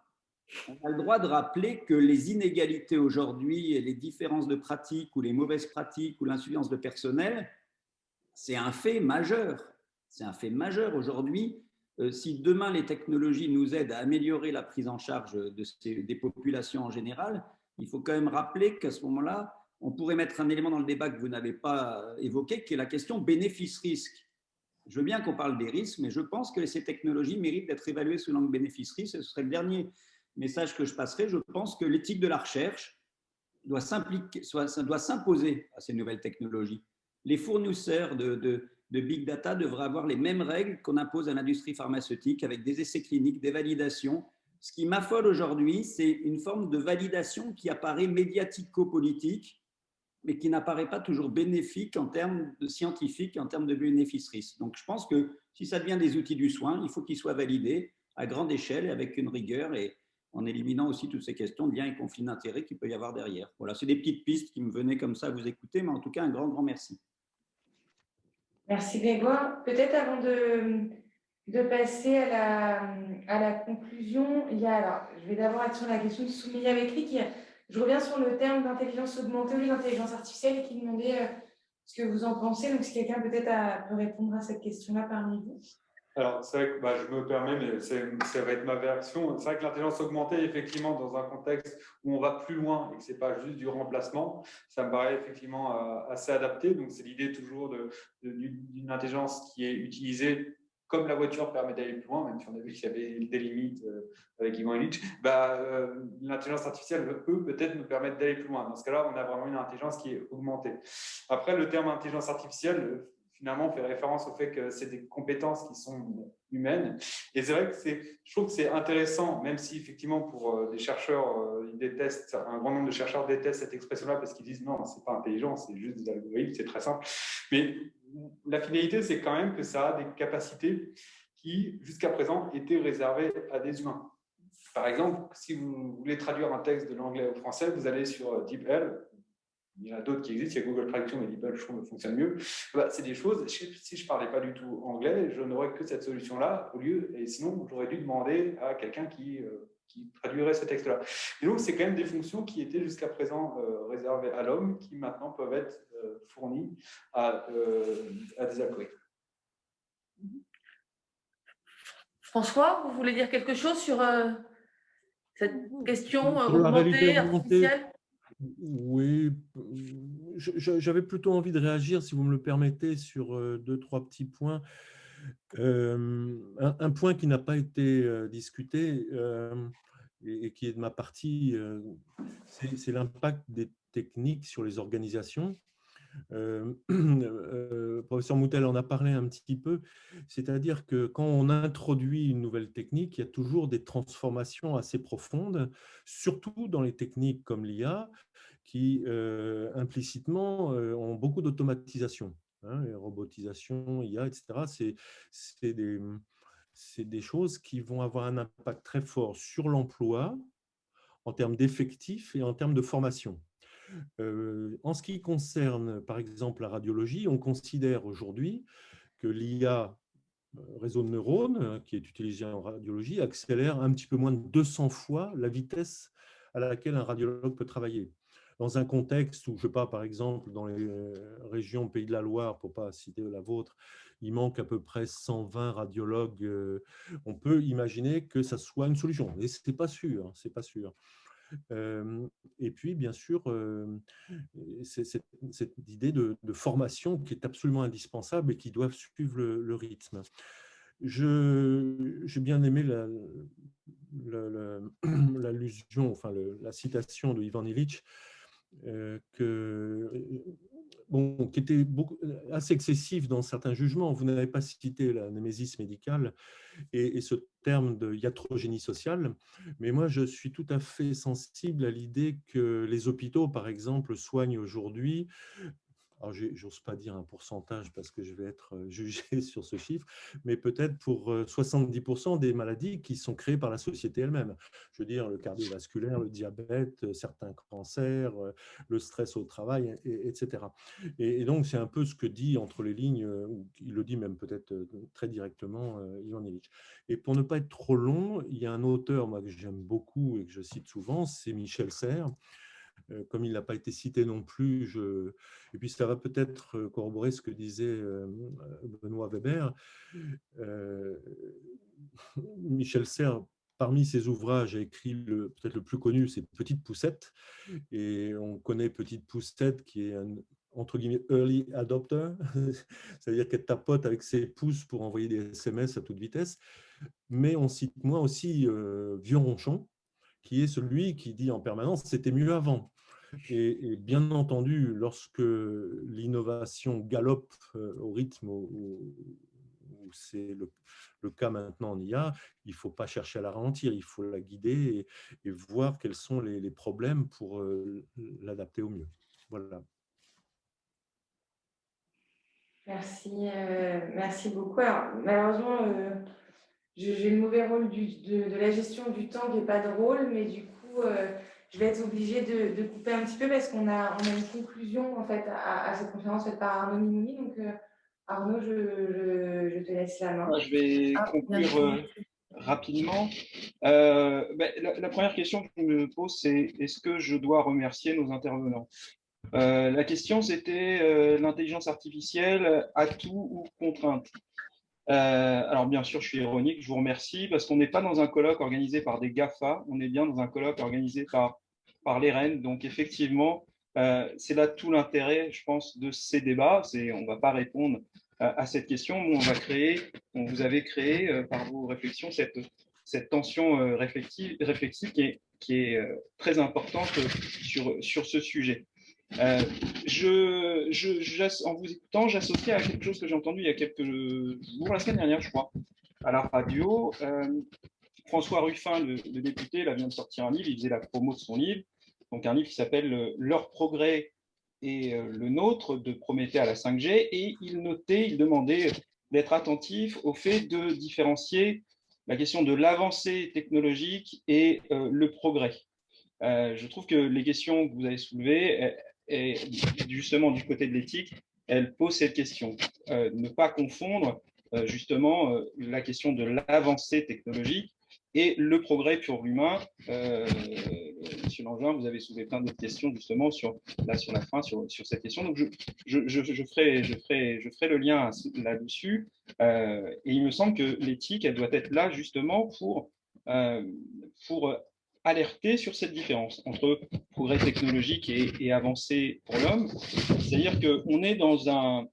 on a le droit de rappeler que les inégalités aujourd'hui et les différences de pratiques ou les mauvaises pratiques ou l'insuffisance de personnel, c'est un fait majeur. C'est un fait majeur aujourd'hui. Si demain les technologies nous aident à améliorer la prise en charge des populations en général, il faut quand même rappeler qu'à ce moment-là, on pourrait mettre un élément dans le débat que vous n'avez pas évoqué, qui est la question bénéfice-risque. Je veux bien qu'on parle des risques, mais je pense que ces technologies méritent d'être évaluées sous l'angle bénéfice-risque. Ce serait le dernier message que je passerai. Je pense que l'éthique de la recherche doit s'imposer à ces nouvelles technologies. Les fournisseurs de big data devraient avoir les mêmes règles qu'on impose à l'industrie pharmaceutique avec des essais cliniques, des validations. Ce qui m'affole aujourd'hui, c'est une forme de validation qui apparaît médiatico-politique, mais qui n'apparaît pas toujours bénéfique en termes de scientifiques, en termes de bénéfice-risque. Donc, je pense que si ça devient des outils du soin, il faut qu'ils soient validés à grande échelle et avec une rigueur et en éliminant aussi toutes ces questions de liens et conflits d'intérêts qu'il peut y avoir derrière. Voilà, c'est des petites pistes qui me venaient comme ça à vous écouter, mais en tout cas, un grand, grand merci. Merci Grégoire. Peut-être avant de passer à la conclusion, je vais d'abord être sur la question de Soumeya Bekri. Je reviens sur le terme d'intelligence augmentée ou d'intelligence artificielle et qui demandait ce que vous en pensez. Donc, si quelqu'un peut-être peut répondre à cette question-là parmi vous. Alors, c'est vrai que je me permets, mais ça va être ma version. C'est vrai que l'intelligence augmentée, effectivement, dans un contexte où on va plus loin et que ce n'est pas juste du remplacement, ça me paraît effectivement assez adapté. Donc, c'est l'idée toujours d'une intelligence qui est utilisée comme la voiture permet d'aller plus loin, même si on a vu qu'il y avait des limites avec Ivan Illich, l'intelligence artificielle peut peut-être nous permettre d'aller plus loin. Dans ce cas-là, on a vraiment une intelligence qui est augmentée. Après, le terme intelligence artificielle, finalement, fait référence au fait que c'est des compétences qui sont humaines. Et c'est vrai que je trouve que c'est intéressant, même si effectivement pour des chercheurs, ils détestent, un grand nombre de chercheurs détestent cette expression-là parce qu'ils disent non, c'est pas intelligent, c'est juste des algorithmes, c'est très simple. Mais la finalité, c'est quand même que ça a des capacités qui, jusqu'à présent, étaient réservées à des humains. Par exemple, si vous voulez traduire un texte de l'anglais au français, vous allez sur DeepL. Il y en a d'autres qui existent, il y a Google Traduction, mais DeepL, je trouve, fonctionne mieux. C'est des choses, si je ne parlais pas du tout anglais, je n'aurais que cette solution-là au lieu, et sinon, j'aurais dû demander à quelqu'un qui traduirait ce texte-là. Et donc, c'est quand même des fonctions qui étaient jusqu'à présent réservées à l'homme, qui maintenant peuvent être fournies à des algorithmes. François, vous voulez dire quelque chose sur cette question Sur la réalité augmentée, augmentée, artificielle? oui, j'avais plutôt envie de réagir, si vous me le permettez, sur 2-3 petits points. Un point qui n'a pas été discuté et qui est de ma partie, c'est l'impact des techniques sur les organisations. Professeur Moutel en a parlé un petit peu, c'est-à-dire que quand on introduit une nouvelle technique, il y a toujours des transformations assez profondes, surtout dans les techniques comme l'IA, qui implicitement ont beaucoup d'automatisation, hein, robotisation, IA, etc. C'est des choses qui vont avoir un impact très fort sur l'emploi, en termes d'effectifs et en termes de formation. En ce qui concerne, par exemple, la radiologie, on considère aujourd'hui que l'IA, réseau de neurones, qui est utilisé en radiologie, accélère un petit peu moins de 200 fois la vitesse à laquelle un radiologue peut travailler. Dans un contexte où, je ne sais pas, par exemple, dans les régions Pays de la Loire, pour ne pas citer la vôtre, il manque à peu près 120 radiologues, on peut imaginer que ça soit une solution. Mais ce n'est pas sûr, c'est pas sûr. Et puis, bien sûr, c'est cette idée de formation qui est absolument indispensable et qui doit suivre le rythme. J'ai bien aimé l'allusion, enfin la citation de Ivan Illich, qui était assez excessif dans certains jugements. Vous n'avez pas cité la némésis médicale et ce terme de iatrogénie sociale, mais moi je suis tout à fait sensible à l'idée que les hôpitaux, par exemple, soignent aujourd'hui, alors j'ose pas dire un pourcentage parce que je vais être jugé sur ce chiffre, mais peut-être pour 70% des maladies qui sont créées par la société elle-même. Je veux dire, le cardiovasculaire, le diabète, certains cancers, le stress au travail, etc. Et donc, c'est un peu ce que dit entre les lignes, ou il le dit même peut-être très directement, Ivan Illich. Et pour ne pas être trop long, il y a un auteur moi, que j'aime beaucoup et que je cite souvent, c'est Michel Serres. Comme il n'a pas été cité non plus, et puis ça va peut-être corroborer ce que disait Benoît Weber. Michel Serres, parmi ses ouvrages, a écrit peut-être le plus connu, c'est Petite Poussette. Et on connaît Petite Poussette qui est un, entre guillemets, early adopter, c'est-à-dire qu'elle tapote avec ses pouces pour envoyer des SMS à toute vitesse. Mais on cite moi aussi Vieux Ronchon, qui est celui qui dit en permanence « c'était mieux avant ». Et bien entendu, lorsque l'innovation galope au rythme où c'est le cas maintenant en IA, il ne faut pas chercher à la ralentir, il faut la guider et voir quels sont les problèmes pour l'adapter au mieux. Voilà. Merci beaucoup. Alors, malheureusement, j'ai le mauvais rôle de la gestion du temps qui n'est pas drôle, mais du coup, je vais être obligée de couper un petit peu parce qu'on a une conclusion en fait, à cette conférence faite par Arnaud Minoumi. Donc, Arnaud, je te laisse la main. Je vais conclure rapidement. La première question que je me pose, c'est est-ce que je dois remercier nos intervenants? La question, c'était l'intelligence artificielle, atout ou contrainte? Alors, bien sûr, je suis ironique, je vous remercie parce qu'on n'est pas dans un colloque organisé par des GAFA, on est bien dans un colloque organisé par l'EREN. Donc, effectivement, c'est là tout l'intérêt, je pense, de ces débats. On ne va pas répondre à cette question où vous avez créé par vos réflexions cette tension réflexive qui est très importante sur ce sujet. En vous écoutant, j'associais à quelque chose que j'ai entendu il y a quelques jours, la semaine dernière, je crois, à la radio. François Ruffin, le député, là, vient de sortir un livre, il faisait la promo de son livre, donc un livre qui s'appelle « Leur progrès et le nôtre » de Prométhée à la 5G, et il demandait d'être attentif au fait de différencier la question de l'avancée technologique et le progrès. Je trouve que les questions que vous avez soulevées, et justement du côté de l'éthique, elles posent cette question. Ne pas confondre justement la question de l'avancée technologique et le progrès pour l'humain. Monsieur Langevin, vous avez soulevé plein d'autres questions justement sur la fin, sur cette question. Donc je ferai le lien là-dessus. Et il me semble que l'éthique, elle doit être là justement pour alerter sur cette différence entre progrès technologique et avancée pour l'homme. C'est-à-dire qu'on est dans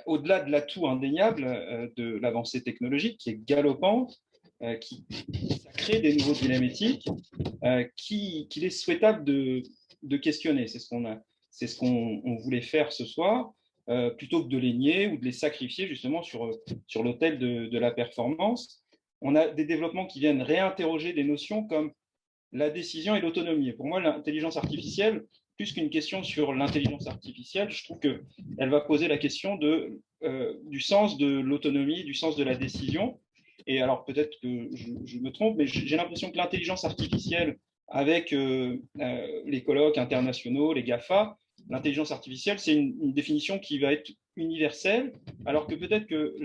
au-delà de l'atout indéniable de l'avancée technologique qui est galopante, qui crée des nouveaux dilemmes éthiques qu'il est souhaitable de questionner. C'est ce qu'on voulait faire ce soir, plutôt que de les nier ou de les sacrifier justement sur l'autel de la performance. On a des développements qui viennent réinterroger des notions comme la décision et l'autonomie. Et pour moi, l'intelligence artificielle, plus qu'une question sur l'intelligence artificielle, je trouve qu'elle va poser la question du sens de l'autonomie, du sens de la décision. Et alors, peut-être que je me trompe, mais j'ai l'impression que l'intelligence artificielle, avec les colloques internationaux, les GAFA, l'intelligence artificielle, c'est une définition qui va être universelle, alors que peut-être que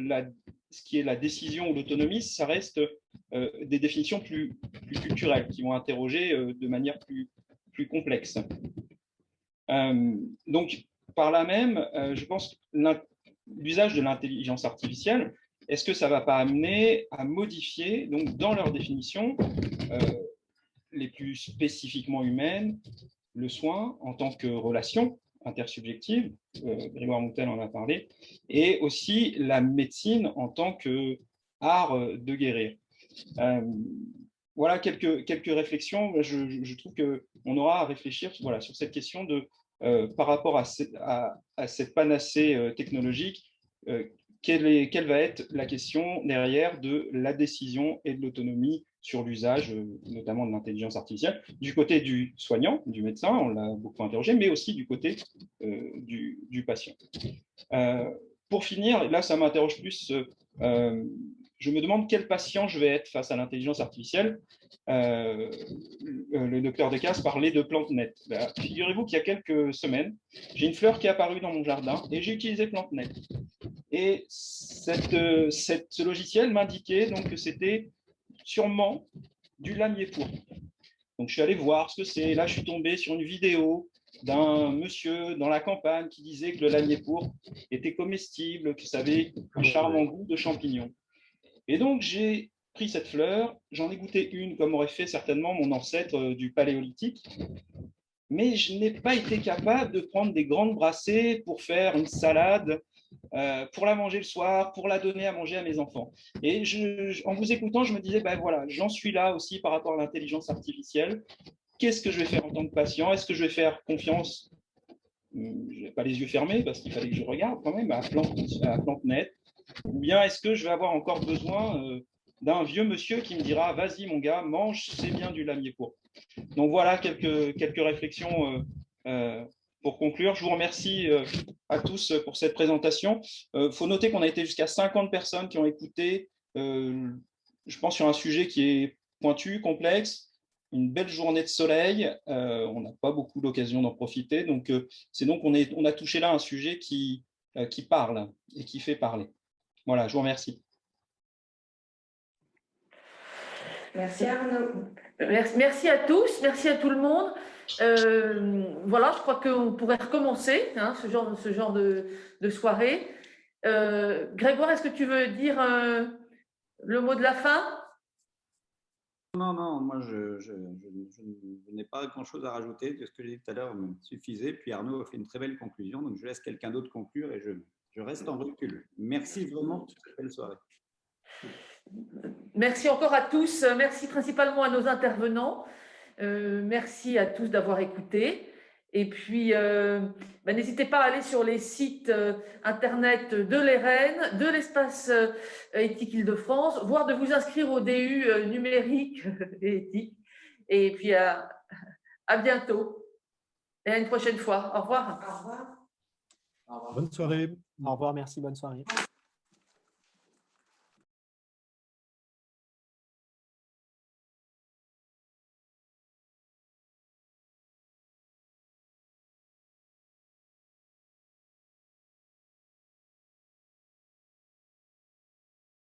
ce qui est la décision ou l'autonomie, ça reste des définitions plus culturelles, qui vont interroger de manière plus complexe. Donc, par là même, je pense que l'usage de l'intelligence artificielle, est-ce que ça ne va pas amener à modifier, donc, dans leur définition, les plus spécifiquement humaines, le soin en tant que relation intersubjective, Grégoire Montel en a parlé, et aussi la médecine en tant qu'art de guérir. Voilà quelques réflexions. Je trouve qu'on aura à réfléchir sur cette question par rapport à cette panacée technologique, quelle va être la question derrière de la décision et de l'autonomie sur l'usage, notamment de l'intelligence artificielle, du côté du soignant, du médecin, on l'a beaucoup interrogé, mais aussi du côté du patient. Pour finir, là, ça m'interroge plus, je me demande quel patient je vais être face à l'intelligence artificielle. Le docteur Decazes parlait de PlanteNet. Figurez-vous qu'il y a quelques semaines, j'ai une fleur qui est apparue dans mon jardin et j'ai utilisé PlanteNet. Et ce logiciel m'indiquait donc que c'était sûrement du lamier pourpre. Donc, je suis allé voir ce que c'est. Là, je suis tombé sur une vidéo d'un monsieur dans la campagne qui disait que le lamier pourpre était comestible, que ça avait un charmant goût de champignon. Et donc, j'ai pris cette fleur, j'en ai goûté une, comme aurait fait certainement mon ancêtre du Paléolithique, mais je n'ai pas été capable de prendre des grandes brassées pour faire une salade, pour la manger le soir, pour la donner à manger à mes enfants. Et en vous écoutant, je me disais, voilà, j'en suis là aussi par rapport à l'intelligence artificielle. Qu'est-ce que je vais faire en tant que patient? Est-ce que je vais faire confiance? Je n'ai pas les yeux fermés parce qu'il fallait que je regarde quand même à PlanteNet. Ou bien est-ce que je vais avoir encore besoin d'un vieux monsieur qui me dira, vas-y mon gars, mange, c'est bien du lamier pourpre. Donc voilà quelques réflexions pour conclure. Je vous remercie à tous pour cette présentation. Faut noter qu'on a été jusqu'à 50 personnes qui ont écouté, je pense, sur un sujet qui est pointu, complexe, une belle journée de soleil. On n'a pas beaucoup d'occasion d'en profiter. Donc, on a touché là un sujet qui parle et qui fait parler. Voilà, je vous remercie. Merci Arnaud. Merci à tous, merci à tout le monde. Voilà, je crois qu'on pourrait recommencer ce genre de soirée. Grégoire, est-ce que tu veux dire le mot de la fin? Non, moi je n'ai pas grand-chose à rajouter. De ce que j'ai dit tout à l'heure me suffisait. Puis Arnaud a fait une très belle conclusion, donc je laisse quelqu'un d'autre conclure et je Je reste en recul. Merci vraiment pour cette belle soirée. Merci encore à tous. Merci principalement à nos intervenants. Merci à tous d'avoir écouté. Et puis, n'hésitez pas à aller sur les sites internet de l'ERN, de l'espace éthique Île-de-France, voire de vous inscrire au DU numérique et éthique. Et puis, à bientôt et à une prochaine fois. Au revoir. Au revoir. Bonne soirée. Au revoir, merci, bonne soirée.